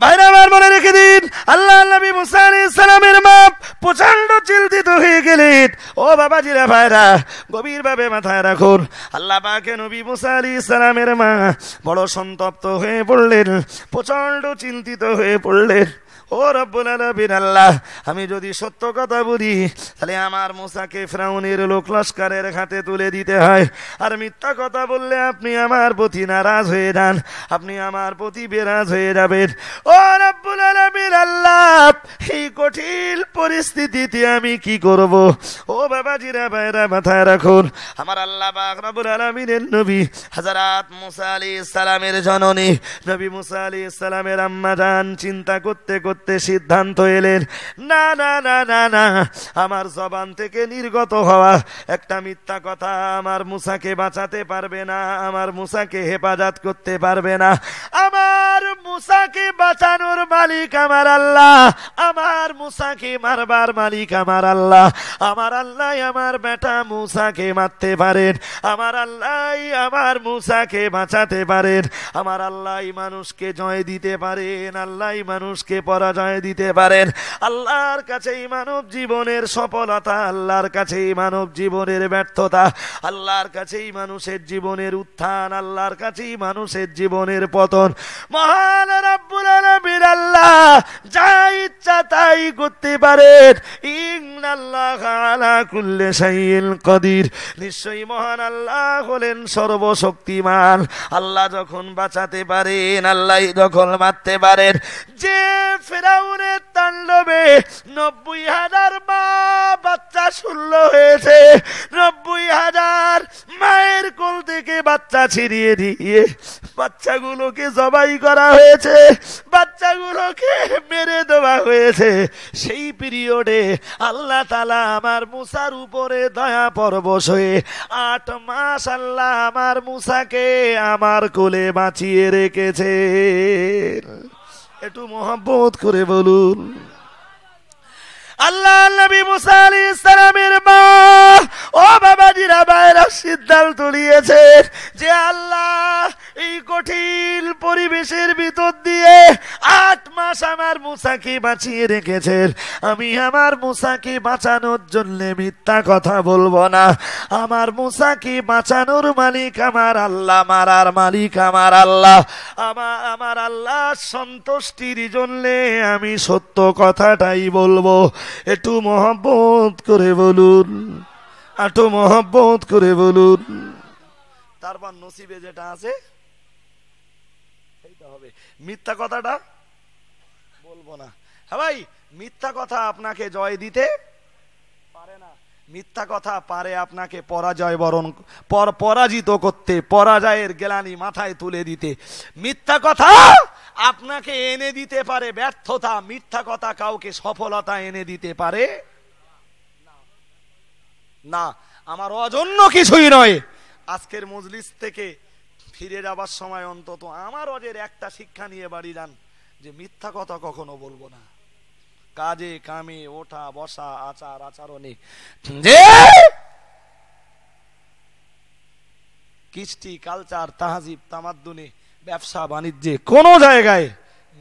ভাইরা আমার মনে রেখে দিন, আল্লাহ নবী মুসা আলাইহিস সালামের মা প্রচন্ড চিন্তিত হয়ে গেলেন। ও বাবাজিরা, ভাইরা গভীর ভাবে মাথায় রাখুন, আল্লাহ পাকে নবী মুসা আলাইহিস সালামের মা বড় সন্তপ্ত হয়ে পড়লেন, প্রচন্ড চিন্তিত হয়ে পড়লেন। ও রব্বুল আলামিন আল্লাহ, আমি যদি সত্য কথা বলি তাহলে আমার মুসাকে ফেরাউনের লোক লস্করের হাতে তুলে দিতে হয়, আর মিথ্যা কথা বললে আপনি আমার প্রতি নারাজ হয়ে যান, আপনি আমার প্রতি বেরাজ হয়ে যাবেন। ও রব্বুল আলামিন আল্লাহ, এই কঠিন পরিস্থিতিতে আমি কি করব? ও বাবাজিরা, ভাইরা মাথায় রাখুন, আমার আল্লাহ পাক রব্বুল আলামিনের নবী হযরত মুসা আলাইহিস সালামের জননী নবী মুসা আলাইহিস সালামের আম্মা জান চিন্তা করতে করতে সিদ্ধান্ত এলেন, না না না না না, আমার জবান থেকে নির্গত হওয়া একটা মিথ্যা কথা আমার মুসাকে বাঁচাতে পারবে না, আমার মুসাকে হেফাজত করতে পারবে না। আমার মুসাকে বাঁচানোর মালিক আমার আল্লাহ, আমার মুসাকে মারবার মালিক আমার আল্লাহ। আমার আল্লাহ আমার বেটা মুসাকে মারতে পারেন, আমার আল্লাহ আমার মুসাকে বাঁচাতে পারেন, আমার আল্লাহ মানুষকে জয় দিতে পারেন, আল্লাহ মানুষকে পরাজয় দিতে পারেন। আল্লাহর কাছেই মানব জীবনের সফলতা, আল্লাহর কাছেই মানব জীবনের ব্যর্থতা, আল্লাহর কাছেই মানুষের জীবনের উত্থান, আল্লাহর কাছেই মানুষের জীবনের পতন। মহান রব্বুল আলামিন আল্লাহ যা ইচ্ছা তাই করতে পারেন। ইন্নাল্লাহা আলা কুল্লি শাইইন কাদির, নিশ্চয়ই মহান আল্লাহ হলেন সর্বশক্তিমান। আল্লাহ যখন বাঁচাতে পারেন, আল্লাহ যখন মারতে পারেন। যে ফেরাউনের তাণ্ডবে 90,000 মা বাচ্চা শূন্য হয়েছে, 90,000 মায়ের কোল থেকে বাচ্চা ছিড়িয়ে দিয়ে বাচ্চাগুলোকে জবাই করা হয়েছে, বাচ্চাগুলোকে মেরে দেওয়া হয়েছে। সেই পিরিয়ডে আল্লাহ তাআলা আমার মুসার উপরে দয়া পরবশ হয়ে 8 মাস আল্লাহ আমার মুসাকে আমার কোলে বাঁচিয়ে রেখেছে। একটু মহব্বত করে বলুন। আল্লাহ নবী মুসা আলাইহিস সালামের মা ও বাবাজিরা বাইরা সিদ্ধান্ত নিয়েছে যে আল্লাহ এই কঠিন পরিবেশের ভিতর দিয়ে 8 মাস আমার মুসাকে বাঁচিয়ে রেখেছেন, আমি আমার মুসাকে বাঁচানোর জন্য মিথ্যা কথা বলবো না। আমার মুসাকে বাঁচানোর মালিক আমার আল্লাহ, মারার মালিক আমার আল্লাহ। আমার আল্লাহ সন্তুষ্টির জন্য আমি সত্য কথাটাই বলবো। একটু মহব্বত করে বলুন, একটু মহব্বত করে বলুন। তারপর নসিবে যেটা আছে সেইটা হবে। মিথ্যা কথাটা বলবো না। হ্যাঁ ভাই, মিথ্যা কথা আপনাকে জয় দিতে পারে না। মিথ্যা কথা পারে আপনাকে পরাজিত করতে, পরাজয়ের গ্লানি মাথায় তুলে দিতে। মিথ্যা কথা আপনাকে এনে দিতে পারে ব্যর্থতা, মিথ্যা কথা কাউকে সফলতা এনে দিতে পারে না। আমার অজন্য কিছুই নয়। আজকের মজলিস থেকে ফিরে যাবার সময় অন্তত আমার অজের একটা শিক্ষা নিয়ে বাড়ি যান, যে মিথ্যা কথা কখনো বলবো না। কাজে কামে, ওঠা বসা, আচার আচরণে, যে কৃষ্টি কালচার তাহজিব তামাদ্দুনে, ব্যবসা বাণিজ্যে, কোন জায়গায়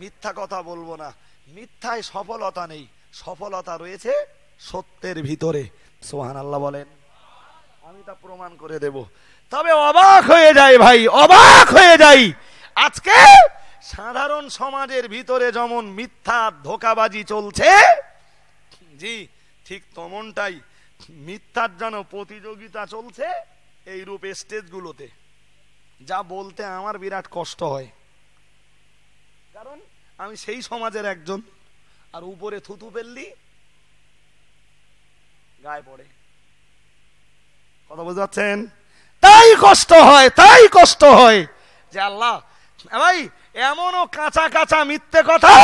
মিথ্যা কথা বলবো না। মিথ্যায় সফলতা নেই, সফলতা রয়েছে সত্যের ভিতরে। সুবহানাল্লাহ বলেন। আমি তা প্রমাণ করে দেব। তবে অবাক হয়ে যাই ভাই, অবাক হয়ে যাই। আজকে সাধারণ সমাজের ভিতরে যেমন মিথ্যা ধোঁকাবাজি চলছে, জি ঠিক তেমনটাই মিথ্যার যেন প্রতিযোগিতা চলছে এই রূপ স্টেজগুলোতে। যা বলতে আমার বিরাট কষ্ট হয়, কারণ আমি সেই সমাজের একজন। আর উপরে থুতু ফেললি গায়ে পড়ে, কথা বুঝতে পারছেন? তাই কষ্ট হয়, তাই কষ্ট হয় যে আল্লাহ ভাই এমনও কাঁচা কাঁচা মিথ্যে কথা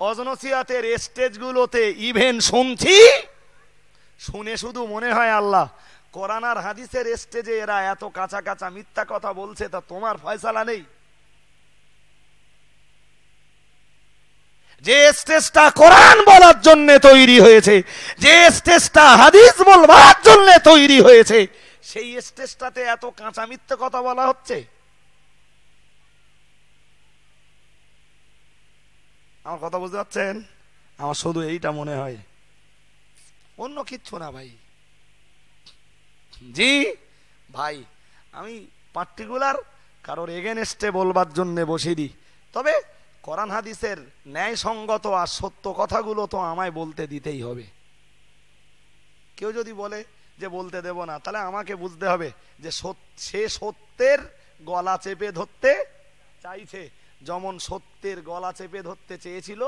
অজনসিয়াতের স্টেজগুলোতে ইভেন শুনছি, শুনে শুধু মনে হয় আল্লাহ কোরআন আর হাদিসের স্টেজে এরা এত কাঁচা কাঁচা মিথ্যা কথা বলছে, তা তোমার ফয়সালা নেই? যে স্টেজটা কোরআন বলার জন্য তৈরি হয়েছে, যে স্টেজটা হাদিস বলবার জন্য তৈরি হয়েছে, সেই স্টেজটাতে এত কাঁচা মিথ্যে কথা বলা হচ্ছে। আমার কথা বুঝতে পারছেন? আমার শুধু এইটা মনে হয়, অন্য কিচ্ছু না ভাই। জি ভাই, আমি পার্টিকুলার কারোর এগেনস্টে বলবার জন্য বসিনি, তবে কোরআন হাদিসের ন্যায়সঙ্গত আর সত্য কথাগুলো তো আমায় বলতে দিতেই হবে। কেউ যদি বলে যে বলতে দেব না, তাহলে আমাকে বুঝতে হবে যে সে সত্যের গলা চেপে ধরতে চাইছে, যেমন সত্যের গলা চেপে ধরতে চেয়েছিল।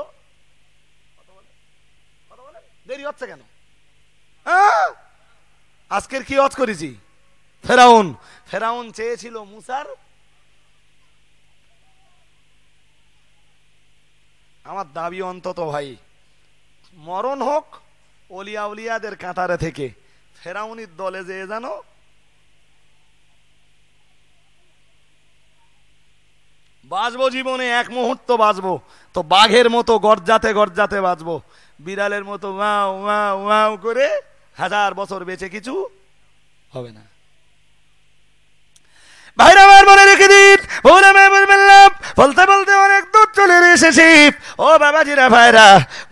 দেরি হচ্ছে কেন? আজকের কি ওয়াজ করেছি? ফেরাউন চেয়েছিল মুসার। আমার দাবি অন্তত ভাই মরণ হোক ওলিয়া উলিয়াদের কাতারে থেকে, ফেরাউনির দলে যে জানো বাঁচবো, জীবনে এক মুহূর্ত বাঁচবো তো বাঘের মতো গর্জাতে গর্জাতে বাঁচবো, বিড়ালের মতো ওয়াও ওয়াও ওয়াও করে 1000 বছর বেঁচে কিছু হবে না। ভাইরা আমার মনে রেখে দিন, বলতে বলতে অনেক দূর চলে এসেছি। ও বাবাজিরা ভাইরা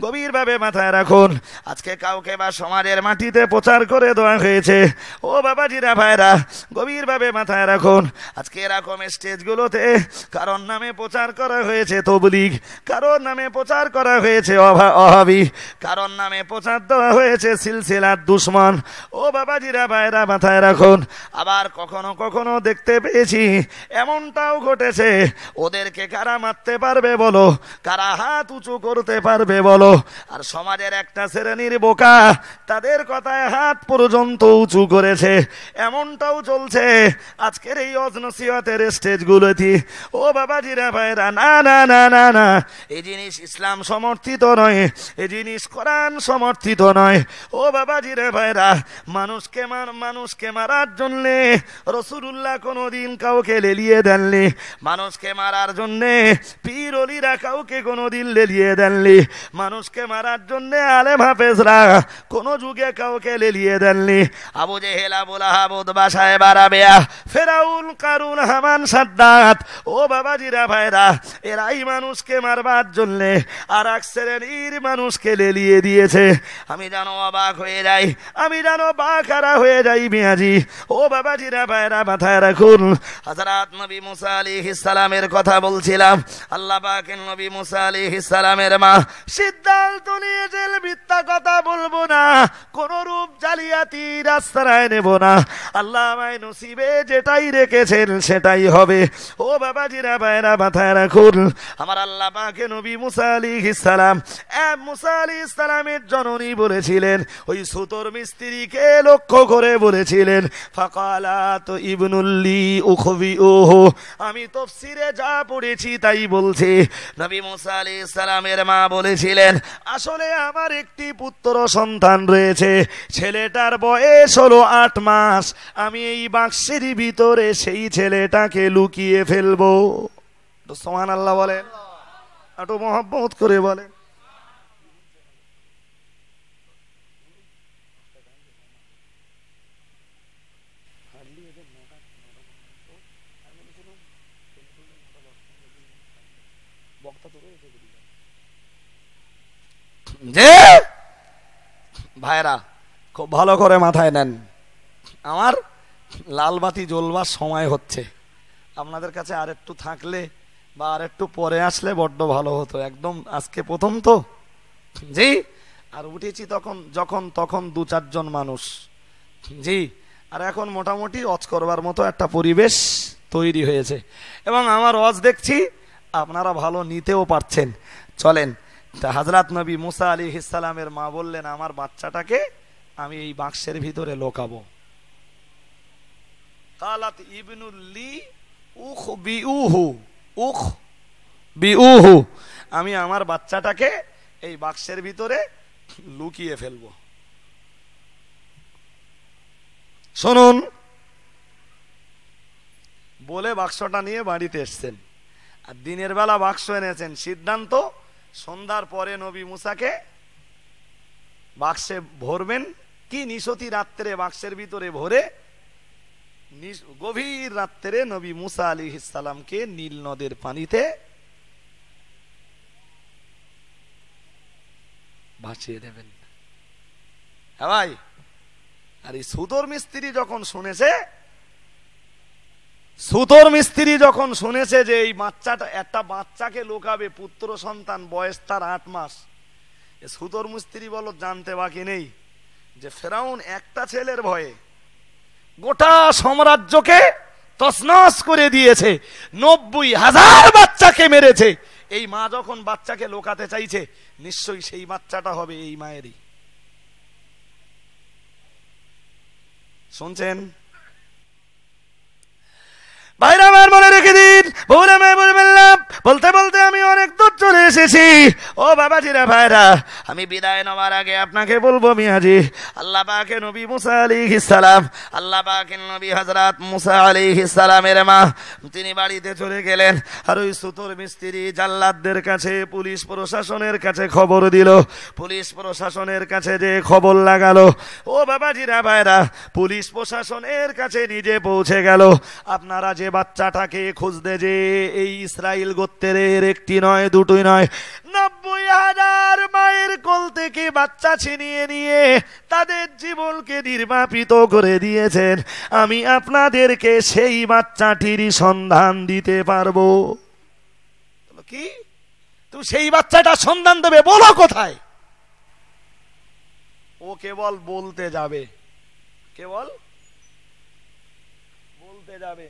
গভীর ভাবে মাথায় রাখুন, আজকে কাউকে বা সমাজের মাটিতে প্রচার করে দেওয়া হয়েছে। ও বাবাজিরা ভাইরা গভীর ভাবে মাথায় রাখুন, আজকে এরকম স্টেজগুলোতে কারণ নামে প্রচার করা হয়েছে তবলিগ, কারণ নামে প্রচার করা হয়েছে ওয়াহাবি, কারণ নামে প্রচার দেওয়া হয়েছে সিলসিলার দুশমন। ও বাবাজিরা ভাইরা মাথায় রাখুন, আবার কখনো কখনো দেখতে পেয়েছি এমনটাও ঘটেছে, ওদেরকে কারা মারতে পারবে বলো, কারা হাত উঁচু করতে পারবে বলো? আর সমাজের একটা শ্রেণীর বোকা তাদের কথায় হাত পর্যন্ত উঁচু করেছে। এমনটাও চলছে আজকের এই অজনসিয়তের স্টেজগুলোতে। ও বাবাজিরা ভাইরা, না না না না না, এই জিনিস ইসলাম সমর্থিত নয়, এই জিনিস কোরআন সমর্থিত নয়। ও বাবাজিরা ভাইরা, মানুষকে মারার জন্যে রাসূলুল্লাহ কোনোদিন কাউকে লেলিয়ে দেননি। মানুষকে মারার জন্যে পীর ওলিরা কাউকে কোনোদিন লেলিয়ে দেননি। মানুষকে মারার জন্যে আলেম হাফেজরা কোনো যুগে কাউকে লেলিয়ে দেননি। আবু জেহেল, আবু লাহাব, উতবা, সায়েবা, রাবেয়া, ফেরাউন, কারুন, হামান, সাদ্দাত, ও বাবাজিরা ভাইরা, এরাই মানুষকে মারবার জন্যে আর এক শ্রেণীর মানুষকে লেলিয়ে দিয়েছে। আমি জানো অবাক হয়ে যাই, আমি জানো বাকারা হয়ে যাই মিয়াজি। ও বাবাজিরা ভাইরা, মাথায় রাখুন, হযরত নবী মুসা আলাইহিস সালামের কথা বলছিলাম। আল্লাহ পাকের নবী মুসা আলাইহিস সালামের মা সিদ্ধান্ত নিয়েছেন মিথ্যা কথা বলবো না, কোন রূপ জালিয়াতি রাস্তায় নেব না। আল্লাহ আমায় নসিবে যেটাই রেখেছেন সেটাই হবে। ও বাবাজিরা ভাইরা, মাথায় রাখুন, আমার আল্লাহ পাকের নবী মুসা আলাইহিস সালাম, মুসা আলাইহিস সালামের জননী বলেছিলেন, ওই সুতোর মিস্ত্রিকে লক্ষ্য করে বলেছিলেন, ফাকালাত ইবনুল্লি উখবিউহু। আমি তাফসীরে যা পড়েছি তাই বলছি। নবী মুসা আলাইহিস সালামের মা বলেছিলেন, আসলে আমার একটি পুত্র সন্তান রয়েছে, ছেলেটার বয়স হলো 8 মাস, আমি এই বাক্সের ভিতরে সেই ছেলেটাকে লুকিয়ে ফেলবো। সুবহানাল্লাহ বলেন, একটু মহব্বত করে বলেন। যে ভাইরা খুব ভালো করে মাথায় নেন, আমার লাল বাতি জ্বলবার সময় হচ্ছে। আপনাদের কাছে আর একটু থাকলে বা আর একটু পরে আসলে বড্ড ভালো হতো। একদম আজকে প্রথম তো, জি, আর উঠেছি তখন 2-4 জন মানুষ, জি, আর এখন মোটামুটি ওয়াজ করবার মতো একটা পরিবেশ তৈরি হয়েছে এবং আমার ওয়াজ দেখছি আপনারা ভালো নিতেও পারছেন। চলেন, তা হযরত নবী মুসা আলাইহিস সালামের মা বললেন, আমার বাচ্চাটাকে আমি এই বাক্সের ভিতরে লুকাবো। কালাত ইবনুল্লি উখবিউহু, আমি আমার বাচ্চাটাকে এই বাক্সের ভিতরে লুকিয়ে ফেলবো। শুনুন, বলে বাক্সটা নিয়ে বাড়িতে এসছেন, আর দিনের বেলা বাক্স এনেছেন। সিদ্ধান্ত, সন্ধ্যার পরে নবী মুসাকে বাক্সে ভরবেন, কি নিশতি রাত্রে বাক্সের ভিতরে ভরে গভীর রাত্রে নবী মুসা আলাইহিস সালামকে নীল নদের পানিতে ভাসিয়ে দেবেন। হ্যাঁ ভাই, আর এই সুতোর মিস্ত্রি যখন শুনেছে যে এই বাচ্চাটা, একটা বাচ্চাকে লোকাবে, পুত্র সন্তান, বয়স তার 8 মাস, সুতোর মিস্ত্রি বলো জানতে বাকি নেই যে ফেরাউন একটা ছেলের ভয়ে গোটা সাম্রাজ্যকে তছনছ করে দিয়েছে, 90,000 বাচ্চাকে মেরেছে। এই মা যখন বাচ্চাকে লোকাতে চাইছে, নিশ্চয়ই সেই বাচ্চাটা হবে এই মায়েরই। শুনছেন ভাইরা, আমার মনে রেখে দিন, বউরা মায় বললাম, বলতে বলতে আমি অনেক দূর চলে এসেছি। ও বাবাজিরা ভাইরা, আমি বিদায় নেওয়ার আগে আপনাকে বলবো মিয়াজি, আল্লাহ পাকের নবী মুসা আলাইহিস সালাম, আল্লাহ পাকের নবী হযরত মুসা আলাইহিস সালামের মা, তিনি বাড়িতে চলে গেলেন। আর ওই সুতোর মিস্ত্রি জাল্লাদদের কাছে, পুলিশ প্রশাসনের কাছে খবর দিল। পুলিশ প্রশাসনের কাছে যে খবর লাগালো, ও বাবাজিরা ভাইরা, পুলিশ প্রশাসনের কাছে নিজে পৌঁছে গেল। আপনারা যে বাচ্চাটাকে খুঁজতে যে এই ইসরাইল গোত্রের একটি নয়, দুটোই নয়, 90,000 মায়ের কোল থেকে বাচ্চা ছিনিয়ে নিয়ে তাদের জীবনকে নির্বাপিত করে দিয়েছেন, আমি আপনাদেরকে সেই বাচ্চাটির সন্ধান দিতে পারবো। কি তুমি সেই বাচ্চাটা সন্ধান দেবে, বলো কোথায়? ও কেবল বলতে যাবে, কেবল বলতে যাবে।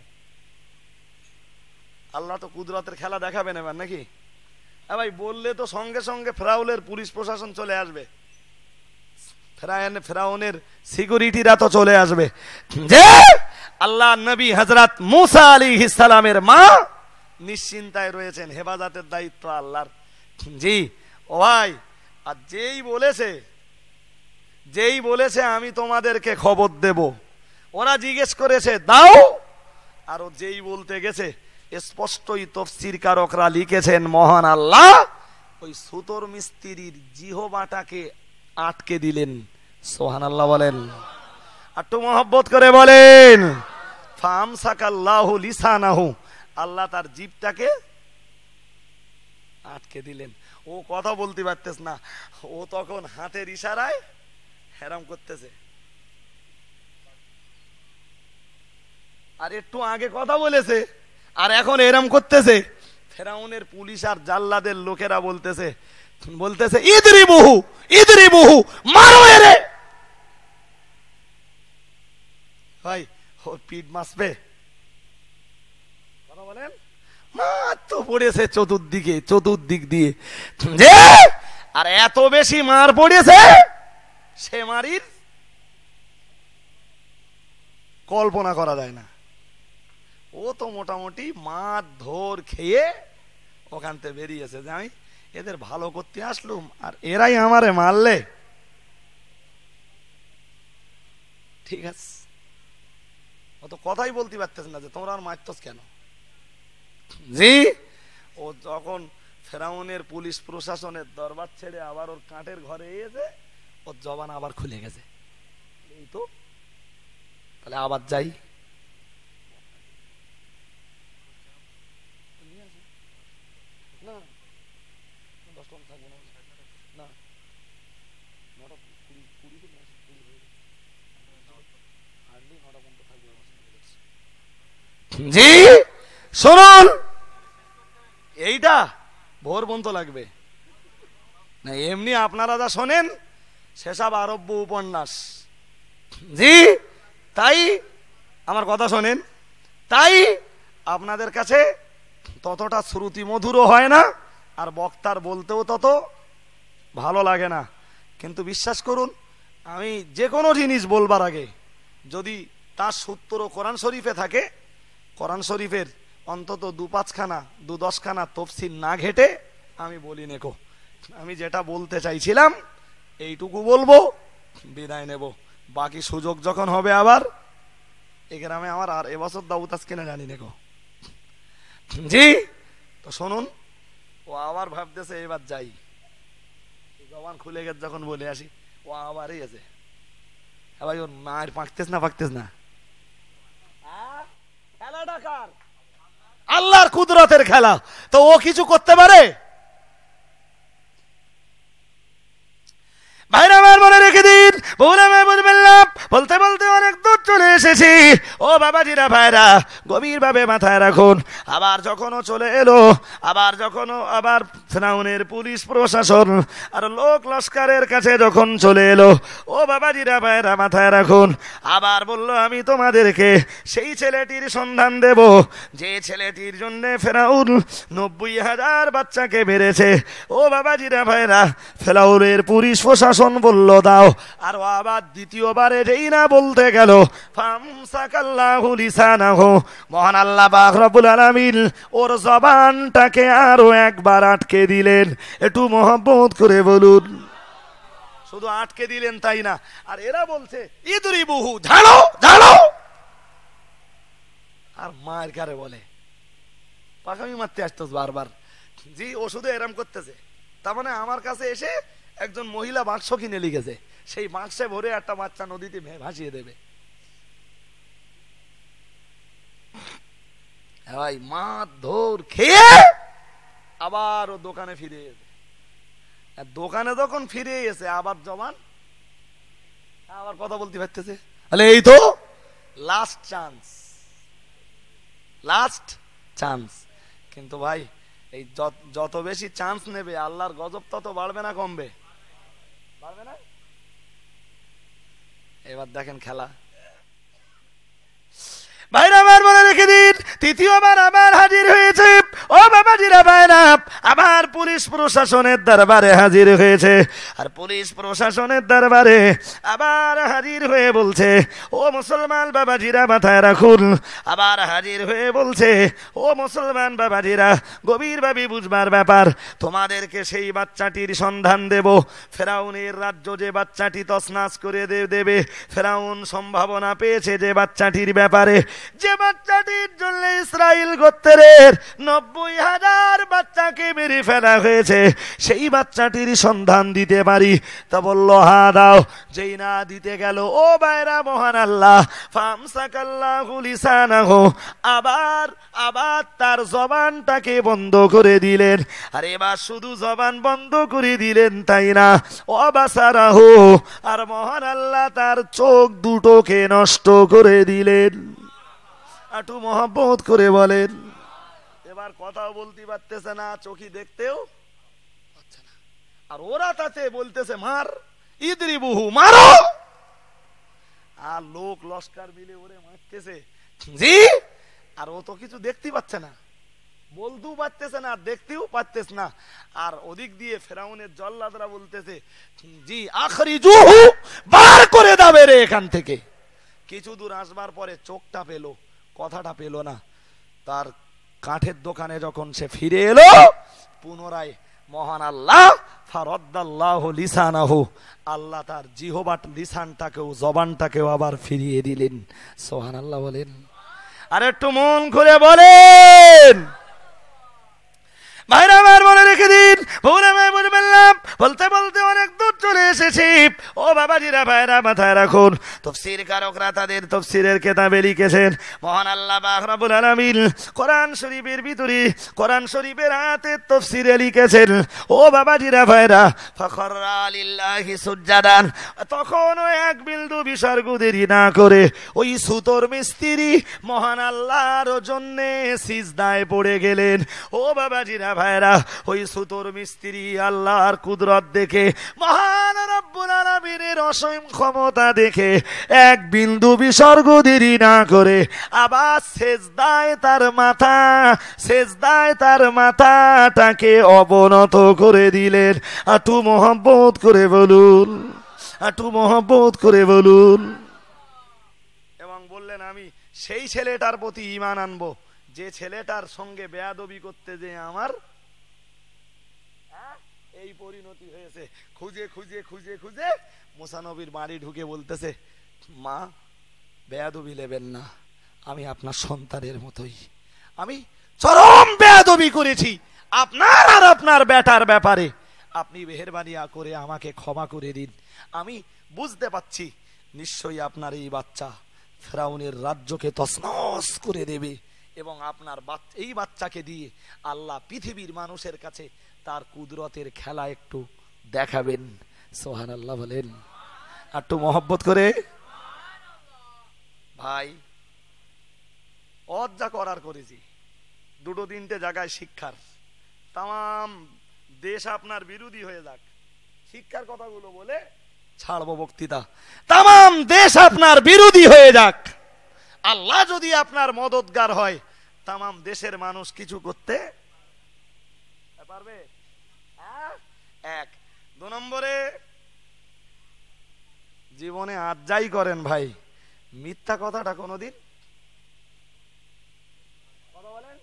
আল্লাহ তো কুদরতের খেলা দেখাবেন এবার নাকি? ভাই বললে তো সঙ্গে সঙ্গে ফেরাউনের পুলিশ প্রশাসন চলে আসবে, ফেরাউনের সিকিউরিটিরা তো চলে আসবে। যে আল্লাহ নবী হযরত মুসা আলাইহিস সালামের মা নিশ্চিন্তায় রয়েছেন, হেফাজতের দায়িত্ব আল্লাহর। জি ও ভাই, আর যেই বলেছে আমি তোমাদেরকে খবর দেব, ওরা জিজ্ঞেস করেছে দাও, আর ও যেই বলতে গেছে স্পষ্টই তাফসীর কারকরা লিখেছেন মহান আল্লাহ ওই সুতোর মিস্ত্রির জিহবাটাকে আটকে দিলেন। সুবহানাল্লাহ বলেন, একটু মহব্বত করে বলেন। ফামসাকাল্লাহু লিসানাহু, আল্লাহ তার জিভটাকে আটকে দিলেন। ও কথা বলতে পারতেছ না, ও তখন হাতের ইশারায় হেরাম করতেছে, আর একটু আগে কথা বলেছে আর এখন এরম করতেছে। ফেরাউনের পুলিশ আর জাল্লাদের লোকেরা বলতেছে ইদরিবুহু মারো এরে। ভাই ওর পিঠ মাসবে, কথা বলেন, মার তো পড়েছে চতুর্দিক দিয়ে, যে আর এত বেশি মার পড়েছে সে মারির কল্পনা করা যায় না। ও তো মোটামুটি মার ধর খেয়ে ওখান থেকে বেরিয়েছে যে আমি এদের ভালো করতে আসলুম আর এরাই আমারে মারলে, ঠিক আছে। ও তো কথাই বলতে পারতেছে না যে তোমরা আর মারতস কেন। জি ও যখন ফেরাউনের পুলিশ প্রশাসনের দরবার ছেড়ে আবার ওর কাঠের ঘরে এসে ওর জবান আবার খুলে গেছে। এই তো তাহলে আবার যাই, জি শুনুন, এইটা ভোর পর্যন্ত লাগবে না, এমনি আপনারা যা শোনেন সেসব আরব্য উপন্যাস। জি তাই আমার কথা শোনেন, তাই আপনাদের কাছে ততটা শ্রুতি মধুরও হয় না, আর বক্তার বলতেও তত ভালো লাগে না। কিন্তু বিশ্বাস করুন, আমি যে কোনো জিনিস বলবার আগে যদি তার সূত্র কোরআন শরীফে থাকে, কোরআন শরীফের অন্তত 2-5খানা 2-10খানা তফসির না ঘেটে আমি বলি নেকো। আমি যেটা বলতে চাইছিলাম এইটুকু বলবো, বিদায় নেব। বাকি সুযোগ যখন হবে আবার এই গ্রামে আমার আর এবছর দাউতাস কিনা জানি নেকো। জি তো শুনুন, ও আবার ভাবতেছে এবার যাই, জবান খুলে গেছে যখন বলে আসি, ও আবারই আছে। ভাই ওর মায়ের পাকতেছ না খেলাটা কার? আল্লাহর কুদরতের খেলা, তো ও কিছু করতে পারে? ভাইরা আমার মনে রেখে দিন, বলতে বলতে অনেক দূর চলে এসেছি। ও বাবাজিরা ভাইরা গভীর ভাবে মাথায় রাখুন, আবার যখন ও চলে এলো, আবার ফেরাউনের পুলিশ প্রশাসন আর লোক লস্করের কাছে যখন চলে এলো, ও বাবাজিরা ভাইরা মাথায় রাখুন, আবার বলল আমি তোমাদেরকে সেই ছেলেটির সন্ধান দেব যে ছেলেটির জন্য ফেরাউন 90,000 বাচ্চাকে মেরেছে। ও বাবাজিরা ভাইরা ফেরাউনের পুলিশ প্রশাসন বলল দাও, আর আবার দ্বিতীয়বারে যেই না বলতে গেল, ফামসাকাল্লাহু লিসানাহু, মহান আল্লাহ পাক রব্বুল আলামিন ওর জবানটাকে আরো একবার আটকে দিলেন। একটু মহব্বত করে বলুন, শুধু আটকে দিলেন তাই না, আর এরা বলছে ইদরিবুহু, ঝাড়ো। আর মায়ের কারে বলে পাকামি মারতে আসতেছ বারবার। জি ও শুধু এরম করতেছে, তার মানে আমার কাছে এসে একজন মহিলা বাক্স কিনে লিখেছে, সেই বাক্সে ভরে একটা বাচ্চা নদীতে ভাসিয়ে দেবে। ভাই মার ধর খেয়ে আবার ও দোকানে ফিরে এসে, দোকানে যখন ফিরে এসে আবার জবান আবার কথা বলতে পারতেছে। তাহলে এই তো লাস্ট চান্স। কিন্তু ভাই এই যত বেশি চান্স নেবে আল্লাহর গজব তত বাড়বে না কমবে? বাড়বে না। এবার দেখেন খেলা, ভাইরা আমার মনে রেখে দিন, তৃতীয়বার আবার হাজির হয়েছে। ও বাবাজিরা ভাইরা, আবার পুলিশ প্রশাসনের দরবারে হাজির হয়েছে। আর পুলিশ প্রশাসনের দরবারে আবার হাজির হয়ে বলছে, ও মুসলমান বাবাজিরা মাথায় রাখুন, আবার হাজির হয়ে বলছে, ও মুসলমান বাবাজিরা গভীরভাবে বুঝবার ব্যাপার, তোমাদেরকে সেই বাচ্চাটির সন্ধান দেব। ফেরাউনের রাজ্য যে বাচ্চাটি তছনছ করে দেবে, ফেরাউন সম্ভাবনা পেয়েছে যে বাচ্চাটির ব্যাপারে, যে বাচ্চাটির জন্য ইসরাইল গোত্রের 90,000 বাচ্চাকে মেরে ফেলা হয়েছে, সেই বাচ্চাটির সন্ধান দিতে পারি। তা বলল হা দাও। যেই না দিতে গেল, ও বাইরা মহান আল্লাহ ফামসাকাল্লাহু লিসানাহু, আবার তার জবানটাকে বন্ধ করে দিলেন। আর এবার শুধু জবান বন্ধ করে দিলেন তাই না, ওয়াবাসারাহু, আর মহান আল্লাহ তার চোখ দুটোকে নষ্ট করে দিলেন। একটু মহব্বত করে বলেন। এবার কথাও বলতে পারতেছে না, চোখই দেখতেও পাচ্ছে না। আর ওরা তাতে বলতেছে মার, ইদরিবুহু, মারো। আর লোক লস্কর মিলে ওরে মারতেছে, জি। আর ও তো কিছু দেখতে পাচ্ছে না, বলতেও পারতেছে না, দেখতেও পারতেছে না। আর ওদিক দিয়ে ফেরাউনের জল্লাদরা বলতেছে, জি আখরিজুহু, বার করে দাও রে এখান থেকে। কিছু দূর আসবার পরে চোখটা পেল, কথাটা পেল না। তার কাঠের দোকানে যখন সে ফিরে এলো, পুনরায় মহান আল্লাহ ফারাদ্দাল্লাহু লিসানাহু, আল্লাহ তার জিহ্বার লিসানটাকেও, জবানটাকেও আবার ফিরিয়ে দিলেন। সুবহানাল্লাহ বলেন। আর একটু মন খুলে বলেন। ভাইরা আমার মনে রেখে দিন, বলতে বলতে অনেক দূর চলে এসেছি। ও বাবাজিরা ভাইরা মাথায় রাখুন, তাফসীর কারকরা তাদের তাফসীরের কিতাবে লিখেছেন, মহান আল্লাহ পাক রব্বুল আলামিন কোরআন শরীফের ভিতরে, কোরআন শরীফের আয়াতের তাফসীরে লিখেছেন, ও বাবাজিরা ভাইরা ফাখরা লিল্লাহি সুজদান, তখন ওই এক বিন্দু বিসর্গ দেরি না করে ওই সুতোর মিস্ত্রি মহান আল্লাহর জন্য সিজদায় পড়ে গেলেন। ও বাবাজিরা ভাইরা, ওই সুতোর মিস্ত্রি আল্লাহর কুদরত দেখে, মহান রব্বুল আলামিনের অসীম ক্ষমতা দেখে এক বিন্দু বিসর্গ দেরি না করে আবার সেজদায় তার মাথাটাকে অবনত করে দিলেন। একটু মহব্বত করে বলুন, একটু মহব্বত করে বলুন। এবং বললেন, আমি সেই ছেলেটার প্রতি ঈমান আনবো যে ছেলেটার সঙ্গে বেয়াদবি করতে যে আমার এই পরিণতি হয়েছে। খুঁজে খুঁজে খুঁজে খুঁজে মুসা নবীর বাড়ি ঢুকে বলতেছে, মা বেয়াদবি নেবেন না, আমি আপনার সন্তানের মতোই, আমি চরম বেয়াদবি করেছি আপনার আর আপনার বেটার ব্যাপারে, আপনি মেহেরবানি করে আমাকে ক্ষমা করে দিন। আমি বুঝতে পারছি নিশ্চয়ই আপনার এই বাচ্চা ফেরাউনের রাজ্যকে তছনছ করে দেবে, এবং আপনার এই বাচ্চাকে দিয়ে আল্লাহ পৃথিবীর মানুষের কাছে তার কুদরতের খেলা একটু দেখাবেন। সুবহানাল্লাহ বলেন। একটু মহব্বত করে। ভাই যা করার করেছি, দুটো তিনটে জায়গায় শিক্ষার, তাম দেশ আপনার বিরোধী হয়ে যাক, শিক্ষার কথাগুলো বলে ছাড়বো বক্তৃতা। তাম দেশ আপনার বিরোধী হয়ে যাক, আল্লাহ যদি আপনার মদতগার হয়, তাম দেশের মানুষ কিছু করতে পারবে। এক। দু নম্বরে, জীবনে আজ যাই করেন ভাই, মিথ্যা কথাটা কোনোদিন কথা বলেন,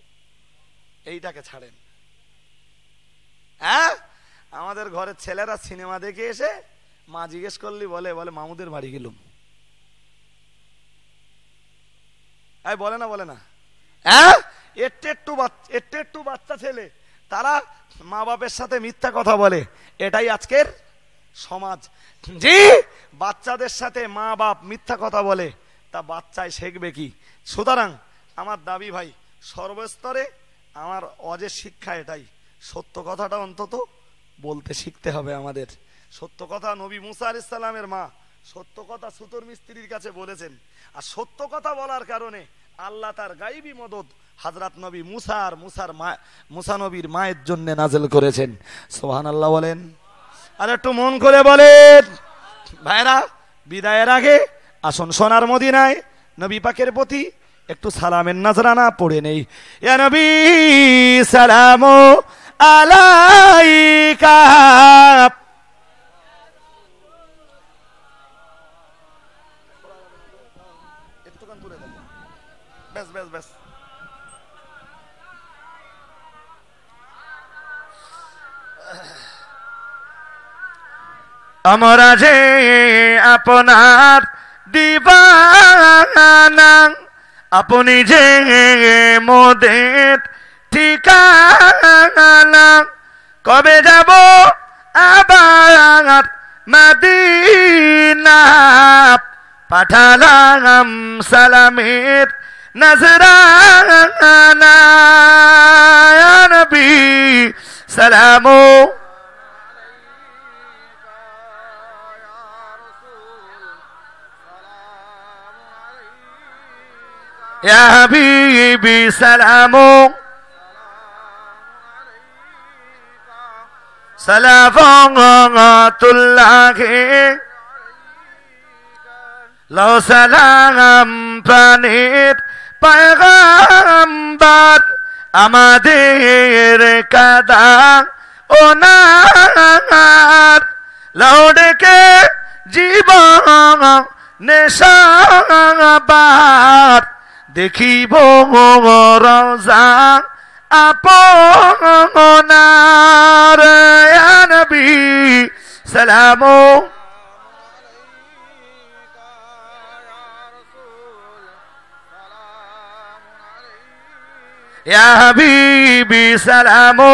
এইটাকে ছাড়েন। হ্যাঁ, আমাদের ঘরের ছেলেরা সিনেমা দেখে এসে মা জিজ্ঞেস করলি বলে মামুদের বাড়ি গেলুম, বলে না, হ্যাঁ, একটু বাচ্চা ছেলে, তারা মা বাপের সাথে মিথ্যা কথা বলে। এটাই আজকের সমাজ। জি, বাচ্চাদের সাথে মা বাপ মিথ্যা কথা বলে, তা বাচ্চায় শিখবে কি? সুতরাং আমার দাবি ভাই, সর্বস্তরে আমার অজের শিক্ষা এটাই, সত্য কথাটা অন্তত বলতে শিখতে হবে আমাদের। সত্য কথা নবী মুসা আলাইহিস সালামের মা সত্য কথা সুতোর মিস্ত্রির কাছে বলেছেন, আর সত্য কথা বলার কারণে আল্লাহ তার গায়বী মদদ হযরত নবী মুসা নবীর মায়ের জন্য নাযিল করেছেন। সুবহানাল্লাহ বলেন। আর একটু মন করে বলেন। ভাইরা, বিদায়ের আগে আসুন সোনার মদিনায় নবী পাকের প্রতি একটু সালামের নজরানা পড়ে নেই। ইয়া নবী সালামু আলাইকা, আমরা যে আপনার দিবানা, আপনি যে মোদের ঠিকানা, কবে যাব আবার মদিনা, পাঠালাম সালামের নজরানা। ইয়া নবী সালামু ইয়া হাবিবি সালামু সালাওয়াতুল্লাহি, লাও সালাম প্রাণের পয়গম্বর, আমাদের কাদা ওনার, লাও ডেকে জীবন নেশাবার, দেখিব রওজা আপনার। ইয়া নবী সালামু ইয়া হাবিবি সালামু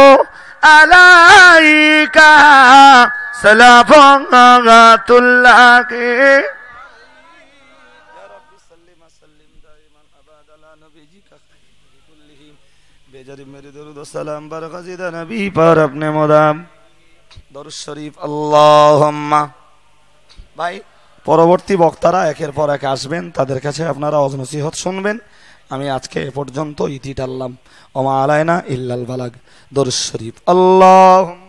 আলাইকা, সালাওয়াতুল্লাহি। मेरे दरूद सलाम बरकज़िदा नबी पर अपने मुदाम दरूद शरीफ अल्लाहुम्मा। भाई পরবর্তী বক্তারা একের পর এক আসবেন, তাদের কাছে আপনারা ওয়াজ নসিহত শুনবেন। আমি আজকে এ পর্যন্ত ইতি টানলাম। ওমা আলাইনা ইল্লাল বালাগ। দরুদ শরীফ। আল্লাহুম্মা